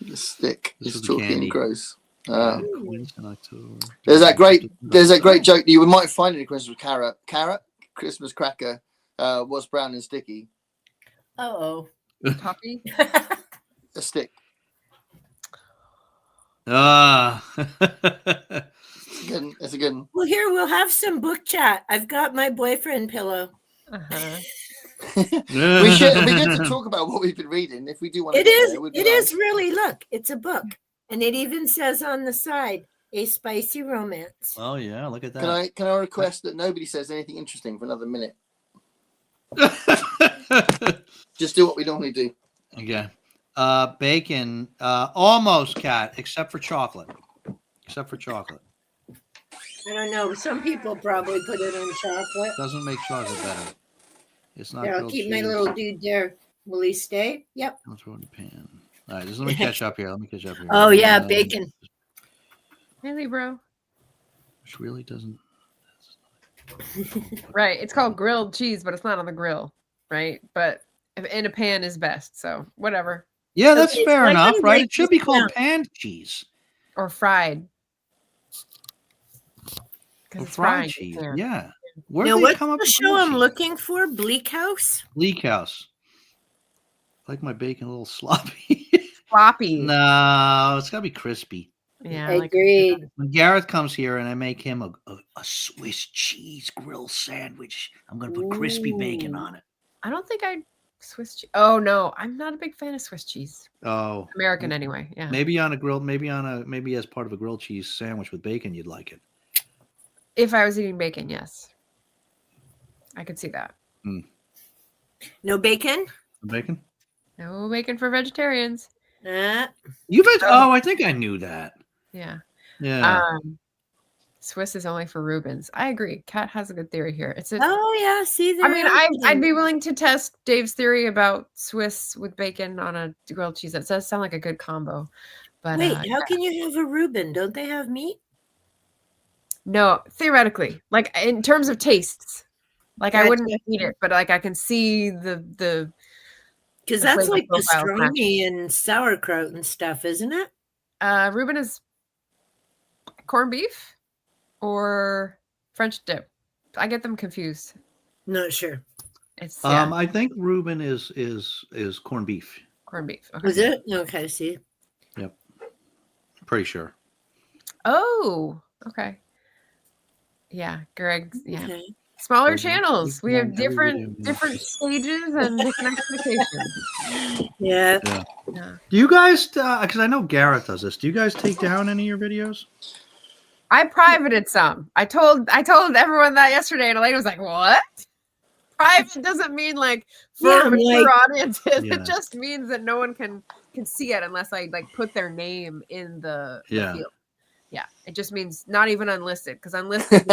The stick This is is the chalky candy. and gross. Ah. Queens in October. There's that great joke you might find in a Christmas carrot. Carrot, Christmas cracker, was brown and sticky. Oh. Toffee? A stick. Ah. It's a good one. Well, here we'll have some book chat. I've got my boyfriend pillow. Uh-huh. We should. It'd be good to talk about what we've been reading. If we do want to, It is. there, It is really. Look, it's a book, and it even says on the side, "A spicy romance." Oh yeah, look at that. Can I request that nobody says anything interesting for another minute? Just do what we normally do. Okay. Bacon, almost cat, except for chocolate. Except for chocolate. I don't know. Some people probably put it on chocolate. Doesn't make chocolate better. It's not. Here, I'll grilled keep my cheese. little dude there. Will he stay? Yep. I'll throw it in the pan. All right, just let me catch up here. Oh yeah, bacon. Really, bro? Which really doesn't. Right. It's called grilled cheese, but it's not on the grill, right? But in a pan is best. So whatever. Yeah, that's Okay, fair so I enough, didn't right? write It should this be called down. panned cheese Or fried. or Because it's fried fried. cheese. Yeah. Yeah. Where Now, did they what's come up the with show grilled I'm cheese? looking for? Bleak House. Bleak House. I like my bacon a little sloppy. Floppy. No, it's gotta be crispy. Yeah. Like, Agreed. When Gareth comes here and I make him a Swiss cheese grill sandwich, I'm gonna put crispy bacon on it. I don't think I'd Swiss cheese. Oh no, I'm not a big fan of Swiss cheese. Oh, American anyway. Yeah. maybe on a grilled, maybe as part of a grilled cheese sandwich with bacon, you'd like it. If I was eating bacon, yes. I could see that. No bacon. Bacon? No bacon for vegetarians. You bet. Oh, I think I knew that. Yeah. Yeah. Swiss is only for Rubens. I agree. Kat has a good theory here. It's a, Oh yeah. See there. I mean, I'd be willing to test Dave's theory about Swiss with bacon on a grilled cheese. That does sound like a good combo. But Wait, how can you have a Reuben? Don't they have meat? no, theoretically, like in terms of tastes, like I Gotcha. wouldn't eat it, but like I can see the Because The that's flavor like profile's pastrami and sauerkraut and stuff, isn't it? Reuben is corned beef or French dip. I get them confused. Not sure. It's I think Reuben is corned beef. corned beef. Okay. Is it? Okay. See. Pretty sure. Oh, okay. Yeah, Greg. Yeah, Okay. smaller Greg, channels. We yeah, have every different video. stages and different expectations. Yeah. Yeah. Do you guys? Because I know Gareth does this. Do you guys take down any of your videos? I privated some. I told everyone that yesterday, and Elaine was like, "What? Private doesn't mean like for Yeah, I'm mature like- audiences. Yeah. It just means that no one can see it unless I like put their name in the Yeah. field. Yeah, it just means not even unlisted, because unlisted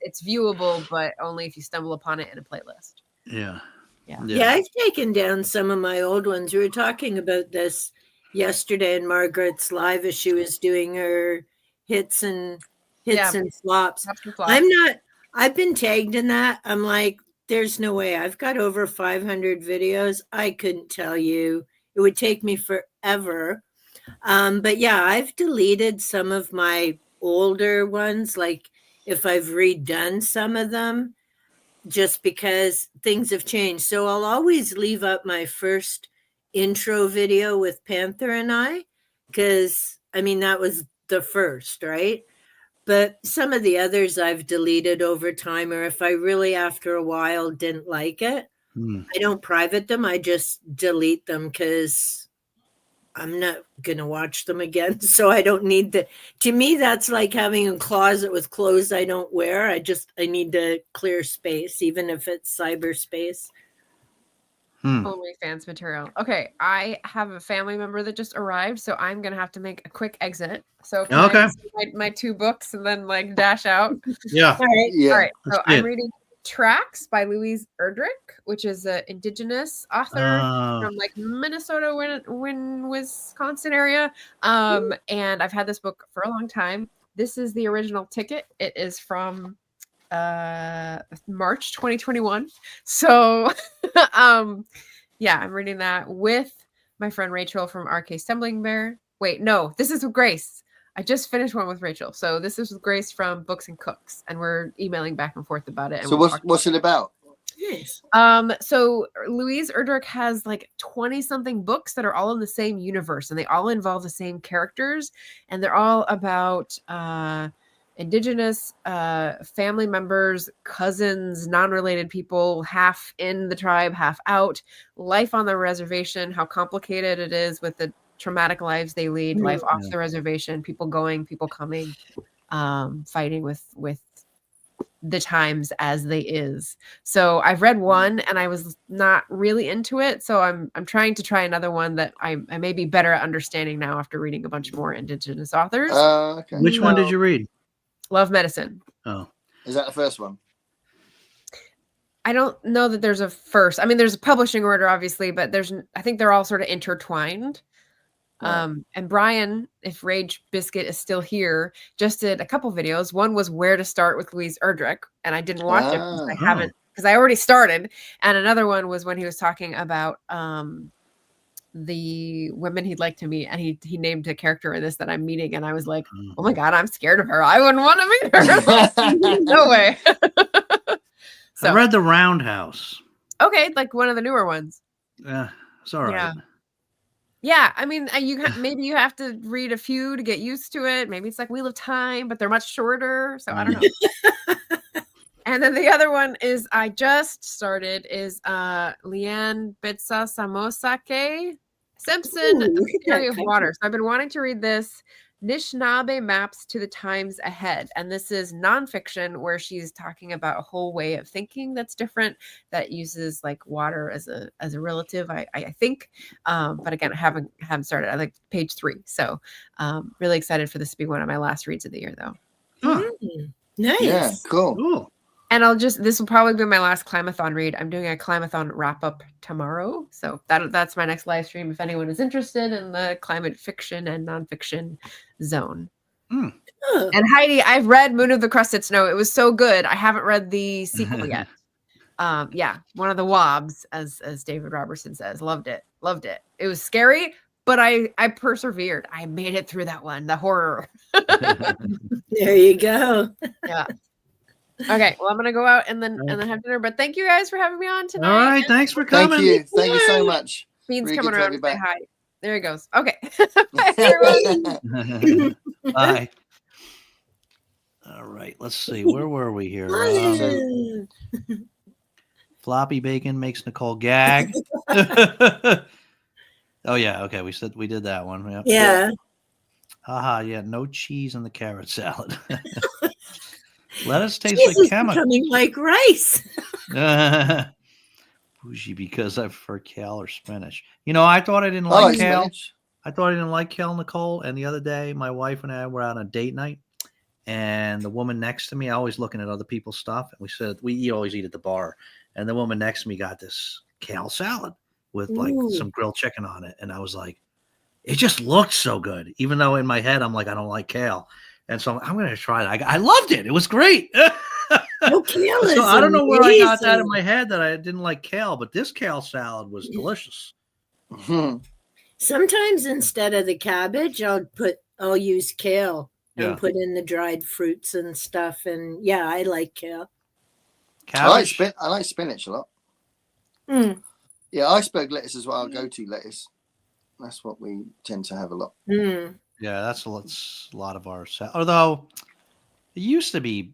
it's viewable, but only if you stumble upon it in a playlist. Yeah. Yeah, I've taken down some of my old ones. We were talking about this yesterday in Margaret's live as she was doing her hits and flops. That's the flaw. I've been tagged in that. I'm like, there's no way. I've got over 500 videos. I couldn't tell you. It would take me forever. But yeah, I've deleted some of my older ones, like if I've redone some of them, just because things have changed. So I'll always leave up my first intro video with Panther and I, because I mean, that was the first, right? But some of the others I've deleted over time, or if I really after a while didn't like it, I don't private them. I just delete them because I'm not going to watch them again. So I don't need to me, that's like having a closet with clothes I don't wear. I need to clear space, even if it's cyberspace. OnlyFans material. Okay, I have a family member that just arrived, so I'm gonna have to make a quick exit. So can I see my 2 books and then like dash out? Yeah. All right. Yeah. All right. So Let's see I'm it. reading Tracks by Louise Erdrich, which is an indigenous author from like Minnesota, Wisconsin area. And I've had this book for a long time. This is the original ticket. It is from March 2021. So yeah, I'm reading that with my friend Rachel from RK Stumbling Bear. Wait, no, this is with Grace. I just finished one with Rachel. So this is with Grace from Books and Cooks, and we're emailing back and forth about it. And So what's it about? Yes. So Louise Erdrich has like 20 something books that are all in the same universe, and they all involve the same characters, and they're all about indigenous family members, cousins, non-related people, half in the tribe, half out, life on the reservation, how complicated it is with the traumatic lives they lead, life off the reservation, people going, people coming, fighting with the times as they is. So I've read one and I was not really into it. So I'm trying to try another one that I may be better at understanding now after reading a bunch more indigenous authors. Okay. Which one did you read? Love Medicine. Oh, Is that the first one? I don't know that there's a first. I mean, there's a publishing order, obviously, but I think they're all sort of intertwined. Right. And Brian, if Rage Biscuit is still here, just did a couple videos. One was where to start with Louise Erdrich, and I didn't watch it because I haven't, because I already started. And another one was when he was talking about the women he'd like to meet, and he named a character in this that I'm meeting, and I was like, oh my god, I'm scared of her. I wouldn't want to meet her. No way. So I read The Roundhouse. Okay, like one of the newer ones. Yeah, it's all right. Yeah. Yeah, I mean, maybe you have to read a few to get used to it. Maybe it's like Wheel of Time, but they're much shorter. So I don't know. And then the other one is I just started is Leanne Bitsa Samosake Simpson, Ooh, A Theory of Water. So I've been wanting to read this Anishinaabe Maps to the Times Ahead. And this is nonfiction where she's talking about a whole way of thinking that's different, that uses like water as a relative, I think. But again, I haven't started. I like page 3. So really excited for this to be one of my last reads of the year though. Huh. Nice. Yeah, cool. Cool. And this will probably be my last Climathon read. I'm doing a Climathon wrap up tomorrow. So that's my next live stream if anyone is interested in the climate fiction and nonfiction zone. And Heidi, I've read Moon of the Crusted Snow. It was so good. I haven't read the sequel yet. Yeah, one of the wobs, as David Robertson says. Loved it. It was scary, but I persevered. I made it through that one, the horror. There you go. Yeah. Okay, well, I'm gonna go out and then have dinner. But thank you guys for having me on tonight. All right, thanks for coming. Thank you so much. Bean's Really coming good to around have to you say back. hi. There he goes. Okay. Bye, everyone. Bye. All right, let's see. Where were we here? Floppy bacon makes Nicole gag. Oh yeah, okay. We did that one. Yep. Yeah. Haha, yeah, no cheese in the carrot salad. Lettuce tastes This like is chemical. becoming like rice. Bougie because I prefer kale or spinach. You know, I thought I didn't I like like kale. spinach. I thought I didn't like kale, Nicole. And the other day, my wife and I were out on a date night, and the woman next to me, always looking at other people's stuff, and we said we always eat at the bar. And the woman next to me got this kale salad with like some grilled chicken on it, and I was like, it just looked so good, even though in my head I'm like, I don't like kale. And so I'm going to try it. I loved it. It was great. No, kale is So I don't know where I got that in amazing. my head that I didn't like kale, but this kale salad was delicious. Sometimes instead of the cabbage, I'll use kale and Yeah. put in the dried fruits and stuff. And yeah, I like kale. Cabbage. I like spinach a lot. Mm. Yeah, iceberg lettuce is what I'll go to lettuce. That's what we tend to have a lot. Mm. Yeah, that's a lot of our salad. Although it used to be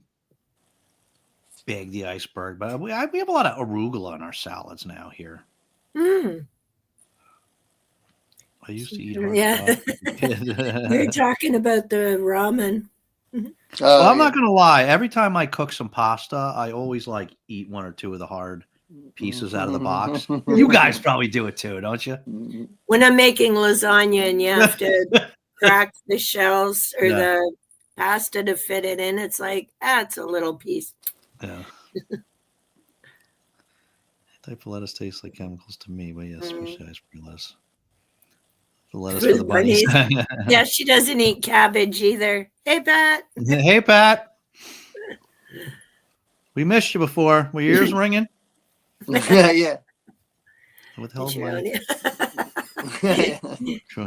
big, the iceberg, but we have a lot of arugula in our salads now here. Mm. I used to eat hard Yeah. stuff as a You're kid. talking about the ramen. Oh, Well, I'm yeah. not gonna lie. Every time I cook some pasta, I always like eat one or two of the hard pieces out of the box. You guys probably do it too, don't you? When I'm making lasagna and you have to crack the shells or Yeah. the pasta to fit it in, it's like, it's a little piece. Yeah. Type of lettuce tastes like chemicals to me, but yes, especially iceberg lettuce. The lettuce For for the the bunnies. Yeah, she doesn't eat cabbage either. Hey, Pat. Hey, Pat. We missed you before. Were your ears ringing? Yeah. What the hell Sure, am yeah.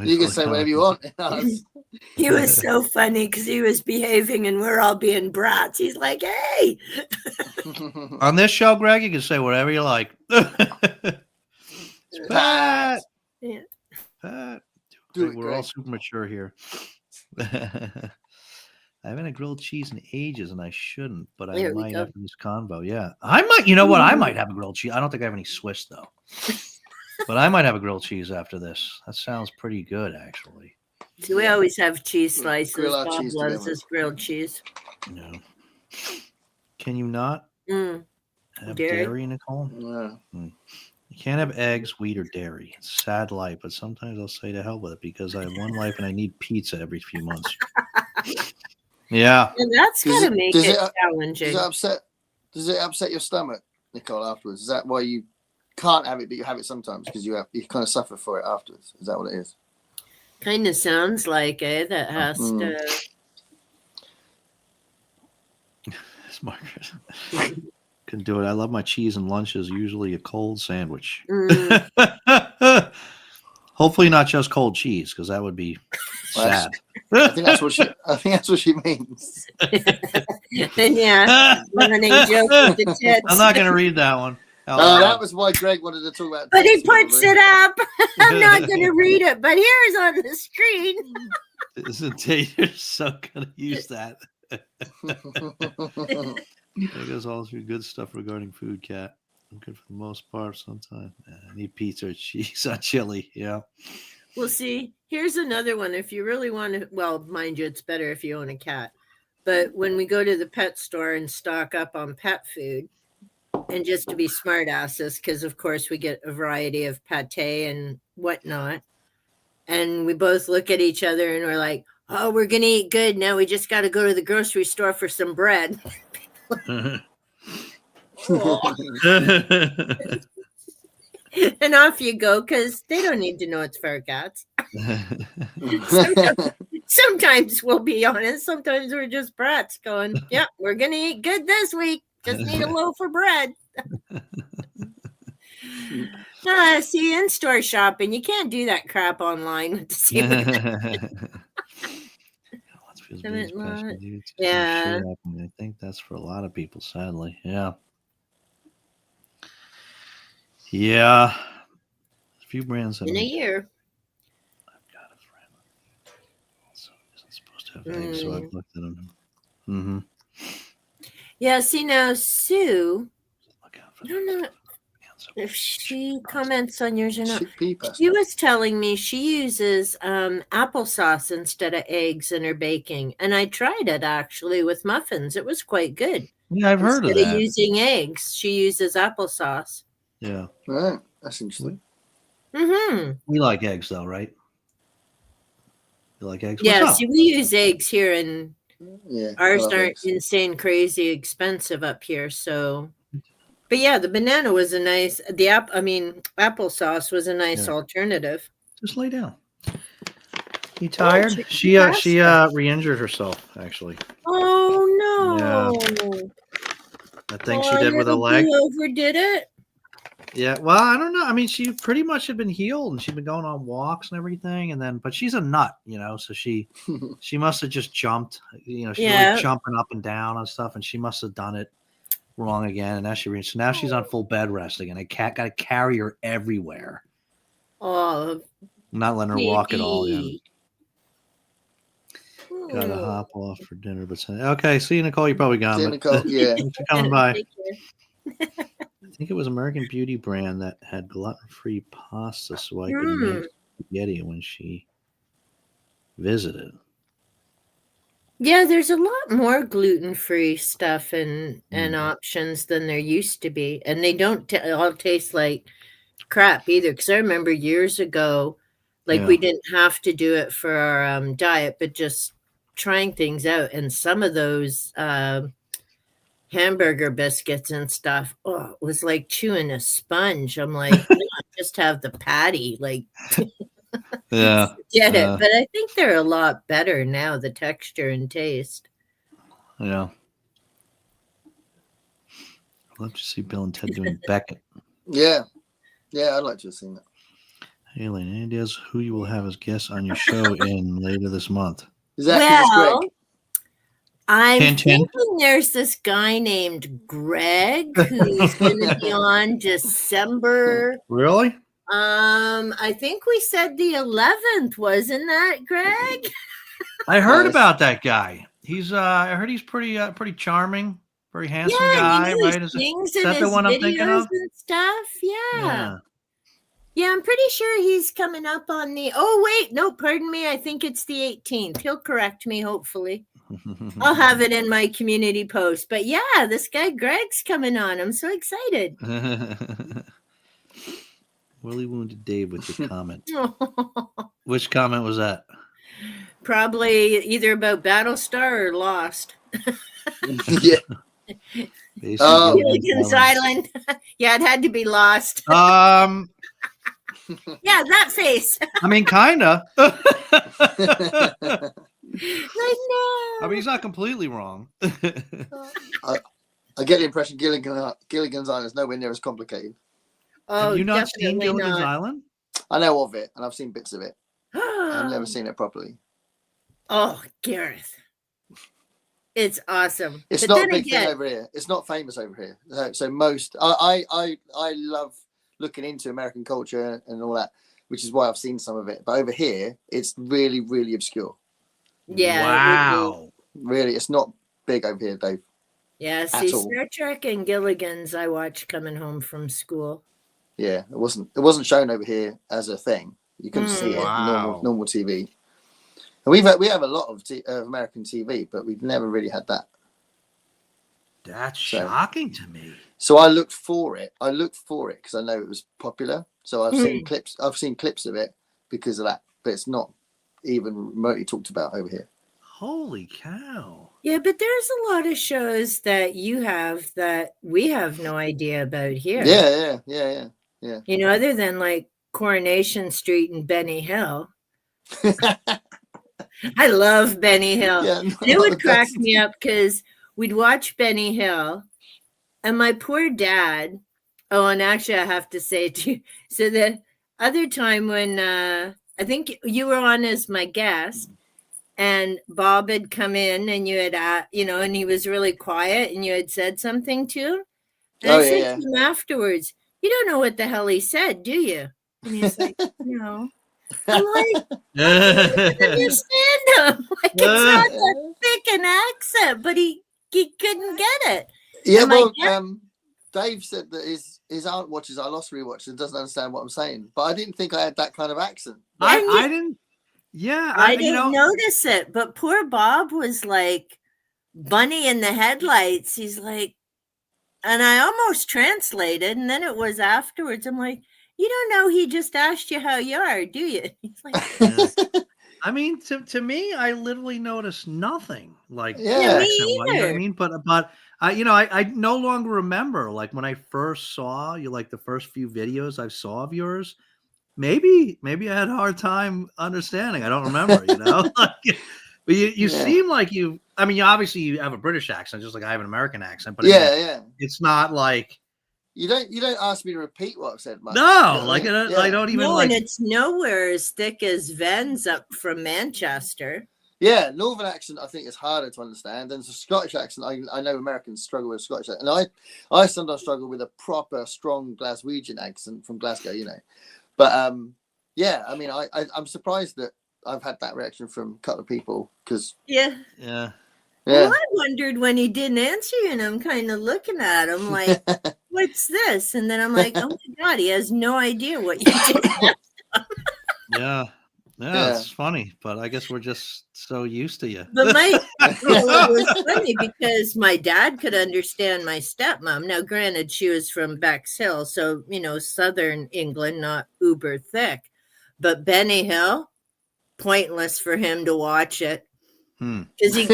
You can say whatever you want. He was so funny because he was behaving and we're all being brats. He's like, hey. On this show, Greg, you can say whatever you like. It's Pat. Yeah. Pat. Do it, We're Greg. all super mature here. I haven't had grilled cheese in ages, and I shouldn't, but I There we might go. after this convo. Yeah, I might. You know what? I might have a grilled cheese. I don't think I have any Swiss though, but I might have a grilled cheese after this. That sounds pretty good, actually. So we always have cheese slices. Grill our Bob cheese loves together. his grilled cheese. No. Can you not Mm. have Dairy? dairy, Nicole? Yeah. You can't have eggs, wheat, or dairy. It's a sad life, but sometimes I'll say to hell with it because I have one life and I need pizza every few months. Yeah. And that's Does got to it- make does it it- challenging. Does it upset your stomach, Nicole, afterwards? Is that why you can't have it, but you have it sometimes because you kind of suffer for it afterwards? Is that what it is? Kind of sounds like that has to. It's Margaret. Can do it. I love my cheese and lunches, usually a cold sandwich. Mm. Hopefully not just cold cheese, because that would be sad. I think that's what she means. And yeah, running joke with the tits. I'm not going to read that one. Oh, that was why Greg wanted to talk about. But he tits, puts probably. it up. I'm not going to read it, but here's on the screen. Isn't Taylor so going to use that? There goes all through good stuff regarding food, Cat. I'm good for the most part sometimes. I need pizza or cheese on chili. Yeah. Well, see, here's another one. If you really want to, well, mind you, it's better if you own a cat. But when we go to the pet store and stock up on pet food, and just to be smart asses, because of course we get a variety of pate and whatnot. And we both look at each other and we're like, oh, we're going to eat good. Now we just got to go to the grocery store for some bread. And off you go because they don't need to know it's for cats. Sometimes we'll be honest. Sometimes we're just brats going, yeah, we're going to eat good this week. Just need a loaf of bread. See, in-store shopping, you can't do that crap online. Yeah. I think that's for a lot of people, sadly. Yeah. Yeah. A few brands that In a year. I've got a friend. Also isn't supposed to have eggs, so I've looked at them. Mm-hmm. Yeah, see now, Sue, Look out for I don't know if she comments on yours or not. Chickpea pasta. She was telling me she uses applesauce instead of eggs in her baking. And I tried it actually with muffins. It was quite good. Yeah, I've heard of Instead of that. using eggs, she uses applesauce. Yeah. Right. That's interesting. Mm-hmm. We like eggs, though, right? You like eggs? Yeah, What's up? see, we use eggs here, and Yeah. ours I love aren't eggs. insane crazy expensive up here. So, but yeah, the banana was a nice. Applesauce was a nice Yeah. alternative. Just lay down. You tired? chicken She re-injured herself, actually. Oh no! That thing she did with her leg. Overdid it. Yeah, well, I don't know. I mean, she pretty much had been healed, and she'd been going on walks and everything, and then, but she's a nut, so she must have just jumped. She's Yeah. like jumping up and down and stuff, and she must have done it wrong again. And now so now she's on full bed rest again. I got to carry her everywhere. Oh, I'm not letting her walk at all. Yeah. baby. Gotta hop off for dinner, but okay. See you, Nicole. You're probably gone. See you, but- Nicole. Yeah. Thanks for coming by. Take care. I think it was American Beauty brand that had gluten-free pasta, so I could make spaghetti when she visited. Yeah, there's a lot more gluten-free stuff and options than there used to be, and they don't all taste like crap either. Because I remember years ago, like we didn't have to do it for our diet, but just trying things out, and some of those hamburger biscuits and stuff, oh, it was like chewing a sponge. I'm like, just have the patty, like. Yeah. Get it, but I think they're a lot better now, the texture and taste. Yeah. I'd love to see Bill and Ted doing Beckett. Yeah. Yeah, I'd like to have seen that. Hey, Elaine, any ideas who you will have as guests on your show in later this month? Is that Well, Greg? I'm Hint, hint. thinking there's this guy named Greg who's going to be on December. Really? I think we said the 11th, wasn't that, Greg? I heard Nice. about that guy. He's I heard he's pretty charming, very handsome guy, he right? Is sings that in the his one I'm thinking videos of? and stuff. Yeah. I'm pretty sure he's coming up on the. Oh wait, no, pardon me. I think it's the 18th. He'll correct me, hopefully. I'll have it in my community post. But yeah, this guy Greg's coming on. I'm so excited. Willie wounded Dave with your comment. Which comment was that? Probably either about Battlestar or Lost. Yeah. Basically, Gilligan's Island. Yeah, it had to be Lost. Yeah, that face. I mean, kinda. I I mean, he's not completely wrong. I get the impression Gilligan's Island is nowhere near as complicated. Have you not seen definitely Gilligan's not. Island? I know of it, and I've seen bits of it. I've never seen it properly. Oh, Gareth. It's awesome. It's But not a then big again, thing over here. It's not famous over here. So most I love looking into American culture and all that, which is why I've seen some of it. But over here, it's really, really obscure. Yeah. Wow. Really, it's not big over here, Dave. Yeah, At see, all. Star Trek and Gilligan's I watched coming home from school. Yeah, it wasn't shown over here as a thing. You couldn't see it Wow. normal TV. And we have a lot of American TV, but we've never really had that. That's So- shocking to me. So I looked for it. Because I know it was popular. So I've seen clips. I've seen clips of it because of that, but it's not even remotely talked about over here. Holy cow. Yeah, but there's a lot of shows that you have that we have no idea about here. Yeah. You know, other than like Coronation Street and Benny Hill. I love Benny Hill. Yeah, And it not would the crack best. me up because we'd watch Benny Hill, and my poor dad. Oh, and actually, I have to say to you, so the other time when I think you were on as my guest, and Bob had come in, and you had, and he was really quiet, and you had said something to him. And I said to him afterwards, "You don't know what the hell he said, do you?" And he's like, "No." I'm like, I don't understand him. Like, it's not that thick an accent, but he couldn't get it. Yeah, Am I well, get- Dave said that his aunt watches our Lost rewatch and doesn't understand what I'm saying. But I didn't think I had that kind of accent. I And you- didn't. Yeah, I you didn't know, notice it, but poor Bob was like bunny in the headlights. He's like, and I almost translated, and then it was afterwards. I'm like, you don't know he just asked you how you are, do you? He's like, I mean, to me, I literally noticed nothing. Like, Yeah, me accent-wise, you know what I either. mean? But I no longer remember. Like when I first saw you, like the first few videos I saw of yours. Maybe I had a hard time understanding. I don't remember. You know, but you Yeah. seem like you. I mean, obviously you have a British accent, just like I have an American accent. But Yeah. it's not like You don't ask me to repeat what I've said much. no, You know what like I mean? I don't even no, like. and it's nowhere as thick as Ven's up from Manchester. Yeah, Northern accent I think is harder to understand. And the Scottish accent, I know Americans struggle with Scottish accent. And I sometimes struggle with a proper strong Glaswegian accent from Glasgow, you know. But yeah, I mean I'm surprised that I've had that reaction from a couple of people because Yeah. Yeah. Well, I wondered when he didn't answer you, and I'm kind of looking at him like, what's this? And then I'm like, oh my God, he has no idea what you did. Yeah. Yeah, it's funny, but I guess we're just so used to you. But it was funny because my dad could understand my stepmom. Now, granted, she was from Bexhill, so, southern England, not uber thick. But Benny Hill, pointless for him to watch it because he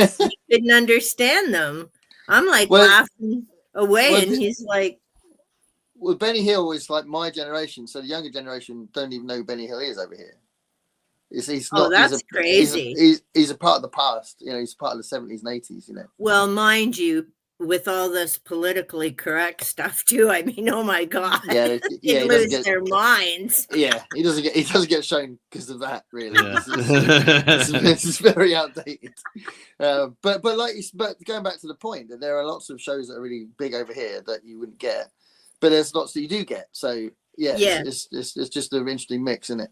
couldn't understand them. I'm like laughing away, and he's like, well, Benny Hill is like my generation, so the younger generation don't even know who Benny Hill is over here. He's not. That's crazy. He's a part of the past. He's part of the 70s and 80s. Well, mind you, with all this politically correct stuff too. I mean, oh my God, they lose their minds. Yeah, he doesn't get shown because of that. Really, it's very outdated. But going back to the point that there are lots of shows that are really big over here that you wouldn't get, but there's lots that you do get. So it's just an interesting mix, isn't it?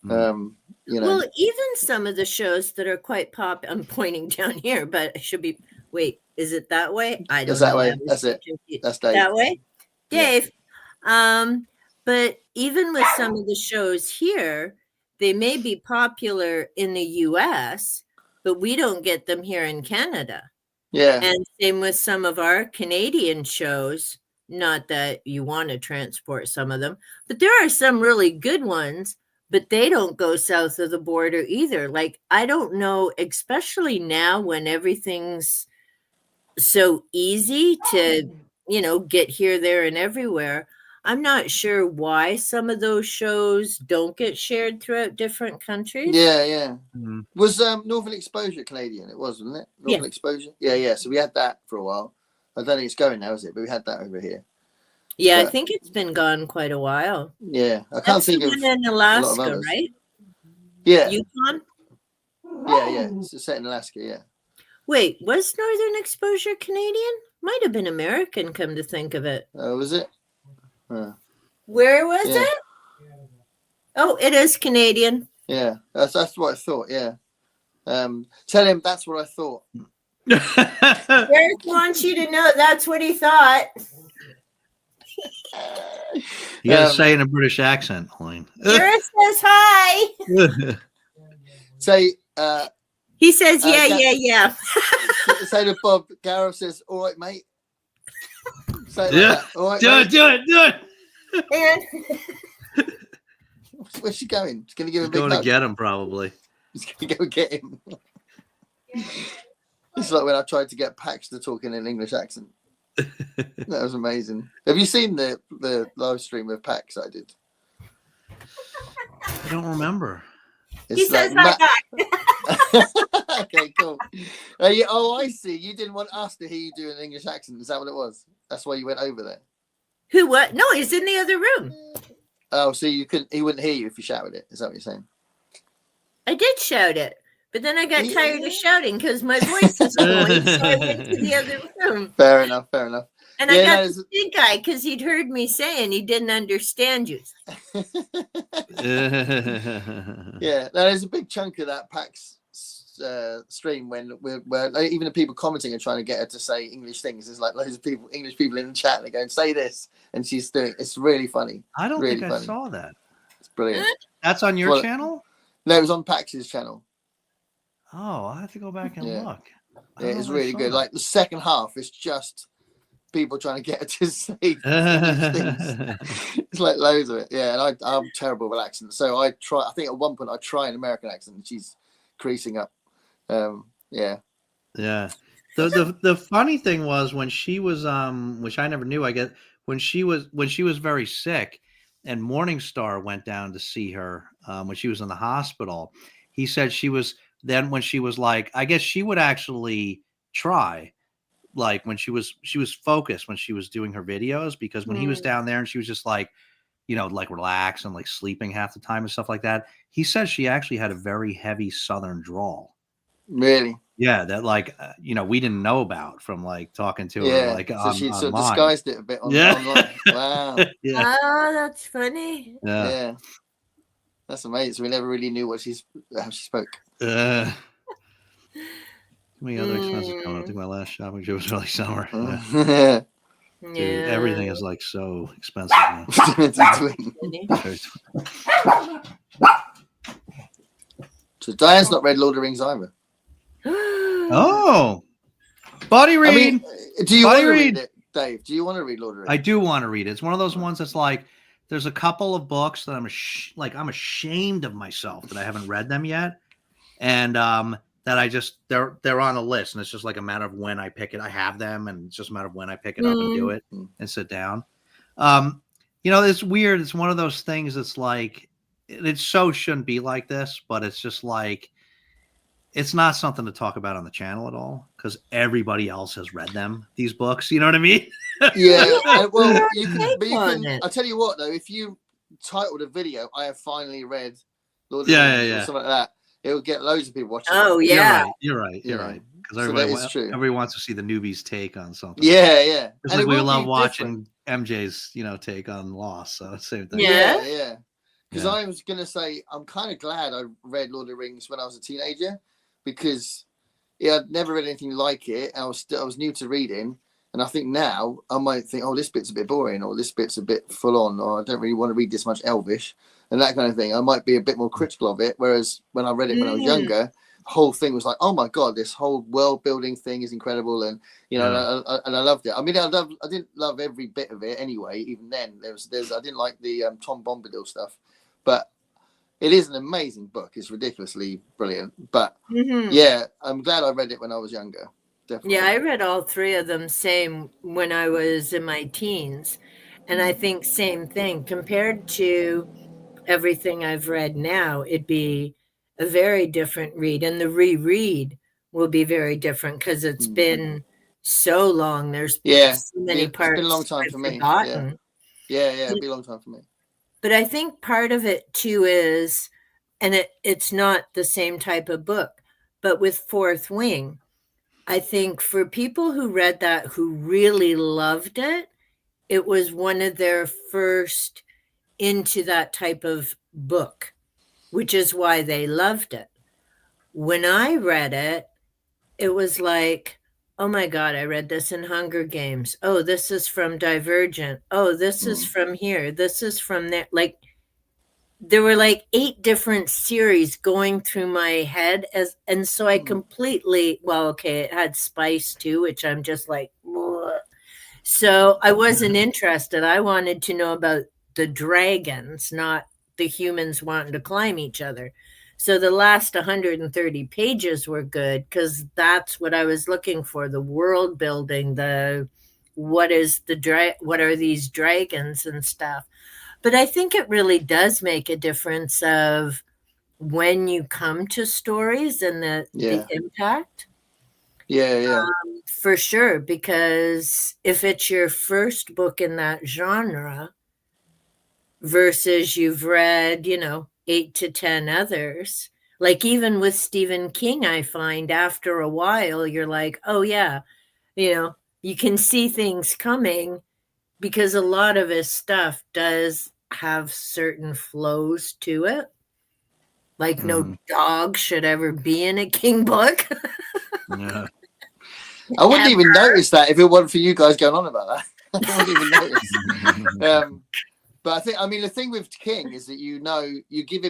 Well, even some of the shows that are quite pop. I'm pointing down here, but I should be. Wait, is it that way? I don't know. That way. That's it. That's Dave. That way, Dave. Yeah. But even with some of the shows here, they may be popular in the U.S., but we don't get them here in Canada. Yeah. And same with some of our Canadian shows. Not that you want to transport some of them, but there are some really good ones. But they don't go south of the border either. Like, I don't know, especially now when everything's so easy to, get here, there, and everywhere. I'm not sure why some of those shows don't get shared throughout different countries. Yeah. Mm-hmm. Was Northern Exposure Canadian? It was, wasn't it? Northern Exposure? Yeah. So we had that for a while. I don't think it's going now, is it? But we had that over here. Yeah, I think it's been gone quite a while. Yeah, I can't think of in Alaska, right? Yeah, Yukon. Yeah, it's set in Alaska. Yeah. Wait, was Northern Exposure Canadian? Might have been American. Come to think of it. Was it? Where was it? Oh, it is Canadian. Yeah, that's what I thought. Yeah. Tell him that's what I thought. Eric wants you to know that's what he thought. You gotta say in a British accent, Helene. Gareth says hi. Say he says yeah. Say to Bob, Gareth says, all right, mate. Say all right, do it. Where's she going? She's gonna give him a big going hug. To get him, probably. He's gonna go get him. It's like when I tried to get Pax to talk in an English accent. That was amazing. Have you seen the live stream of Pax I did? I don't remember. He says okay, cool. I see. You didn't want us to hear you do an English accent. Is that what it was? That's why you went over there. Who? What? No, he's in the other room. Oh, so you couldn't? He wouldn't hear you if you shouted it. Is that what you're saying? I did shout it. But then I got tired of shouting because my voice was going, so I went to the other room. Fair enough. And I got the big guy because he'd heard me saying he didn't understand you. Yeah, there's a big chunk of that PAX stream where even the people commenting are trying to get her to say English things. There's like loads of English people in the chat, and they're going, say this, and she's doing. It's really funny. I don't really think funny. I saw that. It's brilliant. That's on your channel? No, it was on PAX's channel. Oh, I have to go back and look. Yeah, it's really good. Like the second half, it's just people trying to get her to say things. It's like loads of it. Yeah, and I'm terrible with accents, so I try. I think at one point I try an American accent, and she's creasing up. Yeah. The funny thing was when she was which I never knew. I guess when she was very sick, and Morningstar went down to see her when she was in the hospital. He said she was. Then when she was like, I guess she would actually try, like when she was focused when she was doing her videos, because when he was down there and she was just like, like relaxed and like sleeping half the time and stuff like that. He says she actually had a very heavy Southern drawl. Really? Yeah, that like we didn't know about from like talking to her. Like so she sort of disguised it a bit online. Wow. Yeah. Oh, that's funny. Yeah. That's amazing. So we never really knew how she spoke. How many other expenses coming up? I think my last shopping trip was really summer. Yeah. Dude, Yeah. everything is like so expensive now. It's a twin. Very- So Diane's not read Lord of the Rings either. Oh, buddy read. I mean, do you want Buddy to read. read it, Dave? Do you want to read Lord of the Rings? I do want to read it. It's one of those ones that's like, there's a couple of books that I'm ashamed of myself that I haven't read them yet, and that I just they're on a list, and it's just like a matter of when I pick it. I have them, and it's just a matter of when I pick it up and do it and sit down. It's weird. It's one of those things that's like, it so shouldn't be like this, but it's just like, it's not something to talk about on the channel at all because everybody else has read them, these books. You know what I mean? Yeah. Well, you Take can. on it. I'll tell you what, though, if you titled a video, "I have finally read Lord of the Rings" or something like that, it will get loads of people watching. Oh yeah. You're right. Yeah. Because So that is true. everybody wants to see the newbies' take on something. Yeah. It's And like it we will love be watching MJ's, take on Lost. So it's the same thing. Yeah. Yeah. Because Yeah. I was gonna say, I'm kind of glad I read Lord of the Rings when I was a teenager, because I'd never read anything like it. I was new to reading, and I think now I might think, oh, this bit's a bit boring, or this bit's a bit full on, or I don't really want to read this much Elvish, and that kind of thing. I might be a bit more critical of it. Whereas when I read it when I was younger, the whole thing was like, oh my god, this whole world building thing is incredible, and and I loved it. I mean, I didn't love every bit of it anyway. Even then, there's I didn't like the Tom Bombadil stuff, but it is an amazing book. It's ridiculously brilliant. But yeah, I'm glad I read it when I was younger. Definitely. Yeah, I read all three of them same when I was in my teens. And I think same thing compared to everything I've read now, it'd be a very different read. And the reread will be very different because it's been so long. There's so many parts. It's been a long time I've for me. forgotten. Yeah, it'd be a long time for me. But I think part of it too is, and it's not the same type of book, but with Fourth Wing, I think for people who read that, who really loved it, it was one of their first into that type of book, which is why they loved it. When I read it, it was like, oh my God, I read this in Hunger Games. Oh, this is from Divergent. Oh, this is from here. This is from there. Like, there were like 8 different series going through my head and so I completely, it had spice too, which I'm just like, ugh. So I wasn't interested. I wanted to know about the dragons, not the humans wanting to climb each other. So the last 130 pages were good because that's what I was looking for, the world building, what are these dragons and stuff. But I think it really does make a difference of when you come to stories and the impact. Yeah. For sure, because if it's your first book in that genre versus you've read, 8 to 10 others, like even with Stephen King, I find after a while, you're like, oh yeah, you can see things coming because a lot of his stuff does have certain flows to it. Like no dog should ever be in a King book. Yeah. I wouldn't even notice that if it wasn't for you guys going on about that. I wouldn't even notice. But the thing with King is that you give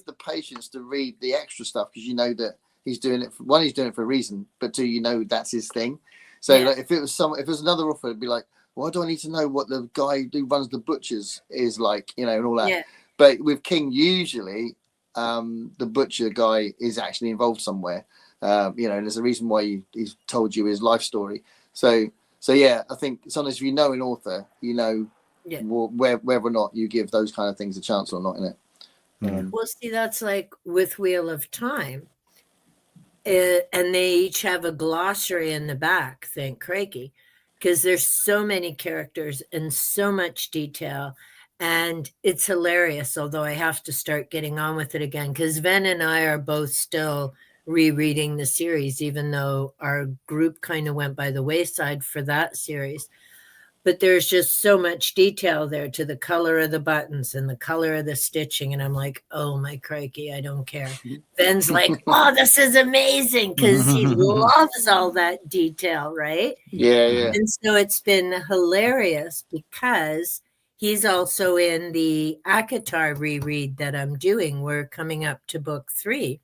the patience to read the extra stuff because you know that he's doing it for a reason, but 2, that's his thing. So like, if it was another author, it'd be like, why do I need to know what the guy who runs the butchers is like, and all that? Yeah. But with King, usually the butcher guy is actually involved somewhere, and there's a reason why he's told you his life story. So yeah, I think sometimes if you know an author, whether or not you give those kind of things a chance or not, innit? Well, see, that's like with Wheel of Time. And they each have a glossary in the back, thank crikey, because there's so many characters and so much detail. And it's hilarious, although I have to start getting on with it again, because Ven and I are both still rereading the series, even though our group kind of went by the wayside for that series. but there's just so much detail there to the color of the buttons and the color of the stitching. And I'm like, oh my crikey, I don't care. Ben's like, oh, this is amazing, because he loves all that detail, right? Yeah. And so it's been hilarious because he's also in the Akatar reread that I'm doing. We're coming up to book 3.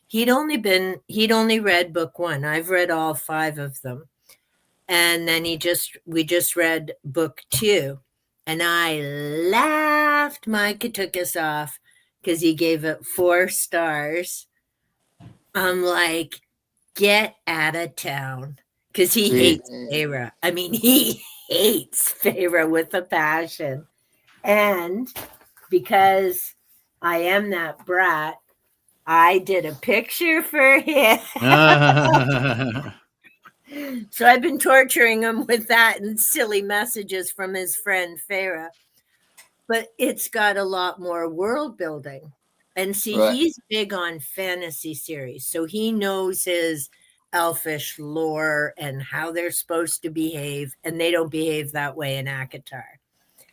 He'd only read book 1. I've read all 5 of them. And then we just read book 2. And I laughed. Micah took us off because he gave it 4 stars. I'm like, get out of town. Because he hates Feyre. I mean, he hates Feyre with a passion. And because I am that brat, I did a picture for him. So I've been torturing him with that and silly messages from his friend Feyre. But it's got a lot more world building. And see, he's big on fantasy series. So he knows his elfish lore and how they're supposed to behave. And they don't behave that way in Akatar.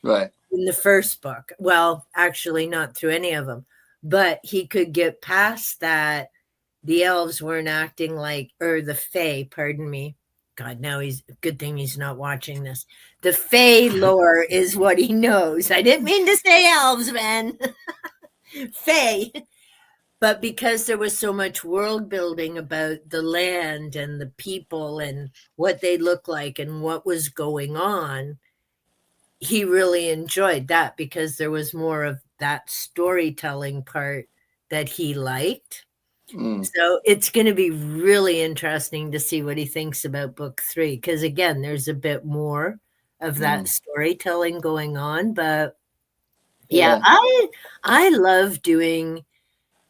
Right. In the first book. Well, actually, not through any of them. But he could get past that. The elves weren't acting like, or the Fae, pardon me. God, now good thing he's not watching this. The Fae lore is what he knows. I didn't mean to say elves, man. Fae. But because there was so much world building about the land and the people and what they look like and what was going on, he really enjoyed that because there was more of that storytelling part that he liked. So it's going to be really interesting to see what he thinks about book 3. Because again, there's a bit more of that storytelling going on. But yeah, I love doing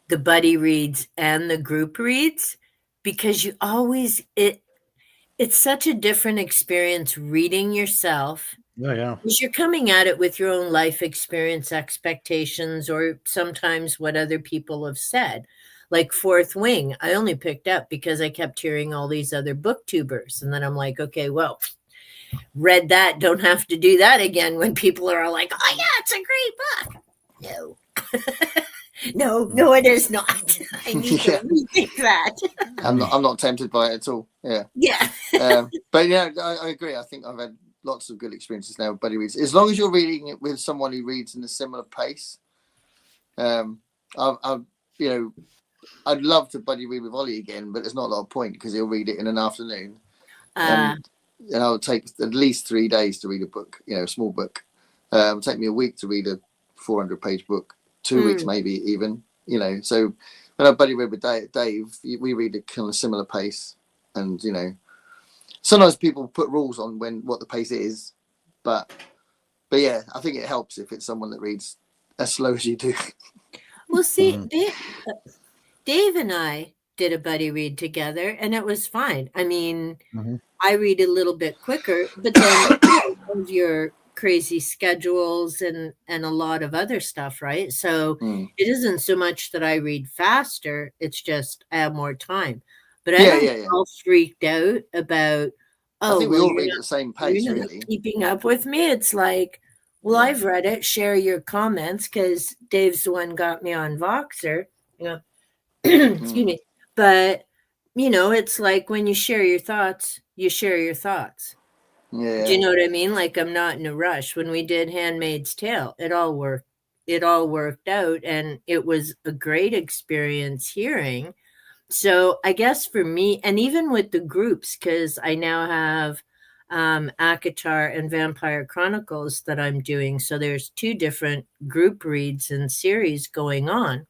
the buddy reads and the group reads because you always, it's such a different experience reading yourself. Yeah. Because you're coming at it with your own life experience, expectations, or sometimes what other people have said. Like Fourth Wing, I only picked up because I kept hearing all these other booktubers. And then I'm like, okay, well, read that. Don't have to do that again when people are all like, oh, yeah, it's a great book. No. no, it is not. I need to rethink that. I'm not tempted by it at all. Yeah. But yeah, I agree. I think I've had lots of good experiences now with buddy reads. As long as you're reading it with someone who reads in a similar pace. I'd love to buddy read with Ollie again, but there's not a lot of point because he'll read it in an afternoon. And I'll take at least 3 days to read a book, a small book. It'll take me a week to read a 400-page book, 2 weeks maybe even, So when I buddy read with Dave, we read at kind of similar pace. And, sometimes people put rules on what the pace is. But yeah, I think it helps if it's someone that reads as slow as you do. Well, see, Dave and I did a buddy read together, and it was fine. I mean, I read a little bit quicker, but then of your crazy schedules and a lot of other stuff, right? So it isn't so much that I read faster; it's just I have more time. But I don't get all freaked out about. I think we all read at the same pace, you're really. Not keeping up with me, it's like. Well, I've read it. Share your comments because Dave's the one got me on Voxer. Excuse me. But, it's like when you share your thoughts, you share your thoughts. Yeah. Do you know what I mean? Like I'm not in a rush. When we did Handmaid's Tale, it all worked out. And it was a great experience hearing. So I guess for me, and even with the groups, because I now have Akatar and Vampire Chronicles that I'm doing. So there's 2 different group reads and series going on.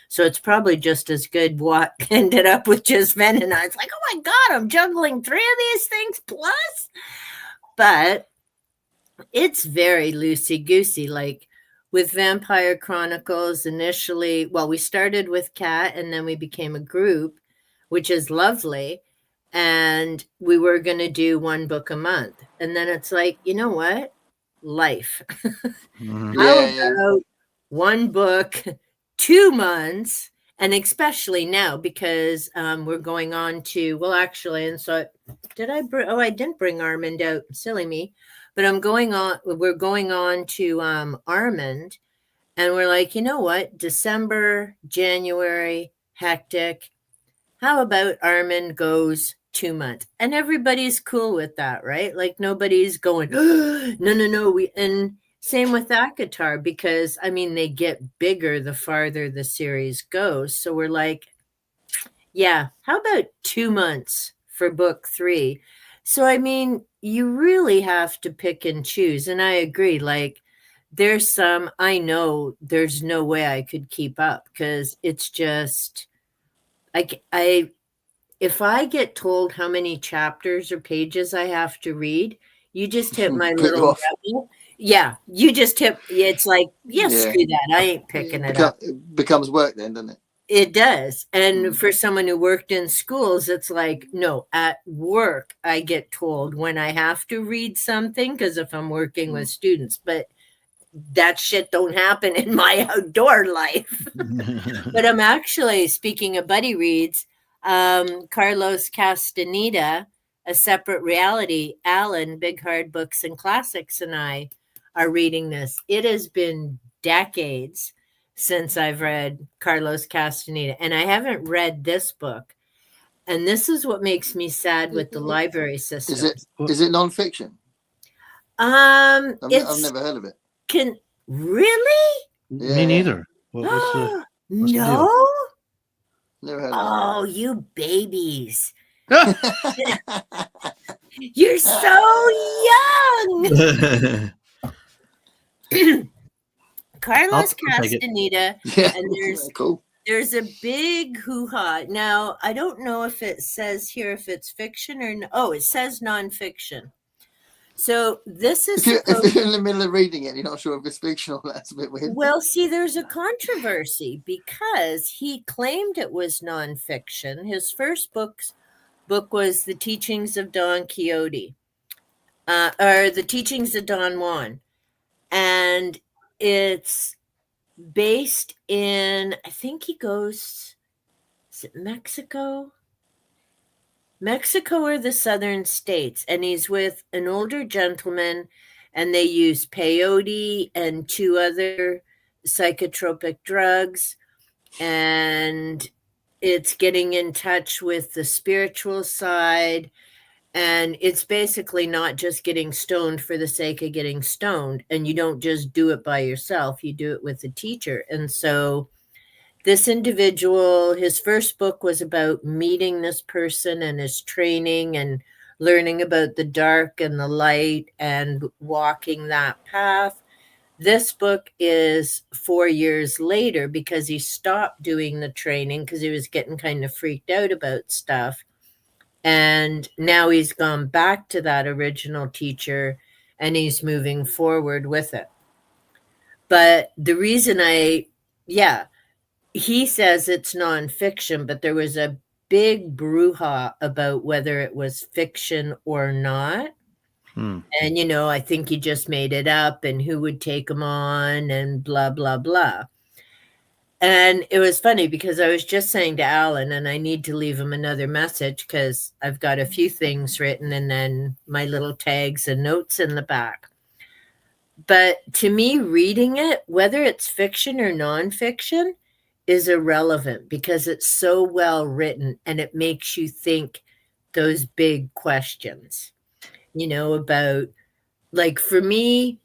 So it's probably just as good what ended up with just Ven and I. It's like, oh my God, I'm juggling 3 of these things plus. But it's very loosey-goosey. Like with Vampire Chronicles initially, well, we started with Kat and then we became a group, which is lovely. And we were going to do 1 book a month. And then it's like, you know what? Life. How about 1 book, 2 months? And especially now because we're going on to, well, actually, and so I didn't bring Armand out, silly me. But we're going on to Armand, and we're like, you know what? December, January, hectic. How about Armand goes 2 months? And everybody's cool with that, right? Like nobody's going, no, no, no. And same with that guitar, because I mean, they get bigger the farther the series goes. So we're like, yeah, how about 2 months for book 3? So, I mean, you really have to pick and choose. And I agree. Like, there's some, I know there's no way I could keep up because it's just, if I get told how many chapters or pages I have to read, you just hit my Put you little off. rebel. Yeah, you just hit, it's like, yeah, Yeah. screw that. I ain't picking it up. It becomes work then, doesn't it? It does. And Mm. for someone who worked in schools, it's like, no, at work, I get told when I have to read something, because if I'm working with students, but that shit don't happen in my outdoor life. But I'm actually, speaking of buddy reads, Carlos Castaneda, A Separate Reality, Alan, Big Hard Books and Classics, and I are reading this. It has been decades since I've read Carlos Castaneda, and I haven't read this book. And this is what makes me sad with the library system. Is it nonfiction? I've never heard of it. Really? Yeah. Me neither. What's the No. deal? Never heard of Oh, you babies. it. You're so young. Carlos I'll take it. Castaneda, Yeah. and Cool. there's a big hoo-ha. Now, I don't know if it says here if it's fiction or no. Oh, it says nonfiction. So this is If you're in the middle of reading it and you're not sure if it's fictional, that's a bit weird. Well, see, there's a controversy because he claimed it was nonfiction. His first book was The Teachings of Don Quixote, or The Teachings of Don Juan. And it's based in, I think he goes, is it Mexico? Mexico or the southern states. And he's with an older gentleman, and they use peyote and 2 other psychotropic drugs. And it's getting in touch with the spiritual side. And it's basically not just getting stoned for the sake of getting stoned. And you don't just do it by yourself, you do it with a teacher. And so this individual, his first book was about meeting this person and his training and learning about the dark and the light and walking that path. This book is 4 years later because he stopped doing the training because he was getting kind of freaked out about stuff. And now he's gone back to that original teacher and he's moving forward with it. But the reason he says it's nonfiction, but there was a big brouhaha about whether it was fiction or not. And, I think he just made it up and who would take him on and blah, blah, blah. And it was funny because I was just saying to Alan, and I need to leave him another message because I've got a few things written and then my little tags and notes in the back. But to me, reading it, whether it's fiction or nonfiction, is irrelevant because it's so well written and it makes you think those big questions, about, like, for me,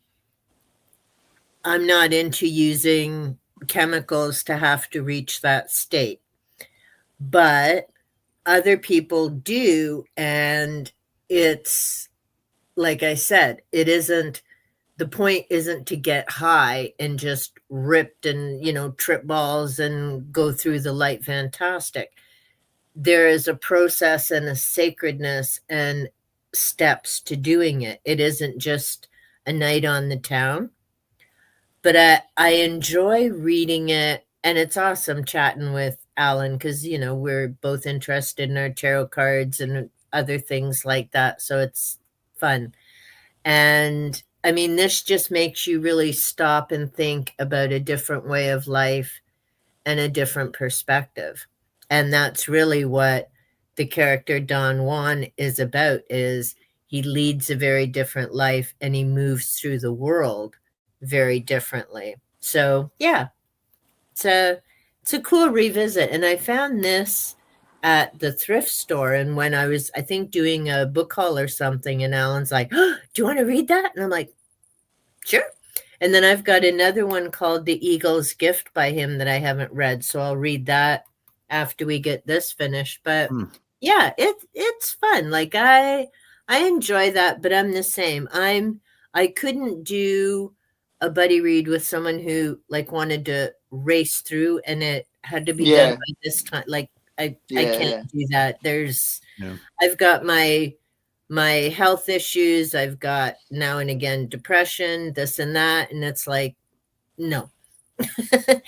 I'm not into using chemicals to have to reach that state, but other people do. And it's, like I said, the point isn't to get high and just ripped and, trip balls and go through the light fantastic. There is a process and a sacredness and steps to doing it. It isn't just a night on the town. But I enjoy reading it, and it's awesome chatting with Alan because, we're both interested in our tarot cards and other things like that. So it's fun. And I mean, this just makes you really stop and think about a different way of life and a different perspective. And that's really what the character Don Juan is about, is he leads a very different life, and he moves through the world very differently. So yeah, it's a cool revisit. And I found this at the thrift store, and when I was, I think, doing a book haul or something, and Alan's like, "Oh, do you want to read that?" And I'm like, "Sure." And then I've got another one called The Eagle's Gift by him that I haven't read, so I'll read that after we get this finished. But yeah, it's fun. Like I enjoy that, but I'm the same. I couldn't do a buddy read with someone who like wanted to race through, and it had to be done by this time. Like I can't do that. I've got my health issues. I've got now and again depression, this and that, and it's like, no.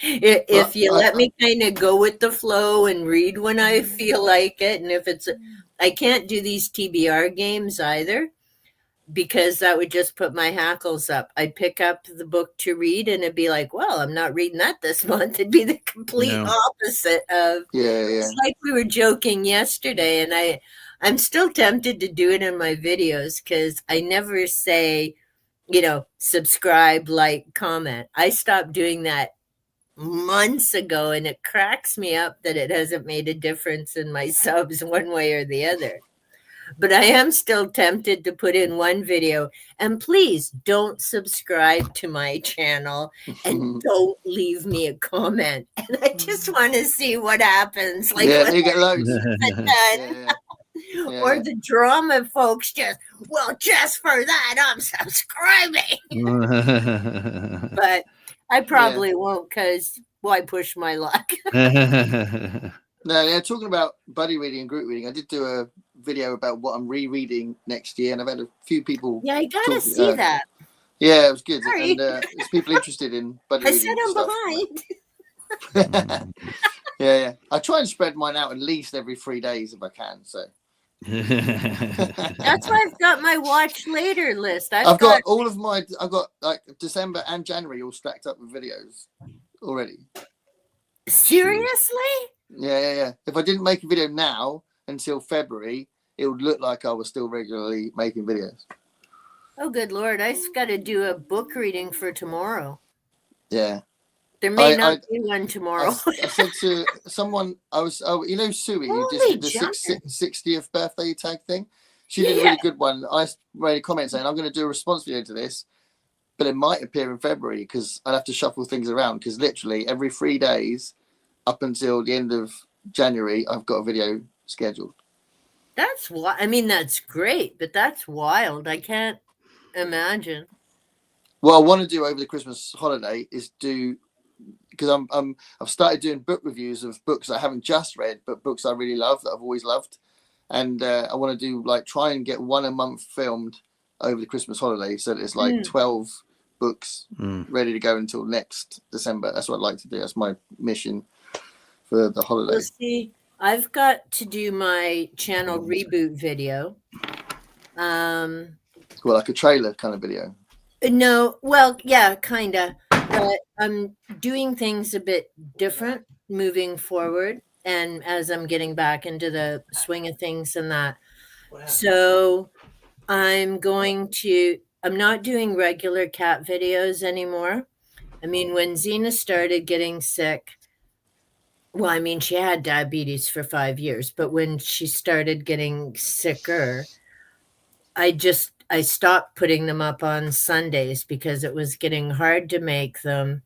If you let me kind of go with the flow and read when I feel like it, and if it's, I can't do these TBR games either, because that would just put my hackles up. I'd pick up the book to read, and it'd be like, well, I'm not reading that this month. It'd be the complete opposite of. It's like we were joking yesterday, and I'm still tempted to do it in my videos because I never say, subscribe, like, comment. I stopped doing that months ago, and it cracks me up that it hasn't made a difference in my subs one way or the other. But I am still tempted to put in one video, and please don't subscribe to my channel and don't leave me a comment. And I just want to see what happens. Like, you get loads. Or the drama folks just for that, I'm subscribing. But I probably won't, because why push my luck? No, talking about buddy reading and group reading, I did do a video about what I'm rereading next year, and I've had a few people. Yeah, I gotta see that. Yeah, it was good. Sorry. And there's people interested in buddy reading. I said I'm behind. Yeah. I try and spread mine out at least every 3 days if I can. So that's why I've got my watch later list. I've got like December and January all stacked up with videos already. Seriously? Yeah. If I didn't make a video now until February, it would look like I was still regularly making videos. Oh, good Lord. I just got to do a book reading for tomorrow. Yeah. There may not be one tomorrow. I said to someone, Suey, who just did the 60th birthday tag thing. She did a really good one. I made a comment saying, I'm going to do a response video to this, but it might appear in February because I'll have to shuffle things around, because literally every 3 days up until the end of January, I've got a video scheduled. That's that's great, but that's wild. I can't imagine. What I want to do over the Christmas holiday is because I've started doing book reviews of books I haven't just read, but books I really love, that I've always loved. And I want to do try and get one a month filmed over the Christmas holiday, so that it's 12 books ready to go until next December. That's what I'd like to do. That's my mission for the holiday. Well, see, I've got to do my channel reboot video. Well, like a trailer kind of video. No, well, yeah, kind of. But I'm doing things a bit different moving forward, and as I'm getting back into the swing of things and that. So I'm not doing regular cat videos anymore. I mean, when Xena started getting sick, well, she had diabetes for 5 years, but when she started getting sicker, I stopped putting them up on Sundays because it was getting hard to make them.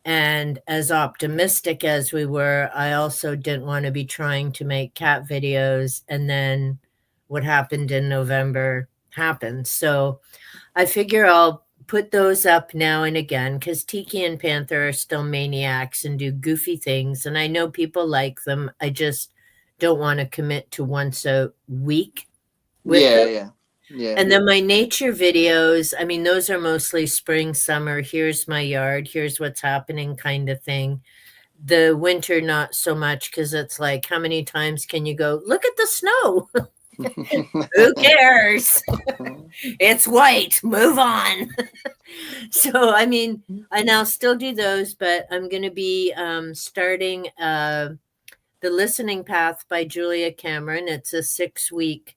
And as optimistic as we were, I also didn't want to be trying to make cat videos. And then what happened in November happened. So I figure I'll put those up now and again, because Tiki and Panther are still maniacs and do goofy things. And I know people like them. I just don't want to commit to once a week with them. Yeah. And then my nature videos, those are mostly spring, summer. Here's my yard. Here's what's happening kind of thing. The winter, not so much, because it's like, how many times can you go, look at the snow? Who cares? It's white. Move on. So, and I'll still do those, but I'm going to be starting The Listening Path by Julia Cameron. It's a 6-week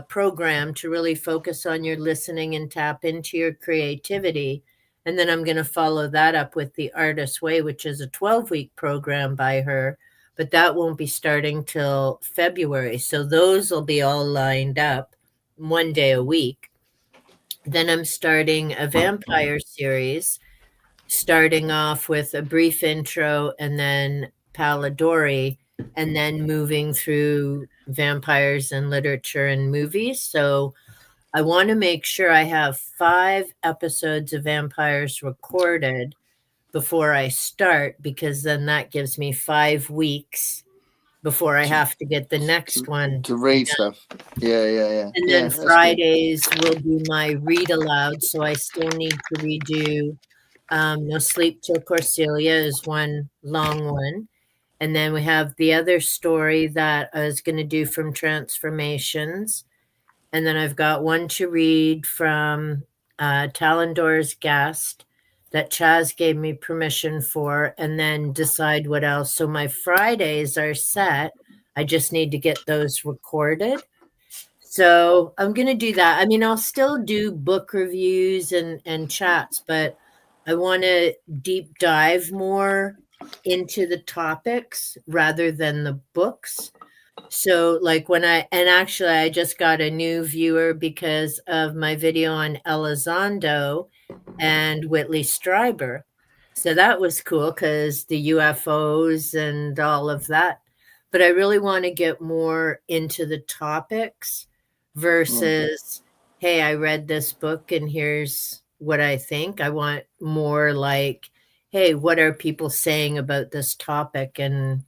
program to really focus on your listening and tap into your creativity. And then I'm going to follow that up with The Artist's Way, which is a 12-week program by her, but that won't be starting till February. So those will be all lined up 1 day a week. Then I'm starting a vampire series, starting off with a brief intro and then Palladori, and then moving through vampires and literature and movies. So I want to make sure I have 5 episodes of vampires recorded before I start, because then that gives me 5 weeks before I have to get the next one to read done. stuff. Yeah. And Yeah, then that's good. Fridays will be my read aloud. So I still need to redo No Sleep Till Cordelia is one long one. And then we have the other story that I was going to do from Transformations. And then I've got one to read from Talendor's Guest that Chaz gave me permission for, and then decide what else. So my Fridays are set. I just need to get those recorded. So I'm going to do that. I mean, I'll still do book reviews and chats, but I want to deep dive more into the topics rather than the books. So like actually I just got a new viewer because of my video on Elizondo and Whitley Strieber. So that was cool because the UFOs and all of that. But I really want to get more into the topics versus, hey, I read this book and here's what I think. I want more like, hey, what are people saying about this topic, and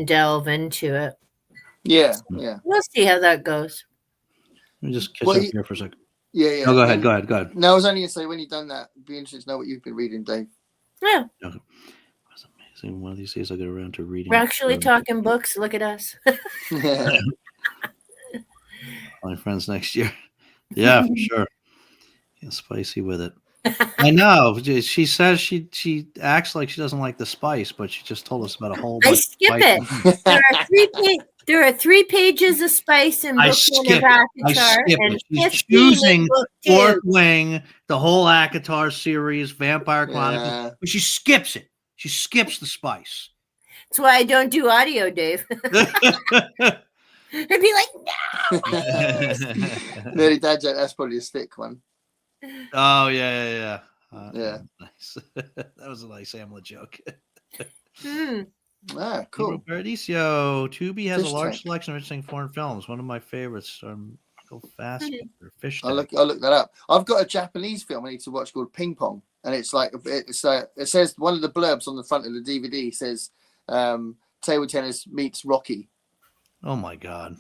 delve into it. Yeah. We'll see how that goes. Let me just catch Well, up here for a second. Yeah. No, go ahead. No, I was only going to say, when you've done that, it'd be interesting to know what you've been reading, Dave. Yeah. Okay. That's amazing. One of these days I'll get around to reading. We're actually talking books. Look at us. My friends next year. Yeah, for sure. Get spicy with it. I know. She says she acts like she doesn't like the spice, but she just told us about a whole I bunch skip of it. There are 3 pages of spice in I book skip one of it. I Akatar, skip and it. She's 15 choosing in book 2. Fourth Wing, the whole Akatar series, Vampire Chronicles, Yeah. but she skips it. She skips the spice. That's why I don't do audio, Dave. I'd be like, no. Nearly dad joke. That's probably a stick one. Oh yeah. Yeah. Nice. That was a nice Hamlet joke. Ah, cool. Paradiso. Tubi has Fish a large tank. selection of interesting foreign films. One of my favorites. Go fast. Fish I'll tank. look that up. I've got a Japanese film I need to watch called Ping Pong, and it's like it says, one of the blurbs on the front of the DVD says table tennis meets Rocky. Oh my god.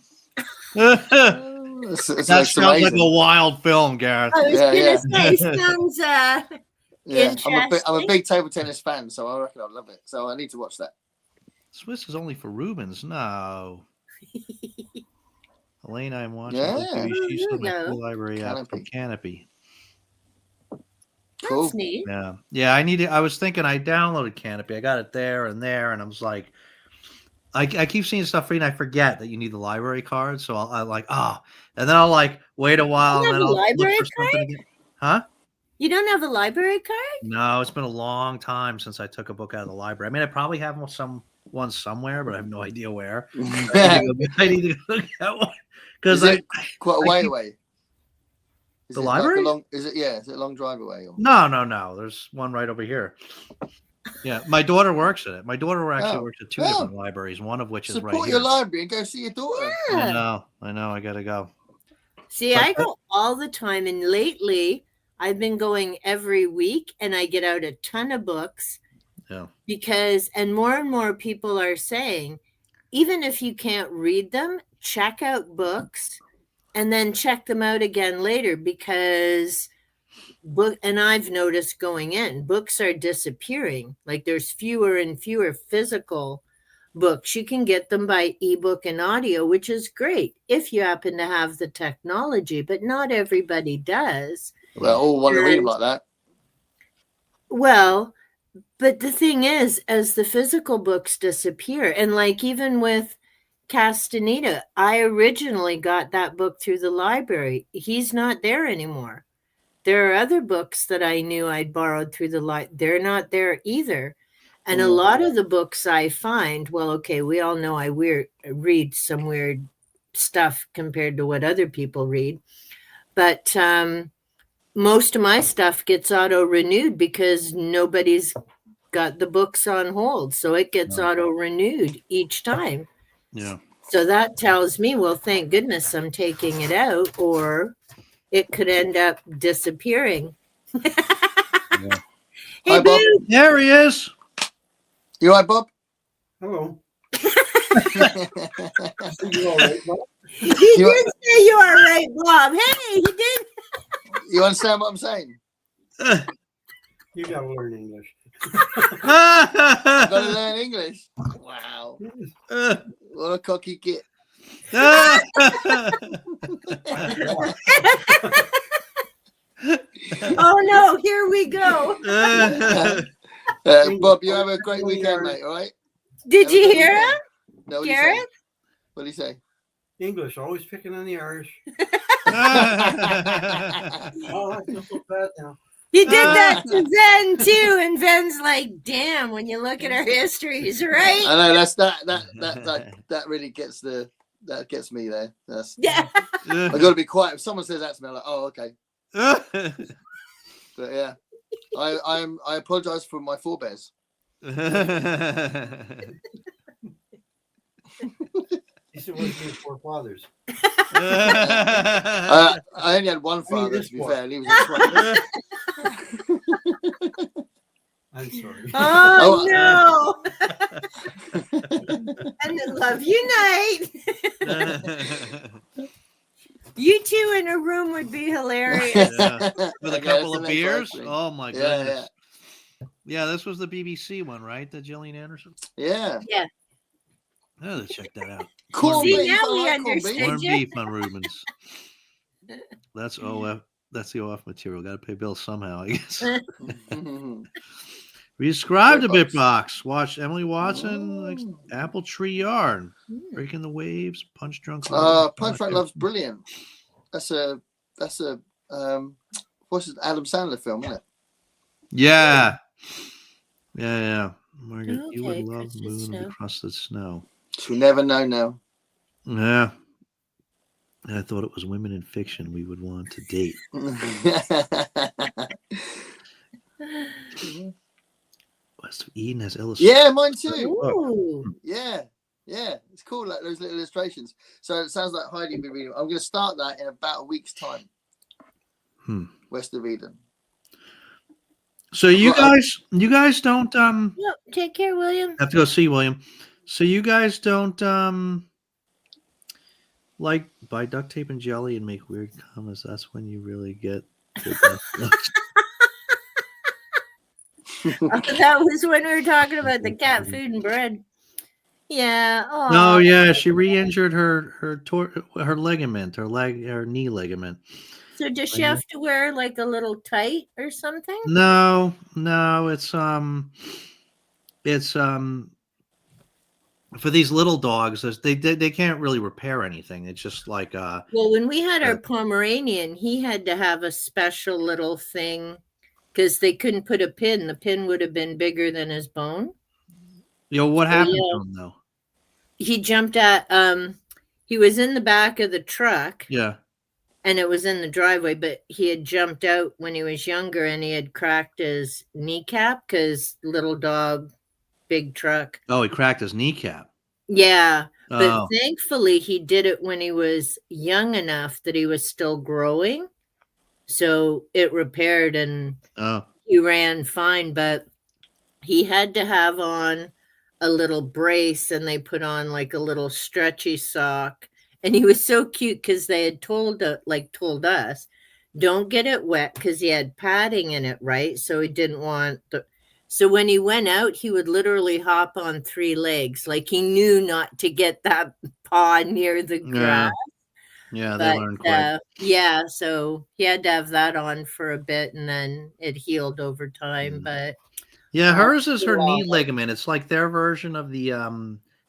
It's That like sounds like amazing. a wild film, Gareth. I was Yeah, gonna say, sounds Yeah, I'm a interesting. big table tennis fan, so I reckon I'd love it. So I need to watch that. Swiss is only for Rubens. No. Elaine, I'm watching. Yeah. She's in my No. free library app from Canopy. Canopy. Cool. That's neat. Yeah. I was thinking I downloaded Canopy. I got it there, and I was like, I keep seeing stuff free, and I forget that you need the library card. So I like, and then I'll like wait a while, You and then have a I'll look library for something again. Huh? You don't have a library card? No, it's been a long time since I took a book out of the library. I mean, I probably have one somewhere, but I have no idea where. I need to go get one because Is it quite a way away? Is The it library? Is it a long drive away? Or? No. There's one right over here. Yeah, my daughter works at it. My daughter actually works at 2 different libraries, one of which is right Support here. your library and go see your daughter. Yeah. I know. I gotta go. See, I go all the time, and lately I've been going every week, and I get out a ton of books. Yeah. Because, and more people are saying, even if you can't read them, check out books and then check them out again later, because and I've noticed going in, books are disappearing. Like there's fewer and fewer physical books. You can get them by ebook and audio, which is great if you happen to have the technology, but not everybody does. Well, all want to read them like that. Well, but the thing is, as the physical books disappear, and like even with Castaneda. I originally got that book through the library. He's not there anymore. There are other books that I knew I'd borrowed through the library. They're not there either. And a lot of the books I find, well, okay, we all know I read some weird stuff compared to what other people read. But most of my stuff gets auto-renewed because nobody's got the books on hold. So it gets auto-renewed each time. Yeah. So that tells me, well, thank goodness I'm taking it out, or it could end up disappearing. Yeah. Hey, Hi, Bob. Boo. There he is. You all right, Bob? Hello. You all right, Bob? He did say you are right, Bob. Hey, he did. You understand what I'm saying? You gotta learn English. I've got to learn English. Wow. What a cocky git. Oh, no, here we go. Bob, you have a great weekend, mate, all right? Did Have a you great hear weekend. him, No, what do you say? Gareth? What do you say? English, always picking on the Irish. Yeah. Oh, I feel so bad now. He did that to Ven too, and Ven's like, "Damn!" When you look at our histories, right? I know that really gets me there. That's Yeah. I got to be quiet. If someone says that to me, I'm like, oh, okay. But yeah, I apologize for my forebears. He said, "What's your forefathers?" I only had one father, this to be one. fair, and he was a twat. I'm sorry. Oh no! And then love unite. You two in a room would be hilarious. Yeah. With a Okay, couple that's of the next beers. ice cream. Oh my Yeah, goodness. Yeah, this was the BBC one, right? The Gillian Anderson. yeah. Oh, let's check that out. Corned See, beef, now I we like corned understood. beef. Corned you? beef on Rubens. That's OF. That's the OF material. Got to pay bills somehow, I guess. We subscribed to Bitbox. Bitbox. Watched Emily Watson, like, Oh. Apple Tree Yarn, Breaking the Waves, Punch Drunk. Punch Drunk Love's brilliant. That's a what's it, Adam Sandler film, isn't it? Yeah. Yeah. Margaret, you would Okay, love crusted Moon snow. of the Crusted Snow. She'll never know now. Yeah. And I thought it was women in fiction we would want to date. West of Eden has illustrations. Yeah, mine too. Ooh. Yeah, it's cool, like those little illustrations. So it sounds like Heidi will be reading. I'm going to start that in about a week's time. West of Eden. So you guys don't Yep. Take care, William. have to go see William. So you guys don't like buy duct tape and jelly and make weird comments. That's when you really get the best looks. That was when we were talking about the cat food and bread. Yeah. No, yeah, she re-injured her ligament, her knee ligament. So does she have to wear like a little tight or something? No, it's for these little dogs. They can't really repair anything. It's just like Well, when we had our Pomeranian, he had to have a special little thing because they couldn't put a pin. The pin would have been bigger than his bone. what happened to him though? He jumped at he was in the back of the truck. Yeah. And it was in the driveway, but he had jumped out when he was younger and he had cracked his kneecap because little dog, big truck. Oh, he cracked his kneecap. Yeah. But Oh. thankfully he did it when he was young enough that he was still growing. So it repaired and he ran fine, but he had to have on a little brace and they put on like a little stretchy sock. And he was so cute because they had told us, don't get it wet because he had padding in it, right? So he didn't want so when he went out, he would literally hop on 3 legs. Like he knew not to get that paw near the grass. Yeah, they learned quick. Yeah, so he had to have that on for a bit and then it healed over time. But yeah, hers is her knee ligament. It's like their version of the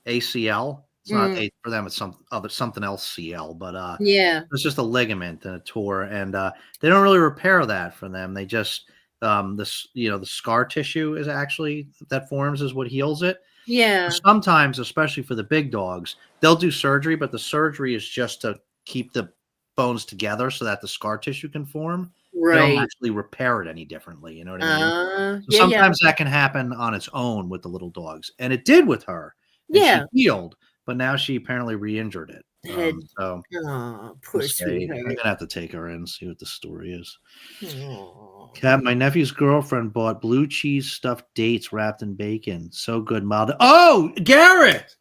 ACL. It's not for them. It's something else CL, but Yeah. it's just a ligament and a tear, and they don't really repair that for them. They just the scar tissue is actually that forms is what heals it. Yeah. Sometimes, especially for the big dogs, they'll do surgery, but the surgery is just to keep the bones together so that the scar tissue can form. They don't Right. actually repair it any differently. You know what I mean? So Yeah. sometimes that can happen on its own with the little dogs, and it did with her. And Yeah. she healed, but now she apparently re-injured it. So Oh, poor we'll see. I'm sweetheart. gonna have to take her in and see what the story is. Aw. Kat, my nephew's girlfriend bought blue cheese stuffed dates wrapped in bacon. So good, mild. Oh, Garrett,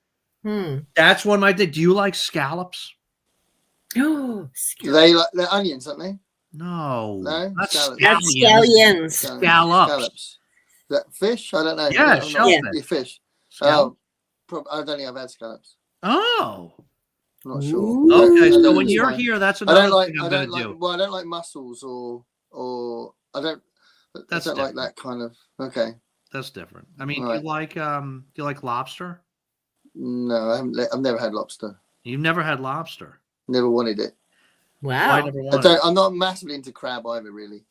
that's one of my. Do you like scallops? Oh, They like they're onions, aren't they? No, No? not Scallops. that's scallions. scallions. Scallops. That fish? I don't know. Yeah, I'm not- shellfish. yeah, fish. Scallop? I don't think I've had scallops. Oh, I'm not sure. Ooh. okay. I So don't when know. you're here, that's I another don't like. thing I'm I gonna don't like. do. Well, I don't like mussels or I don't. That's I don't like different. that kind of. Okay. That's different. I mean, Right. do you like lobster? No, I haven't. I've never had lobster. You've never had lobster. Never wanted it. Why Wow. never I wanted don't. it? I'm not massively into crab either. Really,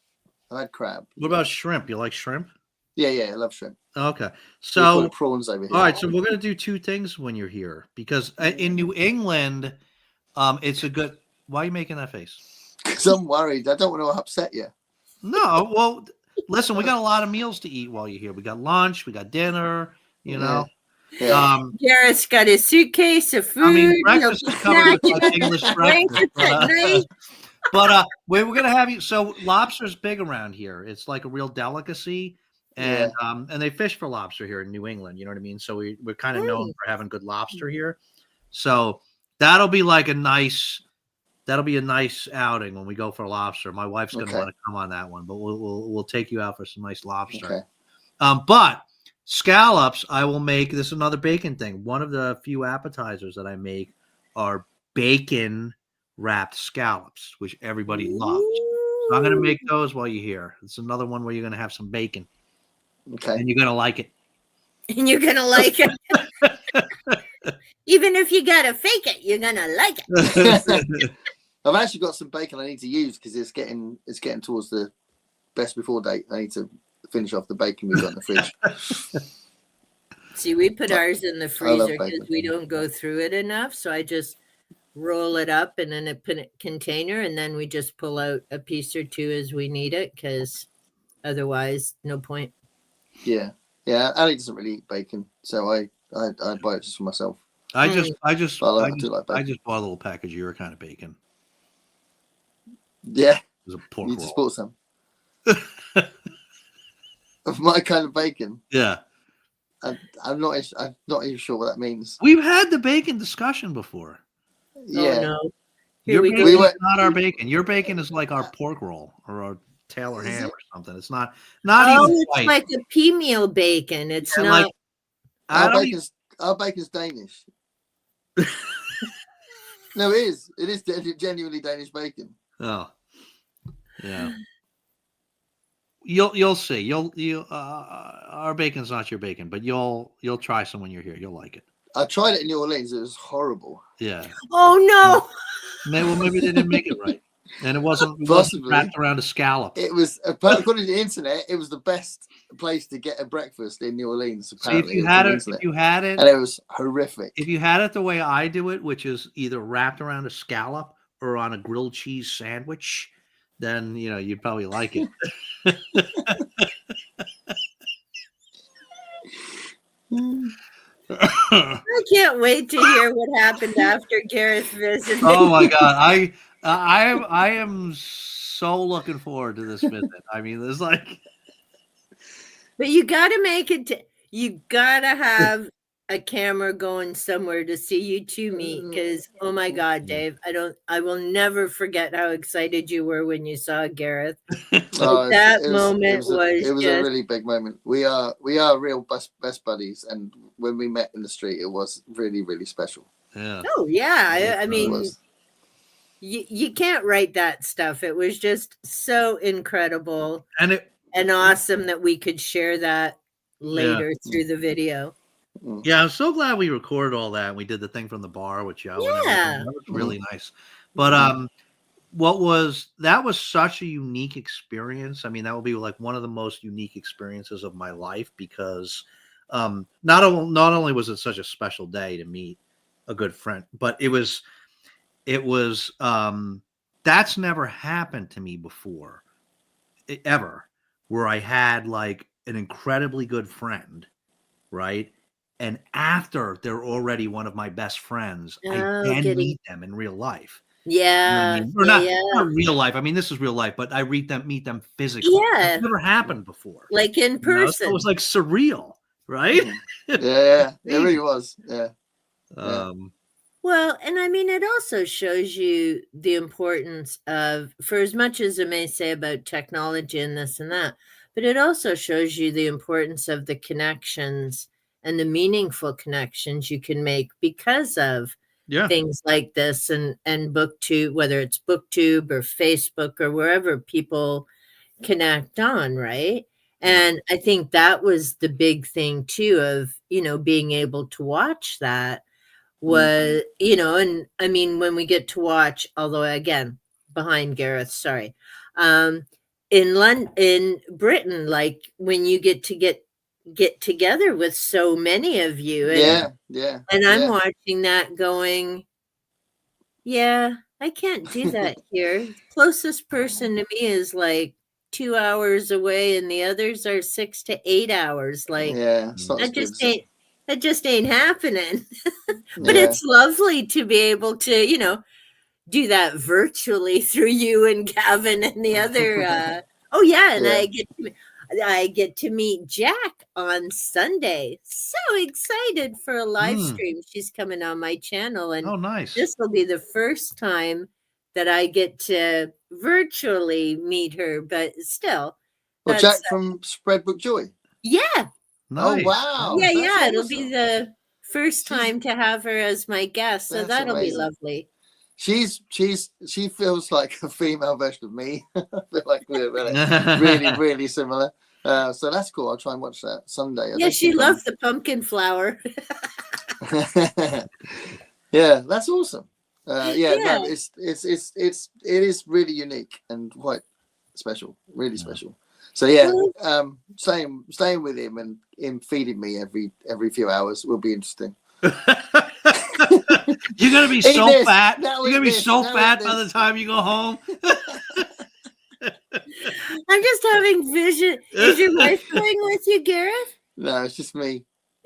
I've had crab. What about shrimp? You like shrimp? Yeah, I love shrimp. Okay. We call So it prawns over here. all right, so we're gonna do two things when you're here because in New England, it's a good. Why are you making that face? Because I'm worried. I don't want to upset you. No, well, listen, we got a lot of meals to eat while you're here. We got lunch, we got dinner. You know, Yeah. Garrett's got his suitcase of food. I mean, he'll breakfast be is covered with snacking like at English the breakfast, breakfast at night. but we're gonna have you. So lobster's big around here. It's like a real delicacy, and they fish for lobster here in New England. You know what I mean? So we're kind of known for having good lobster here. So that'll be like a nice outing when we go for lobster. My wife's gonna want to come on that one, but we'll take you out for some nice lobster. Okay. But scallops, I will make. This is another bacon thing. One of the few appetizers that I make are bacon wrapped scallops, which everybody loves. So I'm going to make those while you're here. It's another one where you're going to have some bacon. Okay. And you're going to like it. And you're going to like it. Even if you got to fake it, you're going to like it. I've actually got some bacon I need to use because it's getting towards the best before date. I need to finish off the bacon we've got in the fridge. See, we put ours in the freezer because bacon. we don't go through it enough. So I just roll it up in a container, and then we just pull out a piece or two as we need it, because otherwise, no point. Yeah. Ali doesn't really eat bacon, so I buy it just for myself. I just I do like bacon. I just bought a little package of your kind of bacon. Yeah. It was a pork You need to roll. support some. Of my kind of bacon. Yeah. I'm not even sure what that means. We've had the bacon discussion before. Yeah. Oh, no. Here Your we bacon go. is not our bacon. Your bacon is like our pork roll or our Taylor Is ham it? or something. It's not Oh, even it's white. like a pea meal bacon. It's Yeah, not. like, I don't even- Our bacon's Danish. No, it is. It is genuinely Danish bacon. Oh, yeah. You'll see. You'll our bacon's not your bacon, but you'll try some when you're here. You'll like it. I tried it in New Orleans. It was horrible. Yeah. Oh no! Maybe they didn't make it right, and it wasn't Possibly. wrapped around a scallop. It was, according to the internet, it was the best place to get a breakfast in New Orleans. See, Apparently, if you had it, and it was horrific. if you had it the way I do it, which is either wrapped around a scallop or on a grilled cheese sandwich, then you'd probably like it. I can't wait to hear what happened after Gareth visited. Oh my god, I am so looking forward to this visit. I mean, there's like, But you got to make it. You got to have a camera going somewhere to see you two meet. Because oh my God, Dave, I will never forget how excited you were when you saw Gareth. That moment was a really big moment. We are real best buddies, and when we met in the street, it was really, really special. yeah. Oh yeah, I It mean, was. you can't write that stuff. It was just so incredible And and awesome that we could share that later through the video. Yeah, I'm so glad we recorded all that and we did the thing from the bar with Joe and everything. Yeah. That was really nice. But that was such a unique experience. I mean, that will be like one of the most unique experiences of my life because not only was it such a special day to meet a good friend, but it was that's never happened to me before ever, where I had like an incredibly good friend, right? And after they're already one of my best friends, I Oh, then getting meet them in real life. You know what I yeah, mean? Or yeah, not real life. I mean, this is real life, but I meet them physically. It's yeah, never happened before. like in You know, so person. it was like surreal, right? Yeah, it really was. Yeah. Um, Well, and I mean, it also shows you the importance of, for as much as it may say about technology and this and that, but it also shows you the importance of the connections and the meaningful connections you can make because of yeah. things like this and booktube, whether it's booktube or Facebook or wherever people connect on, right? Yeah. And I think that was the big thing too of, being able to watch that was, and I mean, when we get to watch, although again, behind Gareth, sorry, in Britain, like when you get together with so many of you, Yeah. Yeah. and I'm Yeah. watching that going, yeah, I can't do that here. Closest person to me is like 2 hours away, and the others are 6 to 8 hours. Like Yeah. It's not as that good. just ain't happening. But Yeah. it's lovely to be able to, do that virtually through you and Gavin and the other. Oh yeah, and Yeah. I get to meet Jack on Sunday. So excited for a live stream. She's coming on my channel, and Oh, nice. this will be the first time that I get to virtually meet her. But still, Well, that's Jack from Spreadbook Joy. yeah, Oh Nice. wow. yeah, That's yeah. It'll be awesome. the first She's- time to have her as my guest, so That's that'll be amazing. lovely. She feels like a female version of me. I feel like we're really, really similar. So that's cool. I'll try and watch that Sunday. I Yeah, don't she think loves the pumpkin flower. Yeah, that's awesome. Yeah, Yeah. no, it is really unique and quite special, really special. So yeah, staying with him and him feeding me every few hours will be interesting. You're gonna be Eat so this, fat. now You're eat gonna be this, so now fat eat by the this. time you go home. I'm just having vision. Is your wife going with you, Gareth? No, it's just me.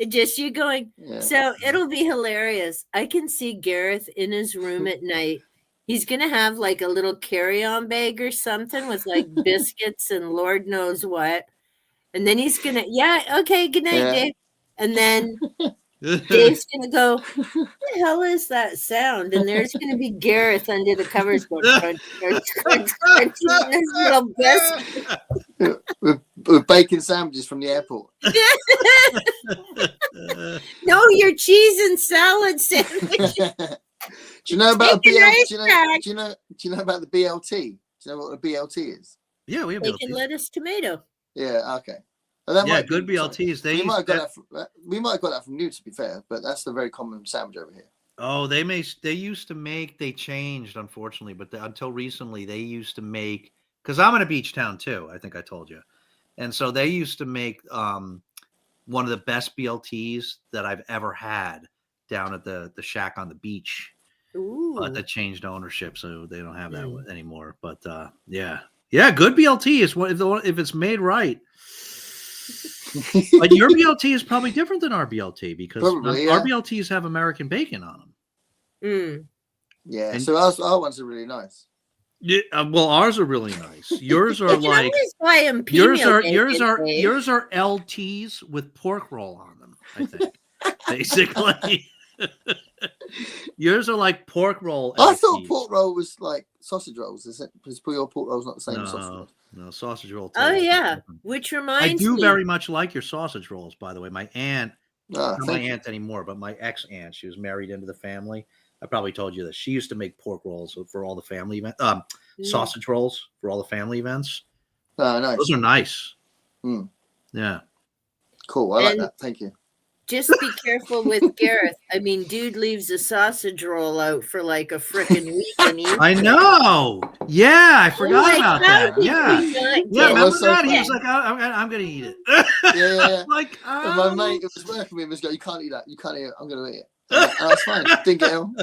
Just you going. Yeah. So it'll be hilarious. I can see Gareth in his room at night. He's gonna have like a little carry-on bag or something with like biscuits and Lord knows what. And then he's gonna, okay, good night, Yeah. Dave. And then Dave's gonna go, what the hell is that sound? And there's gonna be Gareth under the covers going crunch, crunch, crunch, crunch, eating his little biscuit. with bacon sandwiches from the airport. No, your cheese and salad sandwich. Do you know about Take the a nice BLT? crack. Do you know about the BLT? Do you know what a BLT is? Yeah, we have Bacon, BLTs. lettuce, tomato. Yeah, okay. Well, that Yeah, might be good something. BLTs. They We used might have got to- we might have got that from you, to be fair, but that's the very common sandwich over here. Oh, they used to make. They changed, unfortunately, but until recently, they used to make. Because I'm in a beach town too. I think I told you, and so they used to make one of the best BLTs that I've ever had down at the shack on the beach. Ooh. But that changed ownership, so they don't have that anymore. But yeah, good BLT is what if it's made right. But your BLT is probably different than our BLT because Probably, our yeah. BLTs have American bacon on them. Mm. Yeah, And- so our ones are really nice. Yeah, well, ours are really nice. Yours are You can like always buy 'em yours female are bacon, Dave. yours are LTs with pork roll on them. I think basically. Yours are like pork roll. I thought LTs. pork roll was like sausage rolls. Is it? Because your pork roll's not the same as sausage rolls. No, sausage roll. Oh tastes yeah, different. which I reminds do me. very much like your sausage rolls, by the way. My aunt, Ah, not my thank you. aunt anymore, but my ex-aunt, she was married into the family. I probably told you that she used to make pork rolls for all the family events, sausage rolls for all the family events. Oh, nice. Those are nice. Mm. Yeah. Cool. I like And- that. Thank you. Just be careful with Gareth. I mean, dude leaves a sausage roll out for like a frickin' week and eats I it. know. Yeah, I forgot Like, about how that. did Yeah. you not Yeah, That remember was so that? He funny. was like, I'm gonna eat it. Yeah. Like, And my mate who was working with him was like, you can't eat that. You can't eat it. I'm going to eat it. I'm like, oh, it's fine. Didn't get ill.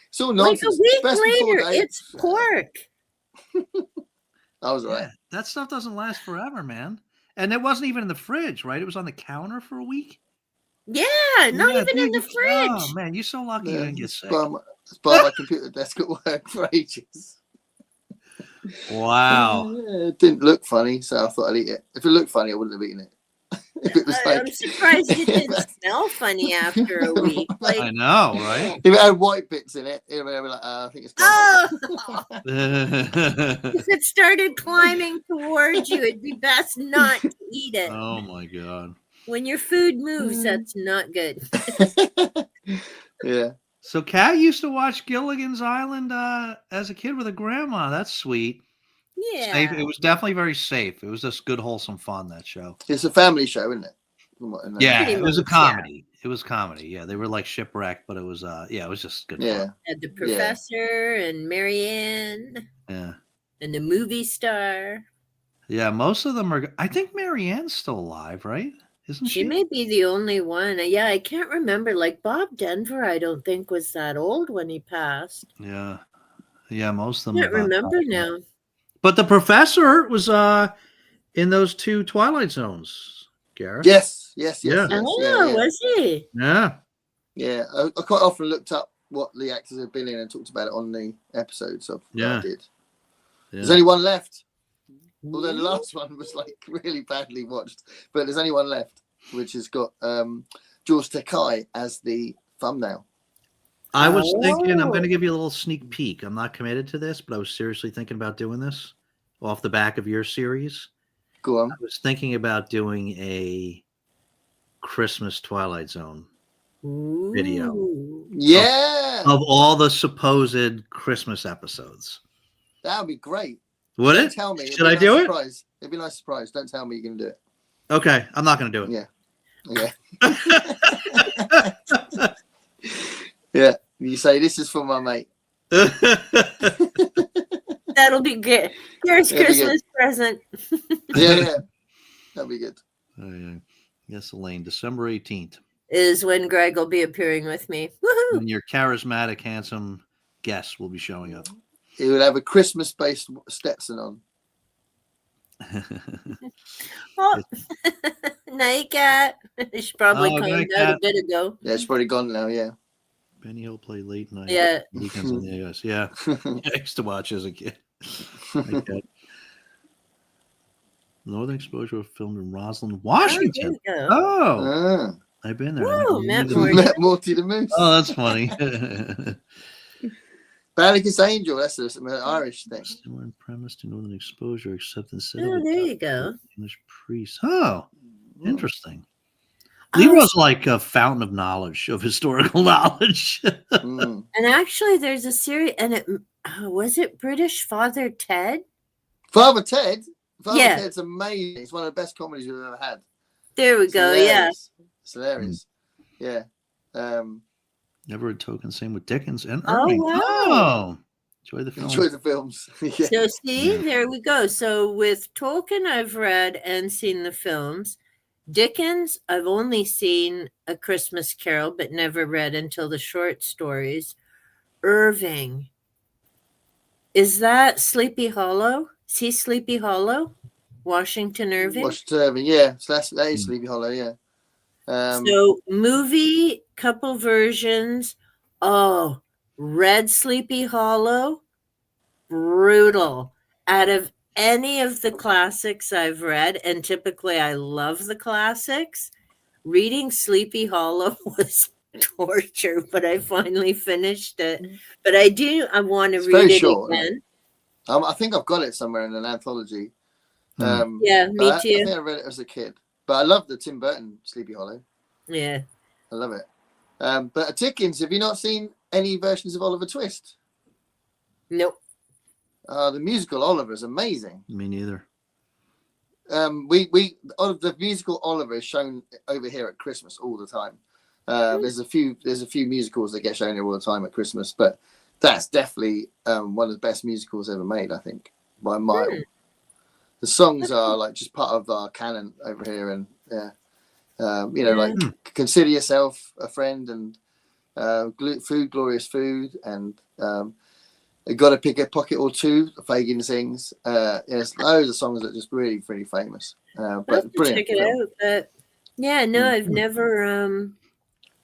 It's all Like nonsense. a week Best before later, date. it's pork. I was right. Yeah, that stuff doesn't last forever, man. And it wasn't even in the fridge, right? It was on the counter for a week. Yeah, not Yeah, even in dude, the oh fridge. man, you're so lucky you didn't get It's sick. by my computer desk at work for ages. Wow. It didn't look funny, so I thought I'd eat it. If it looked funny, I wouldn't have eaten it. If it was like, I'm surprised it didn't smell funny after a week. I Like, know, right? if it had white bits in it, it would be like, I think it's gone. oh, if it started climbing towards you, it'd be best not to eat it. Oh my god. When your food moves, that's not good. Yeah. So Kat used to watch Gilligan's Island as a kid with a grandma. That's sweet. Safe. Yeah. It was definitely very safe. It was just good, wholesome fun, that show. It's a family show, isn't it? From what I know. Yeah, Pretty it was a much, yeah. comedy. It was comedy. Yeah, they were like shipwrecked, but it was it was just good Yeah. fun. Had the professor and Marianne Yeah. and the movie star. Yeah, most of them are. I think Marianne's still alive, right? Isn't she? She may be the only one. Yeah, I can't remember. Like Bob Denver, I don't think was that old when he passed. Yeah. Yeah, most of I them. can't remember now. But the professor was in those 2 Twilight Zones, Gareth. Yes. Yeah. Oh, was he? Yeah. Yeah. I quite often looked up what the actors have been in and talked about it on the episodes of what I Yeah. did. Yeah. There's only one left. Although the last one was like really badly watched, but there's only one left, which has got Jules Takai as the thumbnail. I was thinking, I'm Oh. going to give you a little sneak peek. I'm not committed to this, but I was seriously thinking about doing this off the back of your series. Go on. I was thinking about doing a Christmas Twilight Zone video Ooh. Yeah, of all the supposed Christmas episodes. that would be great. Would Don't it? tell me. It'd Should be a I nice do it? surprise. It'd be a nice surprise. Don't tell me you're going to do it. Okay, I'm not going to do it. Yeah. Yeah. You say, this is for my mate. That'll be good. Here's That'll be good. Christmas present. Yeah. That'd be good. Oh, yeah. Yes, Elaine, December 18th. Is when Greg will be appearing with me. Woohoo! And your charismatic, handsome guest will be showing up. He would have a Christmas-based Stetson on. Oh. Night cat. She probably Oh, called night, out Cat. a bit ago. Yeah, it's probably gone now, yeah. Benny Hill play late night. Yeah. Weekends on the AS. Yeah. I used to watch as a kid. Okay. Northern Exposure was filmed in Roslyn, Oh, there Washington. you go. Oh, Ah, I've been there. Whoa, Matt Oh, Morgan. Met Morty the Moose. that's funny. Balicus Angel, that's an Irish thing. Similar in premise to Northern Exposure, except instead Oh, of there you go. English priest. Oh, interesting. Leroy's like a fountain of knowledge, of historical knowledge. Mm. And actually, there's a series, and it was it British Father Ted? Father Ted. Father Yeah. Ted's amazing. It's one of the best comedies we've ever had. There we It's go. hilarious. It's hilarious. Yeah. Never a token. Same with Dickens and Oh, Irving. wow. Oh, enjoy the film. Enjoy the films. Yeah. So see, Yeah. there we go. So with Tolkien, I've read and seen the films. Dickens, I've only seen A Christmas Carol, but never read until the short stories. Irving, is that Sleepy Hollow? Is he Sleepy Hollow? Washington Irving? Washington Irving, yeah. So that is Sleepy Hollow, yeah. So movie, couple versions. Oh, Red Sleepy Hollow, brutal. Out of any of the classics I've read, and typically I love the classics, reading Sleepy Hollow was torture, but I finally finished it. But I want to It's read very it short, isn't again. I think I've got it somewhere in an anthology. Yeah, me I too. think I read it as a kid. But I love the Tim Burton Sleepy Hollow. Yeah. I love it. But Dickens, have you not seen any versions of Oliver Twist? Nope. The musical Oliver is amazing. Me neither. we the musical Oliver is shown over here at Christmas all the time. There's a few musicals that get shown here all the time at Christmas, but that's definitely one of the best musicals ever made, I think, by a mile. The songs are like just part of our canon over here, and like Consider Yourself a Friend, and Food, Glorious Food, and you Got to Pick a Pocket or Two, Fagin sings. There's loads of songs that are just really, really famous. But brilliant. Check it out. But yeah, no, I've never.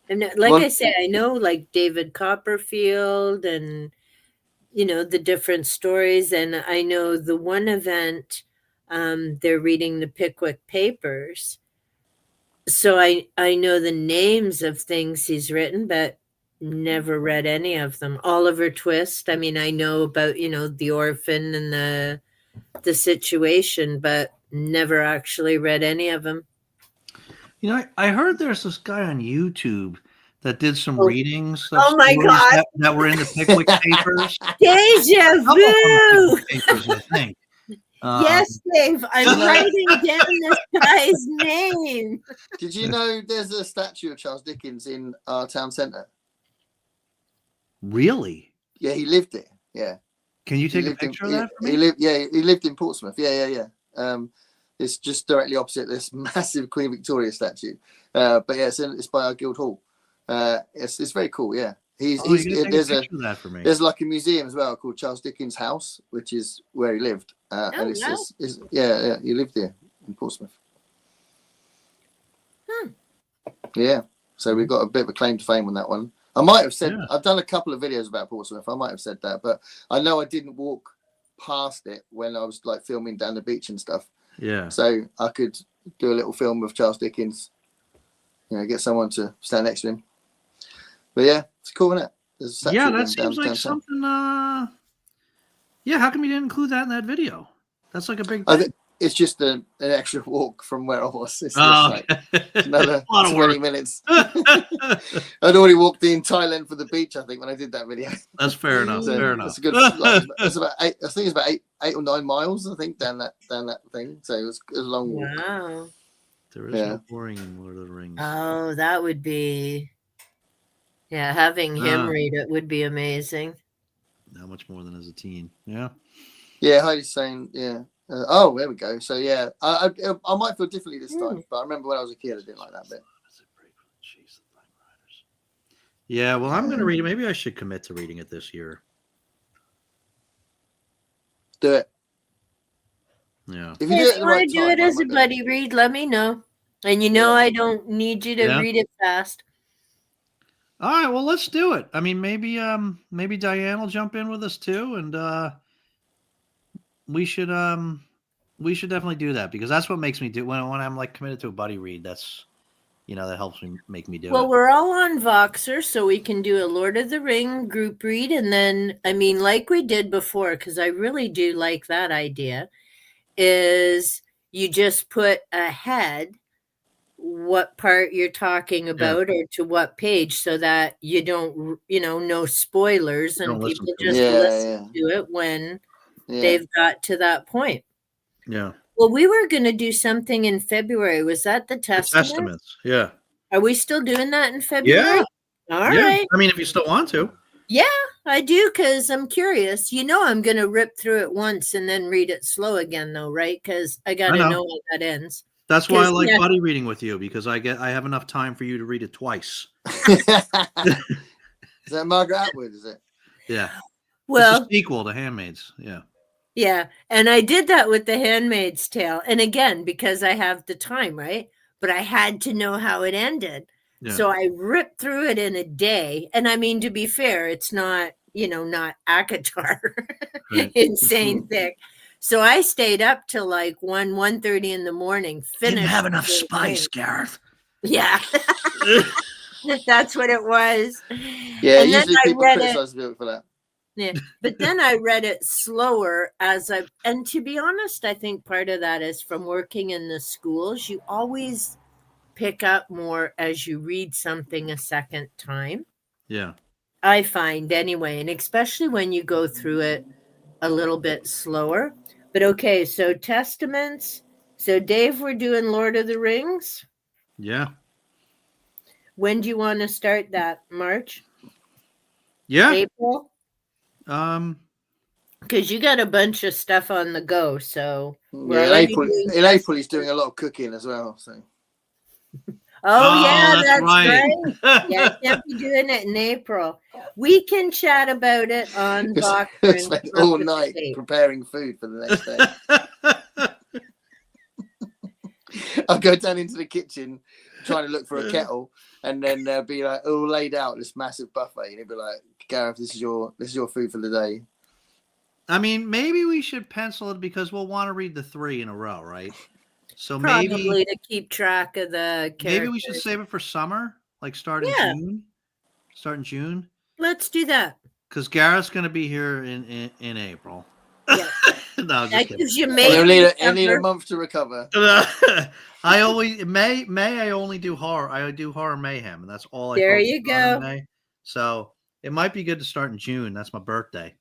I say, I know like David Copperfield and the different stories, and I know the one event. They're reading the Pickwick Papers, so I know the names of things he's written, but never read any of them. Oliver Twist. I mean, I know about the orphan and the situation, but never actually read any of them. I heard there's this guy on YouTube that did some readings. Oh my God! That were in the Pickwick Papers. Deja vu. Papers, I think. Yes, Dave. I'm writing down this guy's name. Did you know there's a statue of Charles Dickens in our town centre? Really? Yeah, he lived there. Yeah. Can you take a picture of that for me? He lived in Portsmouth. Yeah. It's just directly opposite this massive Queen Victoria statue. But yeah, it's by our Guildhall. It's very cool. Yeah. There's like a museum as well called Charles Dickens House, which is where he lived. And he lived there in Portsmouth. Yeah. So we've got a bit of a claim to fame on that one. I might have said, I've done a couple of videos about Portsmouth. I might have said that, but I know I didn't walk past it when I was like filming down the beach and stuff. Yeah. So I could do a little film of Charles Dickens, get someone to stand next to him. But yeah, it's cool, isn't it? That seems like something. How come you didn't include that in that video? That's like a big thing. It's just an extra walk from where I was. It's just another 20 minutes. I'd already walked the entire length of the beach, I think, when I did that video. That's fair enough. Fair enough. It's a good. It's about 8. I think it's about 8 or 9 miles. I think down that thing. So it was a long walk. Wow. There is no boring in Lord of the Rings. Oh, that would be. Yeah, having him read it would be amazing. Not much more than as a teen. Yeah. Yeah, Heidi's saying, there we go. So yeah, I might feel differently this time, but I remember when I was a kid, I didn't like that bit. Yeah, well, I'm going to read it. Maybe I should commit to reading it this year. Do it. Yeah. If you want to do it as a buddy read, let me know. And I don't need you to read it fast. All right, well, let's do it. I mean, maybe Diane will jump in with us too, and we should definitely do that, because that's what makes me do when I'm like committed to a buddy read. That's that helps me do it. Well, we're all on Voxer, so we can do a Lord of the Ring group read, and then like we did before, because I really do like that idea. Is you just put ahead what part you're talking about or to what page, so that you don't no spoilers, and people just listen to it when they've got to that point. Yeah. Well, we were going to do something in February. Was that the Testaments? Testaments, yeah. Are we still doing that in February? Yeah. All right. I mean, if you still want to. Yeah, I do, because I'm curious. I'm going to rip through it once and then read it slow again, though, right? Because I got to know how that ends. That's why I like buddy reading with you, because I have enough time for you to read it twice. Is that Margaret Atwood? Is it? Yeah. Well, it's a sequel to Handmaid's. Yeah. Yeah, and I did that with The Handmaid's Tale, and again, because I have the time, right? But I had to know how it ended, so I ripped through it in a day. And I mean, to be fair, it's not not ACOTAR, insane thick. So I stayed up till like 1:30 in the morning. Finished. Didn't have enough spice, Gareth. Yeah, that's what it was. Yeah, and usually people criticize me for that. Yeah, but then I read it slower and to be honest, I think part of that is from working in the schools. You always pick up more as you read something a second time. Yeah, I find anyway, and especially when you go through it a little bit slower. But okay, so Testaments, So, Dave, we're doing Lord of the Rings. Yeah. When do you want to start that? March? Yeah. April? Um. Because you got a bunch of stuff on the go. So, we're Yeah, already doing in April he's doing a lot of cooking as well. So Oh, yeah, that's that's right. right. Yeah, I can't be doing it in April. We can chat about it on Doctor and spend Talk all with night Dave. preparing food for the next day. I'll go down into the kitchen trying to look for a kettle, and then be like all laid out this massive buffet, and he'll be like, "Gareth, this is your food for the day." I mean, maybe we should pencil it because we'll want to read the 3 in a row, right? So Probably to keep track of the characters. maybe we should save it for summer, like start in Yeah. June. Start in June, Let's do that. because Gareth's going to be here in April. Yeah. No, I'm just That kidding. gives you And May. he'll need a December. month to recover. I always May I only do horror. I do horror mayhem, and that's all I. There focus you on in go. May. So it might be good to start in June. That's my birthday.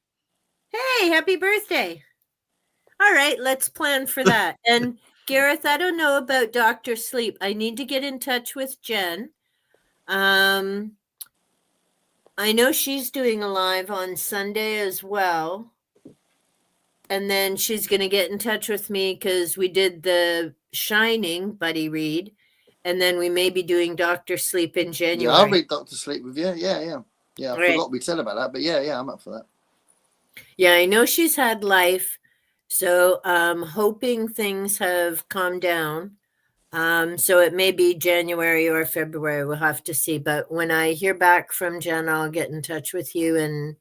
Hey, happy birthday. All right, let's plan for that. And Gareth, I don't know about Dr. Sleep. I need to get in touch with Jen. I know she's doing a live on Sunday as well. And then she's going to get in touch with me because we did the Shining buddy read. And then we may be doing Dr. Sleep in January. Yeah, I'll read Doctor Sleep with you. Yeah. I Right. forgot we said about that, but yeah, I'm up for that. Yeah, I know she's had life. So hoping things have calmed down. So it may be January or February. We'll have to see. But when I hear back from Jen, I'll get in touch with you. And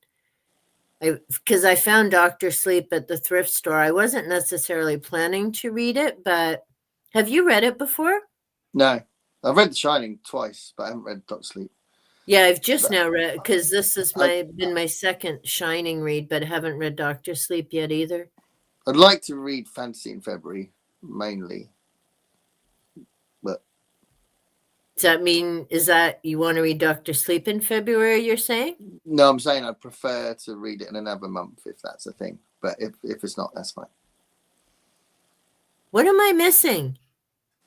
because I found Dr. Sleep at the thrift store. I wasn't necessarily planning to read it, but have you read it before? No, I've read The Shining twice, but I haven't read Doctor Sleep. Yeah, I've just now read because this has been my second Shining read, but I haven't read Dr. Sleep yet either. I'd like to read fantasy in February mainly, but Does that mean you want to read Dr. Sleep in February? You're saying? no, I'm saying I'd prefer to read it in another month if that's a thing. But if it's not, that's fine. What am I missing?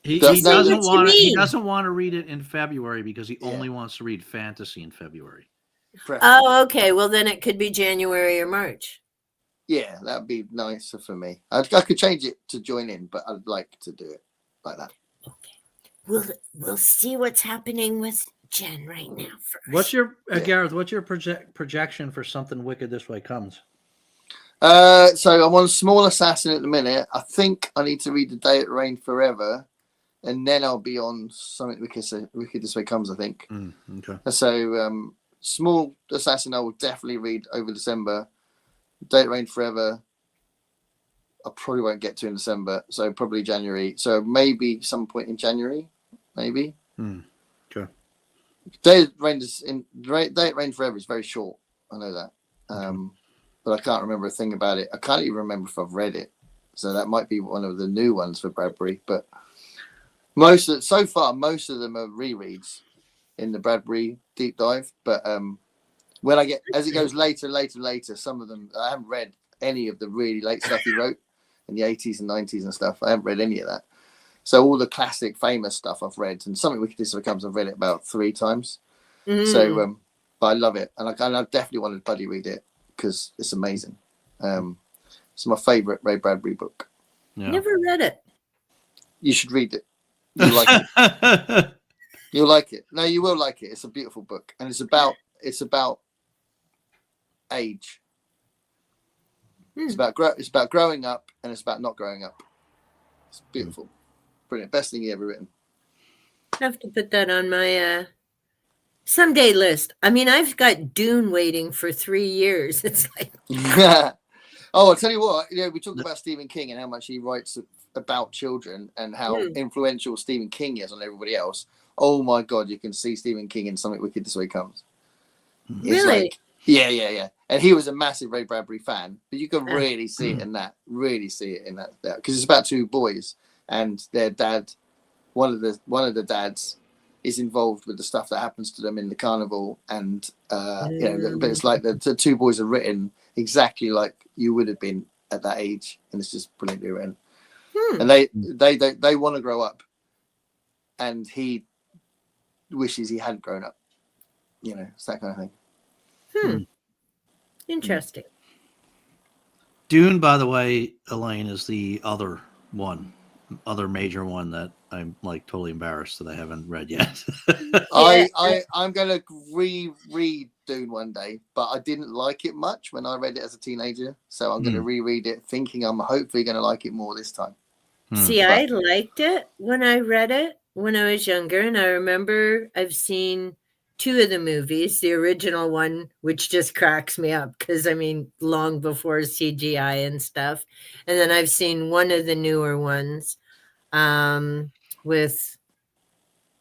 He That's not doesn't what you want to. He mean. doesn't want to read it in February because he Yeah. only wants to read fantasy in February. Oh, okay. Well, then it could be January or March. Yeah, that'd be nicer for me. I could change it to join in, but I'd like to do it like that. Okay. We'll see what's happening with Jen right now first. What's your Yeah. Gareth? What's your projection for Something Wicked This Way Comes? So I'm on Small Assassin at the minute. I think I need to read The Day It Rained Forever, and then I'll be on Something Wicked This Way Comes, I think. Okay. So Small Assassin I will definitely read over December. Day It Rained Forever I probably won't get to in December, so probably January. So maybe some point in January, maybe. Okay. Day It Rained Forever is very short. I know that. But I can't remember a thing about it. I can't even remember if I've read it. So that might be one of the new ones for Bradbury. But so far, most of them are rereads in the Bradbury deep dive. But when as it goes later, some of them, I haven't read any of the really late stuff he wrote in the 80s and 90s and stuff. I haven't read any of that. So all the classic famous stuff I've read, and Something Wicked This Way Comes, I've read it about 3 times. So, but I love it. And I definitely want to buddy read it, because it's amazing. It's my favorite Ray Bradbury book. Yeah. Never read it. You should read it. You'll like it. You'll like it. No, you will like it. It's a beautiful book, and it's about age. It's about growing up, and it's about not growing up. It's beautiful, brilliant, best thing he ever written. I have to put that on my someday list. I mean, I've got Dune waiting for 3 years. It's like, Oh, I'll tell you what. We talked about Stephen King and how much he writes about children and how influential Stephen King is on everybody else. Oh my God, you can see Stephen King in Something Wicked This Way Comes. It's really? like, yeah. And he was a massive Ray Bradbury fan, but you can really see it in that. Really see it in that, because it's about 2 boys and their dad. One of the dads is involved with the stuff that happens to them in the carnival, and but it's like the 2 boys are written exactly like you would have been at that age, and it's just brilliantly written. and they want to grow up, and he wishes he hadn't grown up. You know, it's that kind of thing. Interesting. Dune, by the way, Elaine, is the other major one that I'm like totally embarrassed that I haven't read yet. I'm gonna reread Dune one day, but I didn't like it much when I read it as a teenager, so I'm gonna reread it, thinking I'm hopefully gonna like it more this time. See, I liked it when I read it when I was younger, and I remember I've seen 2 of the movies, the original one, which just cracks me up because I mean, long before CGI and stuff, and then I've seen one of the newer ones with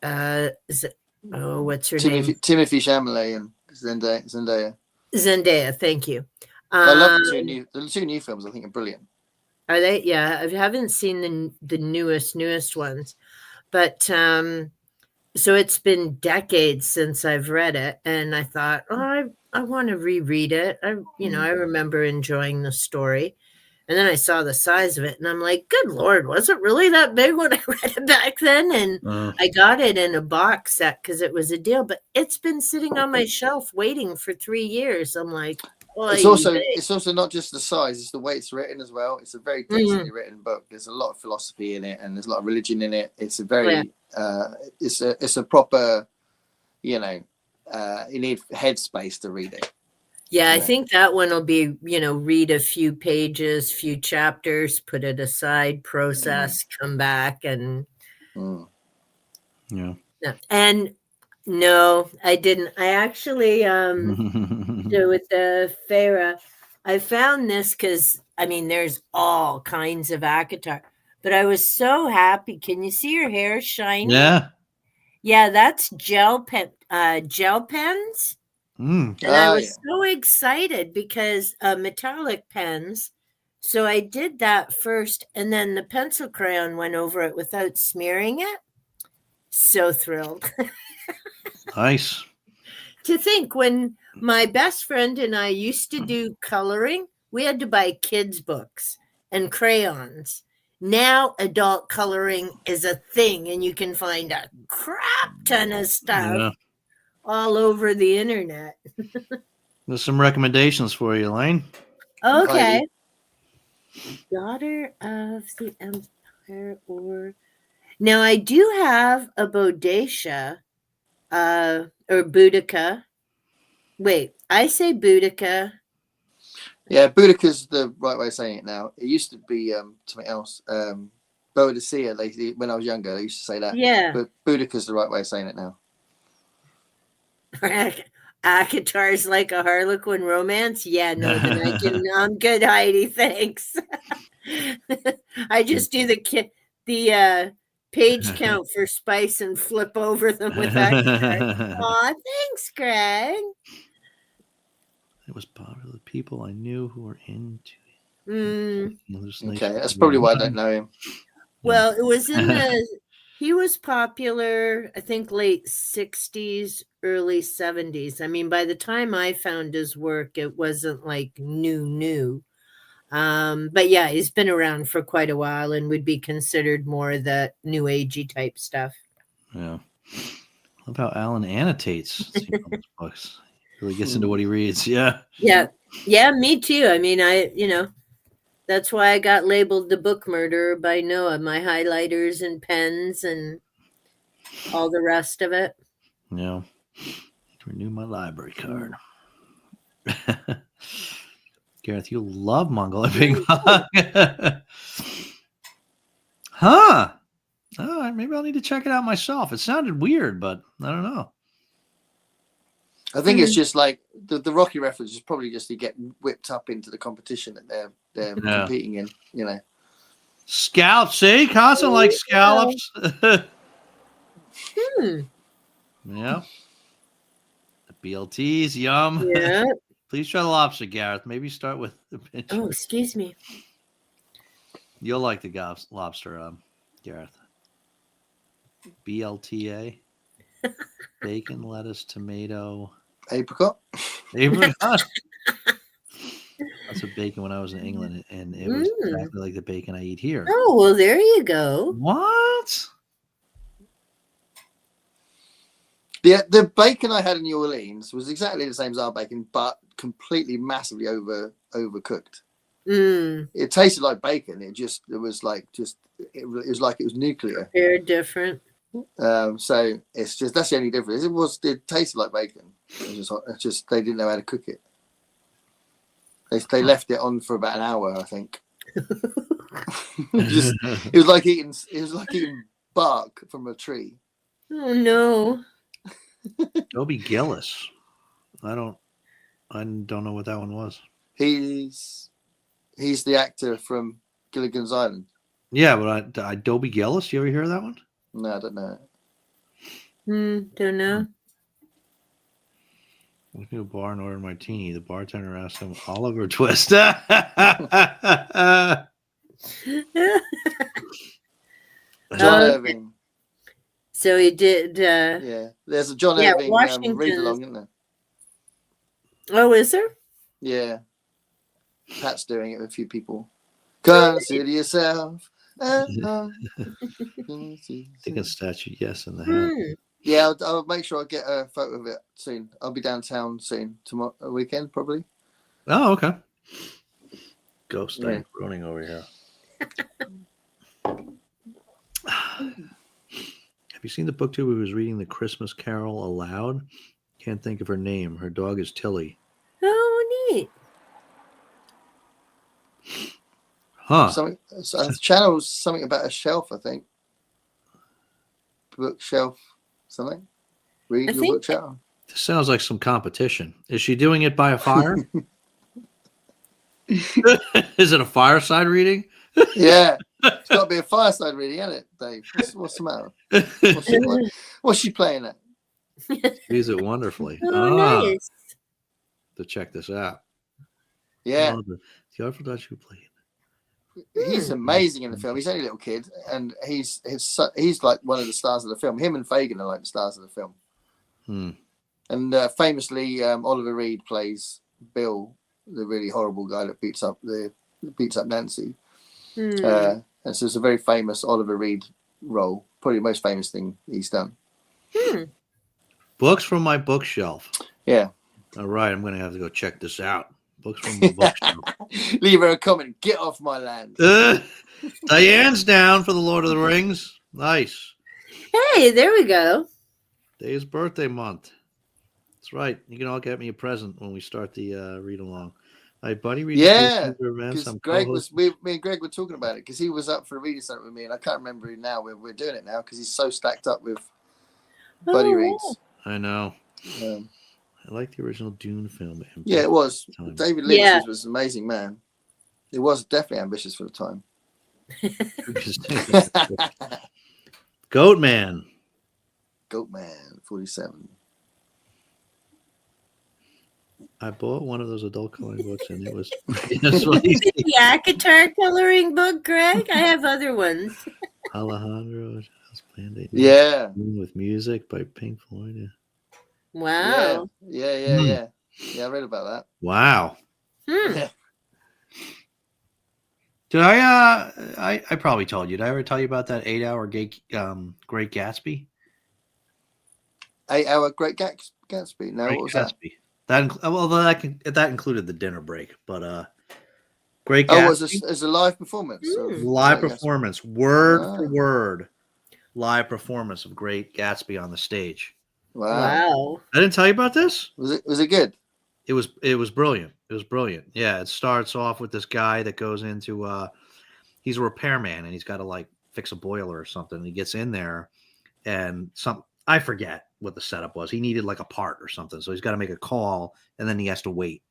what's her name? Timothy Chalamet and Zendaya. Zendaya, thank you. I love the two new films. I think are brilliant. Are they? Yeah, I haven't seen the newest ones, but so it's been decades since I've read it, and I thought, oh, I want to reread it. I remember enjoying the story, and then I saw the size of it, and I'm like, good Lord, was it really that big when I read it back then? And I got it in a box set because it was a deal, but it's been sitting on my shelf waiting for 3 years. I'm like, it's also not just the size; it's the way it's written as well. It's a very decently written book. There's a lot of philosophy in it, and there's a lot of religion in it. It's a very it's a proper, you need headspace to read it. Yeah, I think that one will be, read a few pages, few chapters, put it aside, process, come back, and yeah. And no, I didn't. I actually with the Farah, I found this because there's all kinds of ACOTAR, but I was so happy. Can you see your hair shiny? Yeah, that's gel pens. And I was so excited because metallic pens. So I did that first, and then the pencil crayon went over it without smearing it. So thrilled. Nice. To think when my best friend and I used to do coloring, we had to buy kids' books and crayons. Now adult coloring is a thing, and you can find a crap ton of stuff all over the internet. There's some recommendations for you, Elaine. Okay. Daughter of the Empire, or now I do have a Bodacia, or Boudica. Wait, I say Boudica. Yeah, Boudica's the right way of saying it now. It used to be something else. Boadicea, when I was younger, they used to say that. Yeah. But Boudica's the right way of saying it now. ACOTAR's like a Harlequin romance? Yeah, no, then I'm good, Heidi, thanks. I just do the page count for Spice and flip over them with ACOTAR. Aw, thanks, Greg. It was popular people I knew who were into it. Okay, that's probably why I don't know him. Well, it was he was popular, I think, late 60s, early 70s. By the time I found his work, it wasn't like new. But yeah, he's been around for quite a while and would be considered more the new agey type stuff. Yeah. Love how Alan annotates books. Really gets into what he reads. Yeah. Yeah, me too. That's why I got labeled the book murderer by Noah. My highlighters and pens and all the rest of it. Yeah. Renew my library card. Gareth, you love Mongol Ping Pong. Huh. All right, maybe I'll need to check it out myself. It sounded weird, but I don't know. I think it's just like the Rocky reference is probably just to get whipped up into the competition that they're competing in, Scallops, see? Constant like scallops. Yeah. The BLTs, yum. Yeah. Please try the lobster, Gareth. Maybe start with the pinch. Oh, excuse me. You'll like the lobster, Gareth. BLTA. Bacon, lettuce, tomato. Apricot. lots of bacon when I was in England, and it was exactly like the bacon I eat here. Oh, well, there you go. What? The bacon I had in New Orleans was exactly the same as our bacon, but completely massively overcooked. It tasted like bacon. It was like it was like it was nuclear. They're different. So that's the only difference. It tasted like bacon. It's just they didn't know how to cook it. They left it on for about an hour, I think. It was like eating bark from a tree. Oh no. Dobie Gillis. I don't know what that one was. He's the actor from Gilligan's Island. Yeah, but Dobie Gillis. You ever hear of that one? No, I don't know. Don't know. Went to a bar and ordered a martini. The bartender asked him, Oliver Twist. John Irving. So he did. Yeah, there's a John Irving read along, isn't there? Oh, is there? Yeah. Pat's doing it with a few people. Consider yourself. Take a statue, yes, in the head. Yeah, I'll make sure I get a photo of it soon. I'll be downtown soon, tomorrow weekend probably. Oh, okay. Ghost running over here. Have you seen the book too? Who was reading the Christmas Carol aloud? Can't think of her name. Her dog is Tilly. Oh, neat. Huh. The channel was something about a shelf, I think. Bookshelf, something. Read your bookshelf. This sounds like some competition. Is she doing it by a fire? Is it a fireside reading? Yeah. It's got to be a fireside reading, hasn't it, Dave? What's the matter? What's she playing at? Reads it wonderfully. Nice. To check this out. Yeah. The Artful Dutch who played. He's amazing in the film. He's only a little kid, and he's like one of the stars of the film. Him and Fagin are like the stars of the film. And famously, Oliver Reed plays Bill, the really horrible guy that beats up Nancy. And so it's a very famous Oliver Reed role, probably the most famous thing he's done. Books from my bookshelf. Yeah. All right, I'm going to have to go check this out. Books from my bookshelf. Leave her a comment. Get off my land. Diane's down for the Lord of the Rings. Nice. Hey, there we go. Dave's birthday month. That's right. You can all get me a present when we start the read along. Hi, buddy. Yeah, because me and Greg were talking about it because he was up for a reading center with me, and I can't remember now. We're doing it now because he's so stacked up with buddy reads. I know. I like the original Dune film. Yeah, it was. David Lynch was an amazing man. It was definitely ambitious for the time. Goatman, 47. I bought one of those adult coloring books, and it was. Yeah, guitar coloring book, Greg. I have other ones. Alejandro, yeah, with music by Pink Floyd. Yeah. Wow. Yeah. I read about that. Wow. Yeah. Did I probably told you. Did I ever tell you about that 8-hour Great Gatsby? 8-hour Great Gatsby. No, what was Gatsby. That included the dinner break, but Great Gatsby. Oh, it was a live performance. Live performance, word for word, live performance of Great Gatsby on the stage. Wow. I didn't tell you about this. Was it good? It was brilliant. It was brilliant. Yeah, it starts off with this guy that goes into he's a repairman, and he's got to like fix a boiler or something. And he gets in there, and I forget what the setup was. He needed like a part or something, so he's got to make a call, and then he has to wait.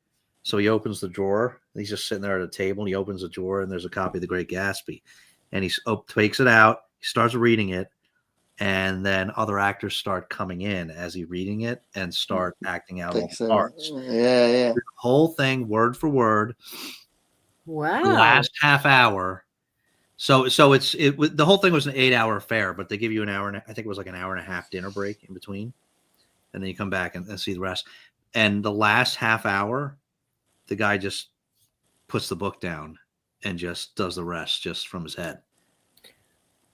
So he opens the drawer. And he's just sitting there at a table, and he opens the drawer, and there's a copy of The Great Gatsby, and he takes it out. He starts reading it, and then other actors start coming in as he's reading it and start acting out all the parts. Yeah. The whole thing, word for word. Wow. The last half hour. So the whole thing was an 8-hour affair, but they give you an hour, and I think it was like an hour and a half dinner break in between, and then you come back and see the rest. And the last half hour, the guy just puts the book down and just does the rest just from his head.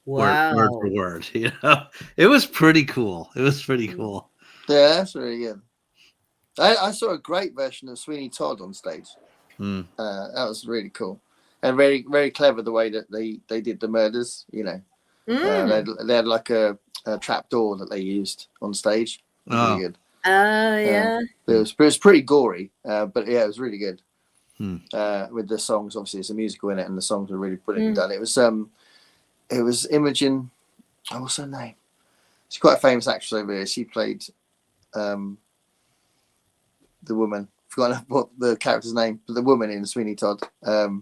Wow. Word for word. You know, it was pretty cool. It was pretty cool. Yeah, that's really good. I saw a great version of Sweeney Todd on stage. Mm. That was really cool and very, very clever the way that they did the murders. You know, they had like a trap door that they used on stage. It was really good. Oh, yeah. It was pretty gory, but yeah, it was really good. Hmm. With the songs, obviously, it's a musical in it, and the songs were really brilliantly done. It was Imogen. Oh, what's her name? She's quite a famous actress over here. She played the woman. Forgotten what the character's name, but the woman in Sweeney Todd. But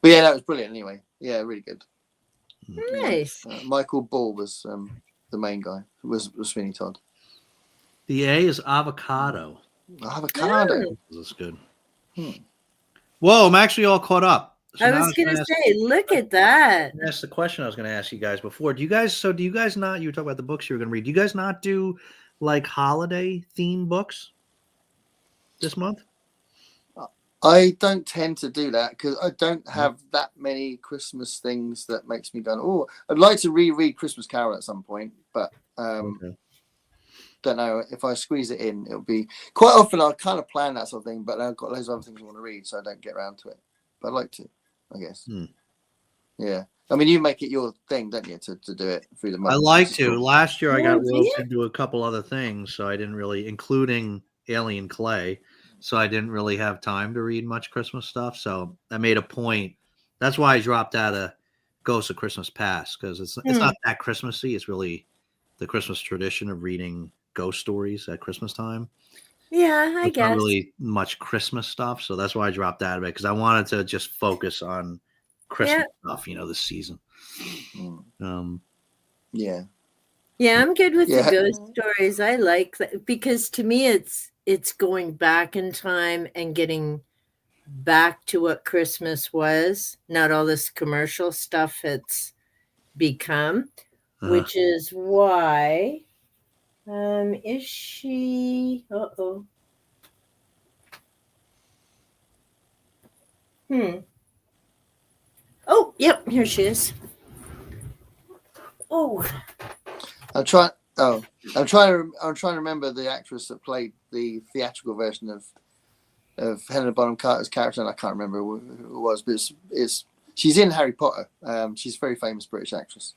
yeah, that was brilliant. Anyway, yeah, really good. Nice. Michael Ball was the main guy. Was Sweeney Todd. The A is avocado. Avocado. That's good. Hmm. Whoa, I'm actually all caught up. So I now was going to ask- say, look at that. That's the question I was going to ask you guys before. Do you guys not, you were talking about the books you were going to read. Do you guys not do like holiday themed books this month? I don't tend to do that because I don't have that many Christmas things that makes me go, oh, I'd like to reread Christmas Carol at some point, but Okay. don't know if I squeeze it in. It'll be quite often I kind of plan that sort of thing, but I've got loads of other things I want to read, so I don't get around to it. But I'd like to, I guess. Yeah. I mean, you make it your thing, don't you, to do it through the month? I like to. Cool. Last year I got Yeah. roped into a couple other things, so I didn't really, including Alien Clay, so I didn't really have time to read much Christmas stuff. So I made a point. That's why I dropped out of Ghosts of Christmas Past, because it's not that Christmassy. It's really the Christmas tradition of reading ghost stories at Christmas time. Yeah, I It's guess. not really much Christmas stuff, so that's why I dropped out of it, because I wanted to just focus on Christmas stuff, this season. Yeah. Yeah, I'm good with Yeah. the ghost stories. I like that because to me it's going back in time and getting back to what Christmas was, not all this commercial stuff it's become, which is why is she Oh, yep, here she is. Oh. I'm trying to remember the actress that played the theatrical version of Helena Bonham Carter's character, and I can't remember who it was, but she's in Harry Potter. She's a very famous British actress.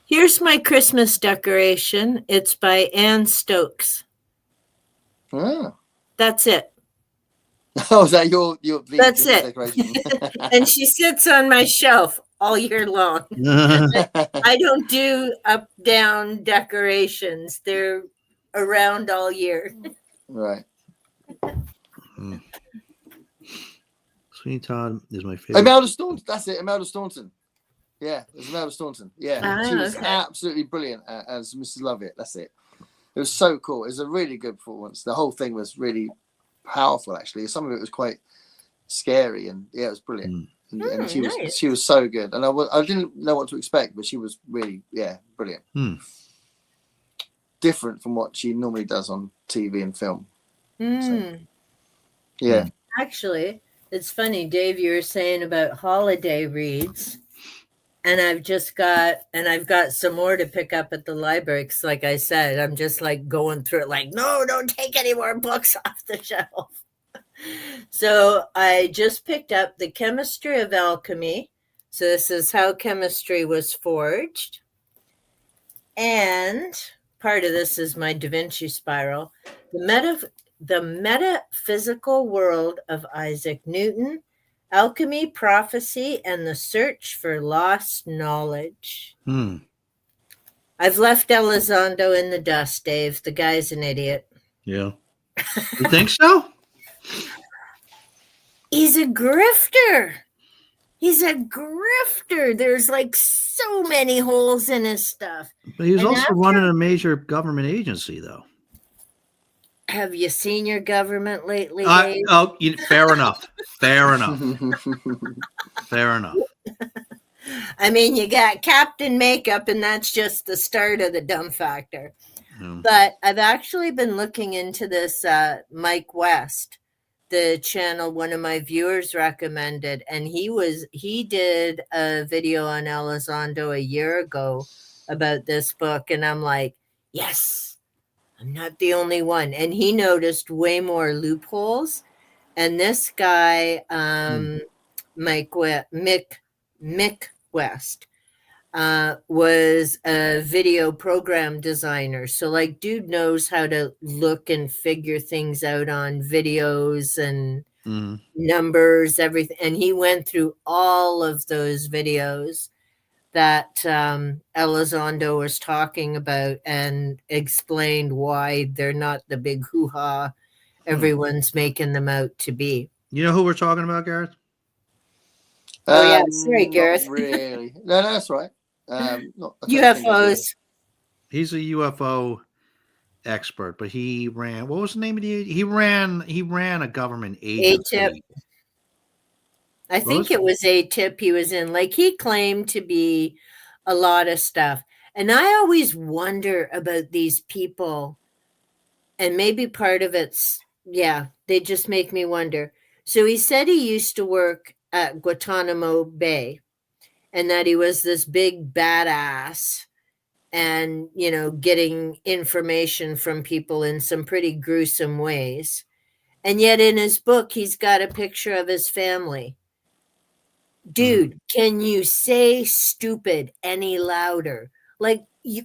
Here's my Christmas decoration. It's by Anne Stokes. Oh, That's it. is that your That's it. decoration? And she sits on my shelf all year long. I don't do up down decorations. They're around all year. Right. Sweeney Todd is my favorite. Imelda Staunton. That's it. Imelda Staunton. Yeah, it's Imelda Staunton. Yeah, she was okay. absolutely brilliant as Mrs. Lovett. That's it. It was so cool. It was a really good performance. The whole thing was really powerful, actually. Some of it was quite scary, and yeah, it was brilliant. And she was so good. And I didn't know what to expect, but she was really brilliant. Different from what she normally does on TV and film. So, yeah. Actually, it's funny, Dave, you were saying about holiday reads. And I've got some more to pick up at the library. Because like I said, I'm just like going through it like, no, don't take any more books off the shelf. So I just picked up The Chemistry of Alchemy. So this is how chemistry was forged. And part of this is my Da Vinci Spiral. The Metaphysical World of Isaac Newton. Alchemy, Prophecy, and the Search for Lost Knowledge. I've left Elizondo in the dust, Dave. The guy's an idiot. Yeah. You think so? He's a grifter. There's like so many holes in his stuff. But he was And also running a major government agency, though. Have you seen your government lately, Dave? Fair enough. Fair enough. Fair enough. I mean, you got Captain Makeup, and that's just the start of the dumb factor. But I've actually been looking into this Mike West, the channel one of my viewers recommended, and he did a video on Elizondo a year ago about this book, and I'm like, yes, I'm not the only one. And he noticed way more loopholes. And this guy, Mick West, was a video program designer. So, like, dude knows how to look and figure things out on videos and numbers, everything. And he went through all of those videos that Elizondo was talking about and explained why they're not the big hoo-ha everyone's making them out to be. You know who we're talking about, Gareth? Oh, yeah. Sorry, Not Gareth. really. No, that's right. I don't think I do. UFOs. He's a UFO expert, but he ran. What was the name of the? He ran a government agency. ATIP. I think it was ATIP he was in. Like, he claimed to be a lot of stuff. And I always wonder about these people. And maybe part of it's, yeah, they just make me wonder. So he said he used to work at Guantanamo Bay and that he was this big badass and, you know, getting information from people in some pretty gruesome ways. And yet in his book, he's got a picture of his family. Dude, can you say stupid any louder? Like,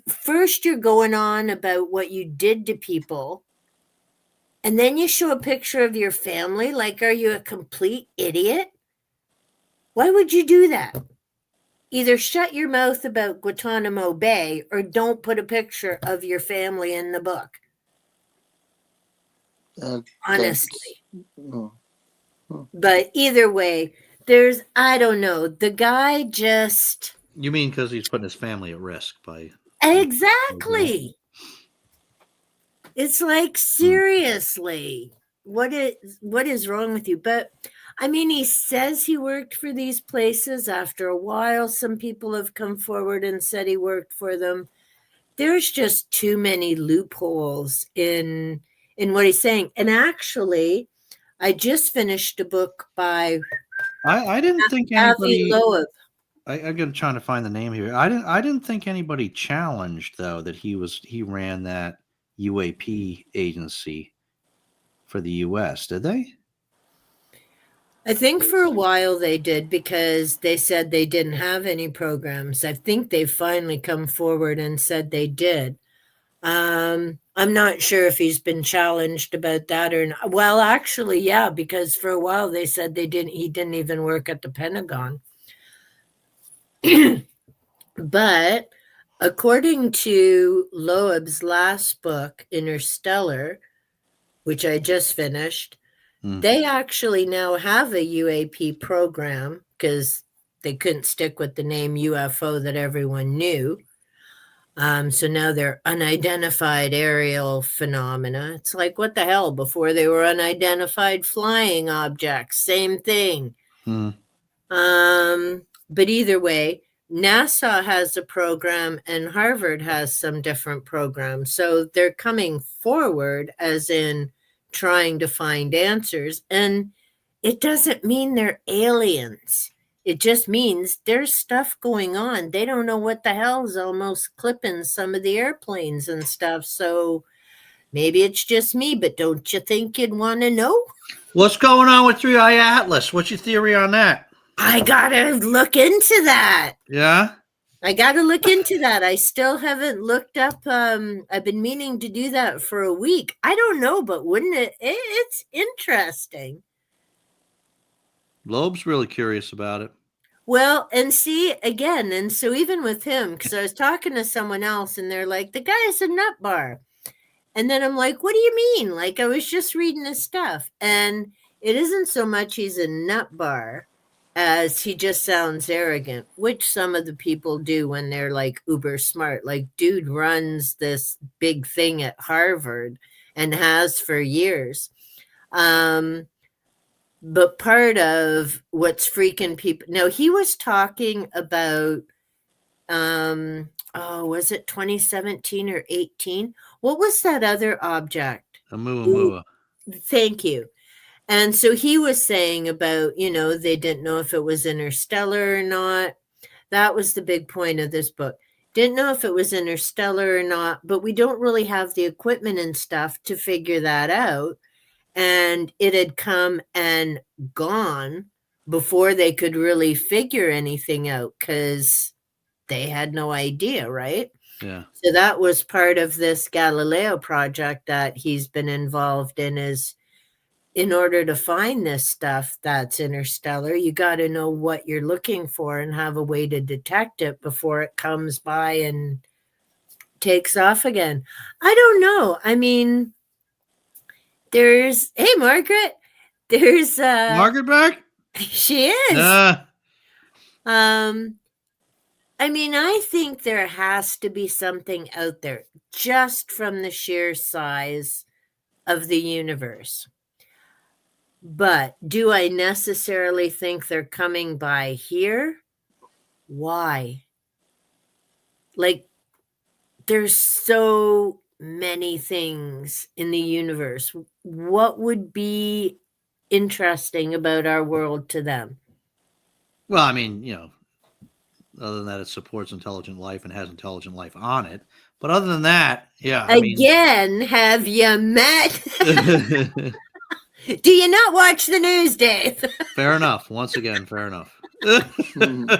first you're going on about what you did to people, and then you show a picture of your family. Like, are you a complete idiot? Why would you do that? Either shut your mouth about Guantanamo Bay or don't put a picture of your family in the book. Honestly. But either way, I don't know. The guy just... You mean because he's putting his family at risk by... Exactly. It's like, seriously, what is wrong with you? But I mean, he says he worked for these places. After a while, some people have come forward and said he worked for them. There's just too many loopholes in what he's saying. And actually, I just finished a book by I didn't think anybody. Loeb. I'm trying to find the name here. I didn't think anybody challenged though that he ran that UAP agency for the U.S. Did they? I think for a while they did because they said they didn't have any programs. I think they finally come forward and said they did. I'm not sure if he's been challenged about that or not. Well, actually, yeah, because for a while they said he didn't even work at the Pentagon. But according to Loeb's last book, Interstellar, which I just finished, they actually now have a UAP program because they couldn't stick with the name UFO that everyone knew. So now they're unidentified aerial phenomena. It's like, what the hell? Before they were unidentified flying objects, same thing. But either way, NASA has a program and Harvard has some different programs. So they're coming forward as in trying to find answers. And it doesn't mean they're aliens. It just means there's stuff going on. They don't know what the hell's almost clipping some of the airplanes and stuff. So maybe it's just me, but don't you think you'd want to know? What's going on with 3i Atlas? What's your theory on that? I gotta look into that. Yeah? I gotta look into that. I still haven't looked up. I've been meaning to do that for a week. I don't know, but wouldn't it? It's interesting. Loeb's really curious about it. Well, and see, again, and so even with him, because I was talking to someone else and they're like, the guy's a nut bar. And then I'm like, what do you mean? Like, I was just reading his stuff. And it isn't so much he's a nut bar as he just sounds arrogant, which some of the people do when they're like uber smart. Like, dude runs this big thing at Harvard and has for years. But part of what's freaking people now, he was talking about was it 2017 or 18? What was that other object? Oumuamua. Thank you. And so he was saying about, they didn't know if it was interstellar or not. That was the big point of this book. Didn't know if it was interstellar or not, but we don't really have the equipment and stuff to figure that out. And it had come and gone before they could really figure anything out because they had no idea, right? Yeah. So that was part of this Galileo project that he's been involved in, is in order to find this stuff that's interstellar, you got to know what you're looking for and have a way to detect it before it comes by and takes off again. I don't know. I mean, hey, Margaret, there's Margaret back? she is. I mean, I think there has to be something out there just from the sheer size of the universe. But do I necessarily think they're coming by here? Why? Like, there's so many things in the universe. What would be interesting about our world to them? Well, I mean, other than that, it supports intelligent life and has intelligent life on it. But other than that, yeah. Again, have you met? Do you not watch the news, Dave? Fair enough. Once again, fair enough. And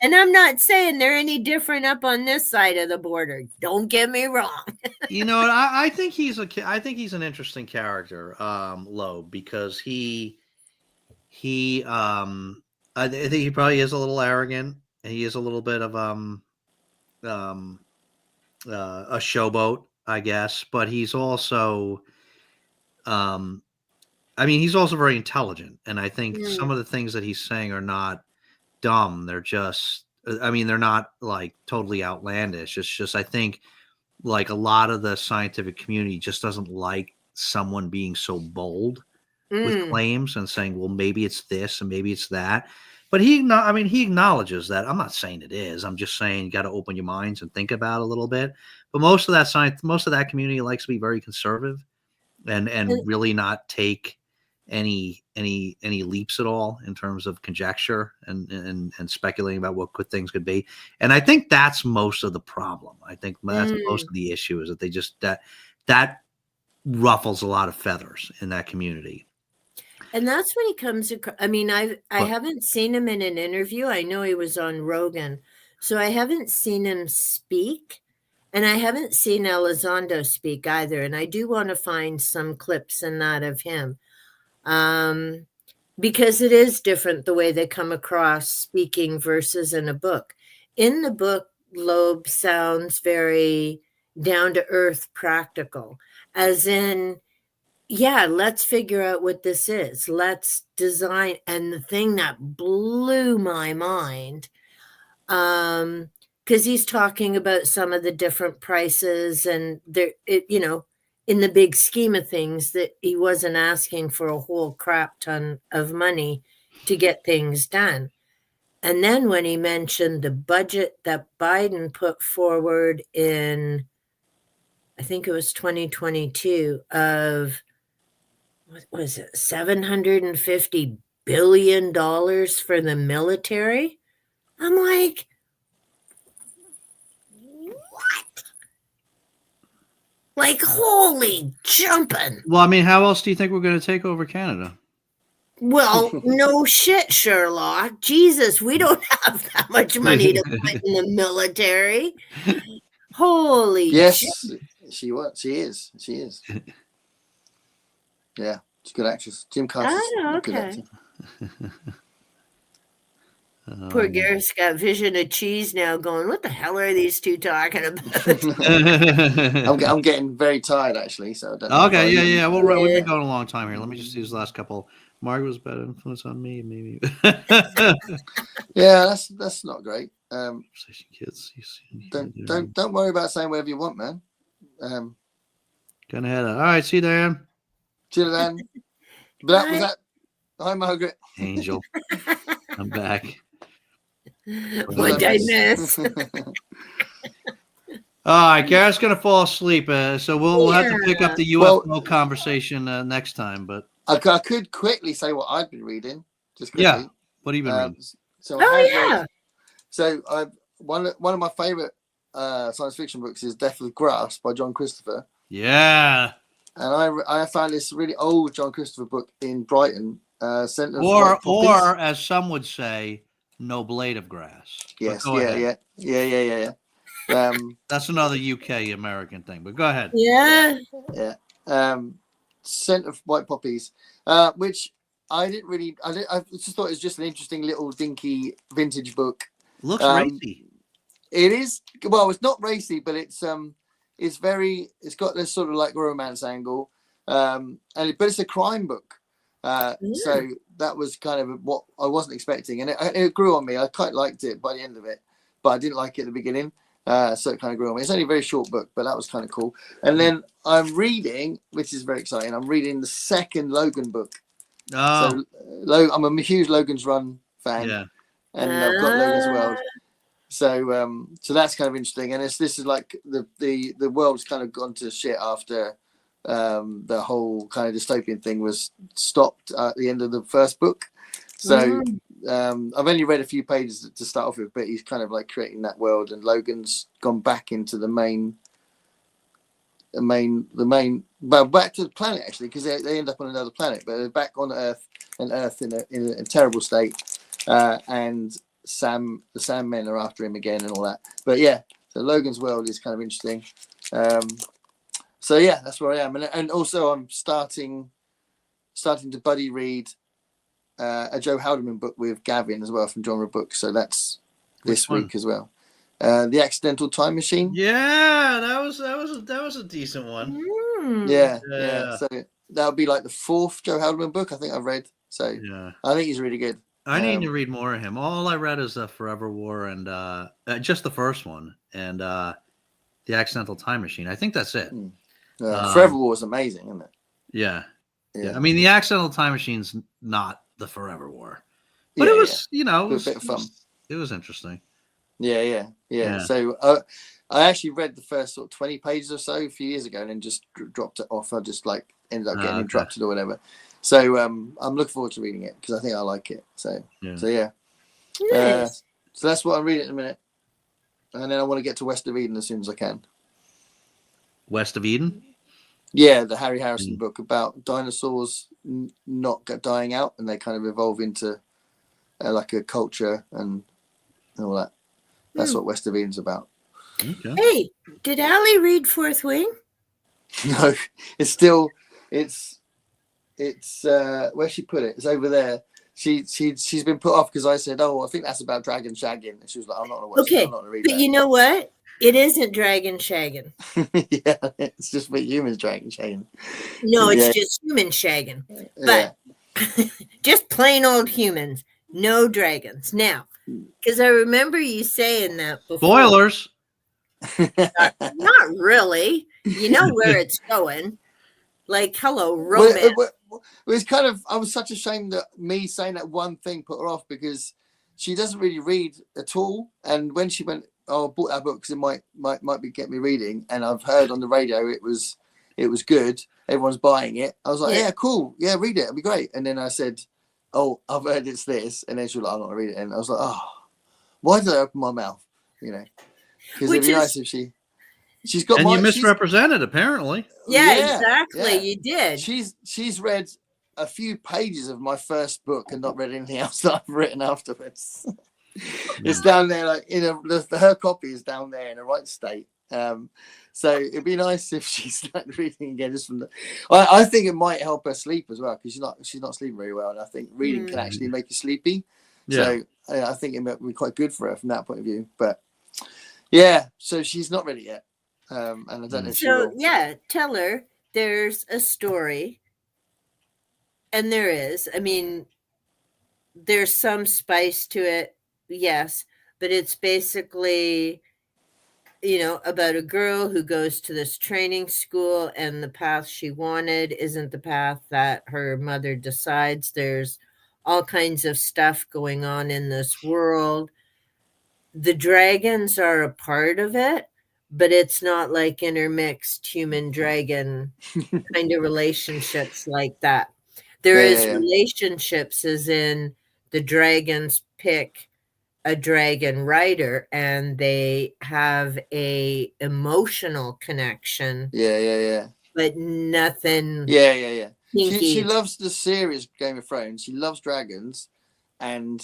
I'm not saying they're any different up on this side of the border. Don't get me wrong. I think he's an interesting character, Loeb, because I think he probably is a little arrogant. He is a little bit of a showboat, I guess, but he's also he's also very intelligent, and I think some of the things that he's saying are not dumb. They're just, they're not like totally outlandish. It's just, I think, like a lot of the scientific community just doesn't like someone being so bold with claims and saying, well, maybe it's this and maybe it's that. But he acknowledges that. I'm not saying it is. I'm just saying you got to open your minds and think about it a little bit. But most of that community likes to be very conservative and really not take any leaps at all in terms of conjecture and speculating about what things could be. And I think that's most of the problem. I think that's most of the issue, is that they just that ruffles a lot of feathers in that community. And that's when he comes across. I mean, I haven't seen him in an interview. I know he was on Rogan, so I haven't seen him speak, and I haven't seen Elizondo speak either. And I do want to find some clips in that of him. Because it is different the way they come across speaking versus in a book. In the book, Loeb sounds very down to earth, practical, as in, yeah, let's figure out what this is. Let's design. And the thing that blew my mind, because he's talking about some of the different prices and in the big scheme of things, that he wasn't asking for a whole crap ton of money to get things done. And then when he mentioned the budget that Biden put forward in, I think it was 2022, of, what was it, $750 billion for the military? I'm like, what? Like, holy jumping. Well, I mean, how else do you think we're going to take over Canada? Well, no shit, Sherlock. Jesus, we don't have that much money to put in the military. Holy yes, shit. She is. Yeah, she's a good actress. Jim Carter's a good actor. Poor Gareth's got vision of cheese now, going, what the hell are these two talking about? I'm getting very tired, actually. So I don't know. Okay, yeah. Well, right, we've been going a long time here. Let me just use the last couple. Margaret was a better influence on me, maybe. Yeah, that's not great. Kids, don't worry about saying whatever you want, man. Gonna head out. All right, see you, Dan. See you, Dan. But was that. Hi, Margaret. Angel, I'm back. What did I miss? All right, Garrett's gonna fall asleep, so we'll have to pick up the UFO conversation next time. But I could quickly say what I've been reading. Just quickly. Yeah. What have you been Um, reading? so Oh, I have yeah. read. So one of my favorite science fiction books is Death of Grass by John Christopher. Yeah. And I found this really old John Christopher book in Brighton, Centre of White Poppies. Or as some would say, no blade of grass. But Yes, go ahead. yeah. That's another UK American thing. But go ahead. Yeah. Scent of White Poppies, which I just thought it was just an interesting little dinky vintage book. Looks racy. It is, well, it's not racy, but it's got this sort of like romance angle, but it's a crime book. So that was kind of what I wasn't expecting, and it grew on me. I quite liked it by the end of it, but I didn't like it at the beginning. So it kind of grew on me. It's only a very short book, but that was kind of cool. And then I'm reading, which is very exciting. I'm reading the second Logan book. Oh, So I'm a huge Logan's Run fan, yeah. and I've got Logan's World. So that's kind of interesting. And this is like the world's kind of gone to shit after the whole kind of dystopian thing was stopped at the end of the first book. So I've only read a few pages to start off with, but he's kind of like creating that world, and Logan's gone back into the main, well, back to the planet actually, because they end up on another planet, but they're back on Earth, and Earth in a terrible state, and the Sandmen are after him again and all that. But yeah, so Logan's World is kind of interesting. So yeah, that's where I am, and also I'm starting to buddy read a Joe Haldeman book with Gavin as well from Genre Books. So that's this week as well. The Accidental Time Machine. Yeah, that was a decent one. Yeah. So that'll be like the fourth Joe Haldeman book I think I've read. So yeah, I think he's really good. I need to read more of him. All I read is Forever War and just the first one, and The Accidental Time Machine. I think that's it. Forever War is amazing, isn't it? Yeah. I mean, The Accidental Time Machine's not the Forever War, but Yeah, it was, it was a bit of fun. It was interesting. Yeah. So I actually read the first sort of 20 pages or so a few years ago, and then just dropped it off. I just like ended up getting interrupted or whatever. So I'm looking forward to reading it because I think I like it. So yeah. Nice. So that's what I'm reading at the minute, and then I want to get to West of Eden as soon as I can. West of Eden. Yeah, the Harry Harrison book about dinosaurs not dying out, and they kind of evolve into like a culture and all that. That's what West of Eden's about. Okay. Hey, did Allie read Fourth Wing? No, it's where she put it. It's over there. She's been put off because I said, "Oh, I think that's about dragon shagging." And she was like, "I'm not gonna watch it. I'm not gonna read but that." you know what? It isn't dragon shagging. Yeah, it's just for humans dragon shagging. No, it's just human shagging. But just plain old humans, no dragons. Now, because I remember you saying that before. Spoilers. Not really. You know where it's going. Like, hello, romance. It's kind of, I was such ashamed that me saying that one thing put her off because she doesn't really read at all. And when she went, "Oh, I bought that book because it might get me reading," and I've heard on the radio it was good. Everyone's buying it. I was like, "Yeah, cool. Yeah, read it. It'll be great." And then I said, "Oh, I've heard it's this," and then she was like, "I'm not gonna read it." And I was like, "Oh, why did I open my mouth?" You know, because it'd be nice if she's got. And you misrepresented apparently. Yeah, exactly. You did. She's read a few pages of my first book and not read anything else that I've written afterwards. It's down there, like her copy is down there in the right state. So it'd be nice if she started reading again. Just from I think it might help her sleep as well because she's not sleeping very well, and I think reading can actually make you sleepy. So I think it might be quite good for her from that point of view. But yeah, so she's not ready yet, and I don't know if she will. Yeah, tell her there's a story, and there is. I mean, there's some spice to it. Yes, but it's basically, about a girl who goes to this training school and the path she wanted isn't the path that her mother decides. There's all kinds of stuff going on in this world. The dragons are a part of it, but it's not like intermixed human dragon kind of relationships like that. There Yeah, is yeah, yeah. relationships, as in the dragons pick a dragon rider and they have a emotional connection, Yeah. but nothing Yeah. She kinky. loves the series Game of Thrones. She loves dragons, and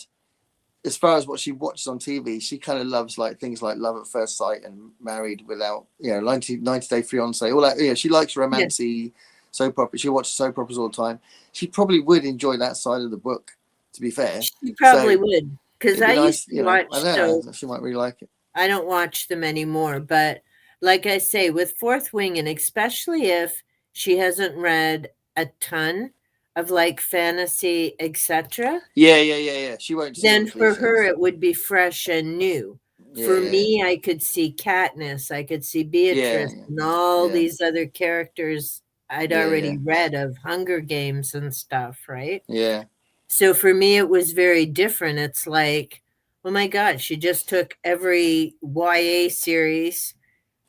as far as what she watches on TV, she kind of loves like things like Love at First Sight and Married Without, 90 Day Fiance, all that. She likes romancy soap opera. She watches soap operas all the time. She probably would enjoy that side of the book, to be fair. She probably So would, because it'd be I used nice, to watch I know she might really like it. I don't watch them anymore, but like I say, with Fourth Wing, and especially if she hasn't read a ton of like fantasy, etc., Yeah. She won't see all then the for her cliches. it would be fresh and new. For Yeah. me, I could see Katniss, I could see Beatrice, Yeah. and all Yeah. these other characters I'd Yeah. already read of Hunger Games and stuff, right? Yeah. So for me, it was very different. It's like, oh my God, she just took every YA series,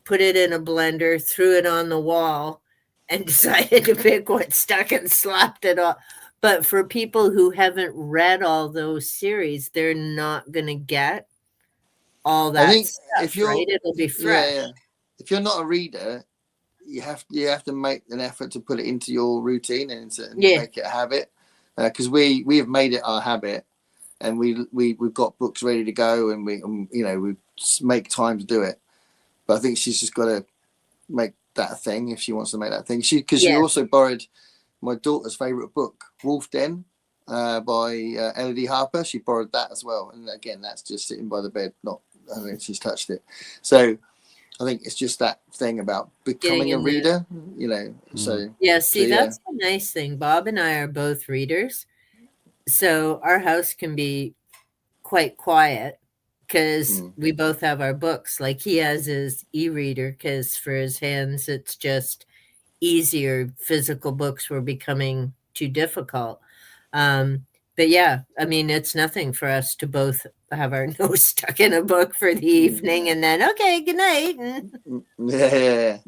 put it in a blender, threw it on the wall, and decided to pick what stuck and slapped it off. But for people who haven't read all those series, they're not going to get all I that think if stuff, you're, right? It'll be fresh. yeah. If you're not a reader, you have to make an effort to put it into your routine and Yeah. make it a habit. Because we have made it our habit, and we've got books ready to go, and we make time to do it. But I think she's just got to make that a thing if she wants to make that thing. She Yeah. also borrowed my daughter's favorite book, Wolf Den, by Elodie Harper. She borrowed that as well, and again, that's just sitting by the bed. I don't think she's touched it. So I think it's just that thing about becoming a in there. reader, So Yeah, see, so, yeah. that's the nice thing. Bob and I are both readers. So our house can be quite quiet because we both have our books. Like he has his e-reader because for his hands, it's just easier. Physical books were becoming too difficult. But yeah, I mean, it's nothing for us to both have our nose stuck in a book for the evening and then, okay, good night. Yeah.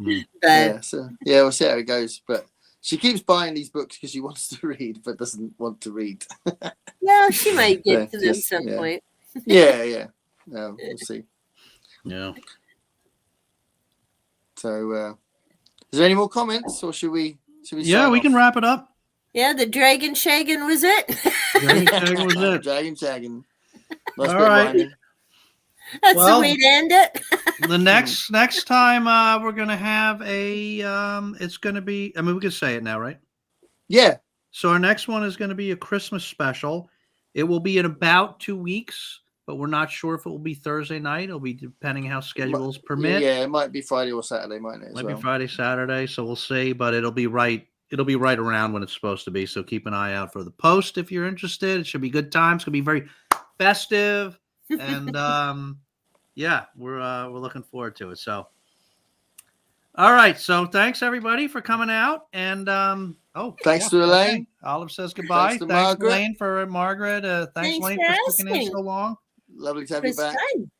But So we'll see how it goes. But she keeps buying these books because she wants to read, but doesn't want to read. yeah, she might get to them at Just, some point. Yeah. We'll see. Yeah. So, is there any more comments, or should we? Yeah, sign we off? can wrap it up. Yeah, the dragon shagging was it. Dragon Shagging was it. Dragon shagging. Nice All bit of right. rhyming. That's Well, the way to end it. The next time we're gonna have a it's gonna be, I mean, we can say it now, right? Yeah. So our next one is gonna be a Christmas special. It will be in about 2 weeks, but we're not sure if it will be Thursday night. It'll be depending how schedules permit. Yeah, it might be Friday or Saturday, mightn't it? Might be Friday, Saturday, so we'll see, but it'll be right around when it's supposed to be. So keep an eye out for the post if you're interested. It should be good times. It's gonna be very festive, and yeah, we're looking forward to it. So, all right. So thanks everybody for coming out, and thanks to Elaine. Okay. Olive says goodbye. Thanks to Thanks Margaret. Elaine for Margaret. Thanks Thanks Elaine for for sticking in asking. so long, Lovely to have you First back. time.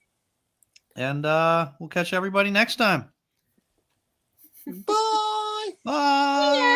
and we'll catch everybody next time. Bye. Bye.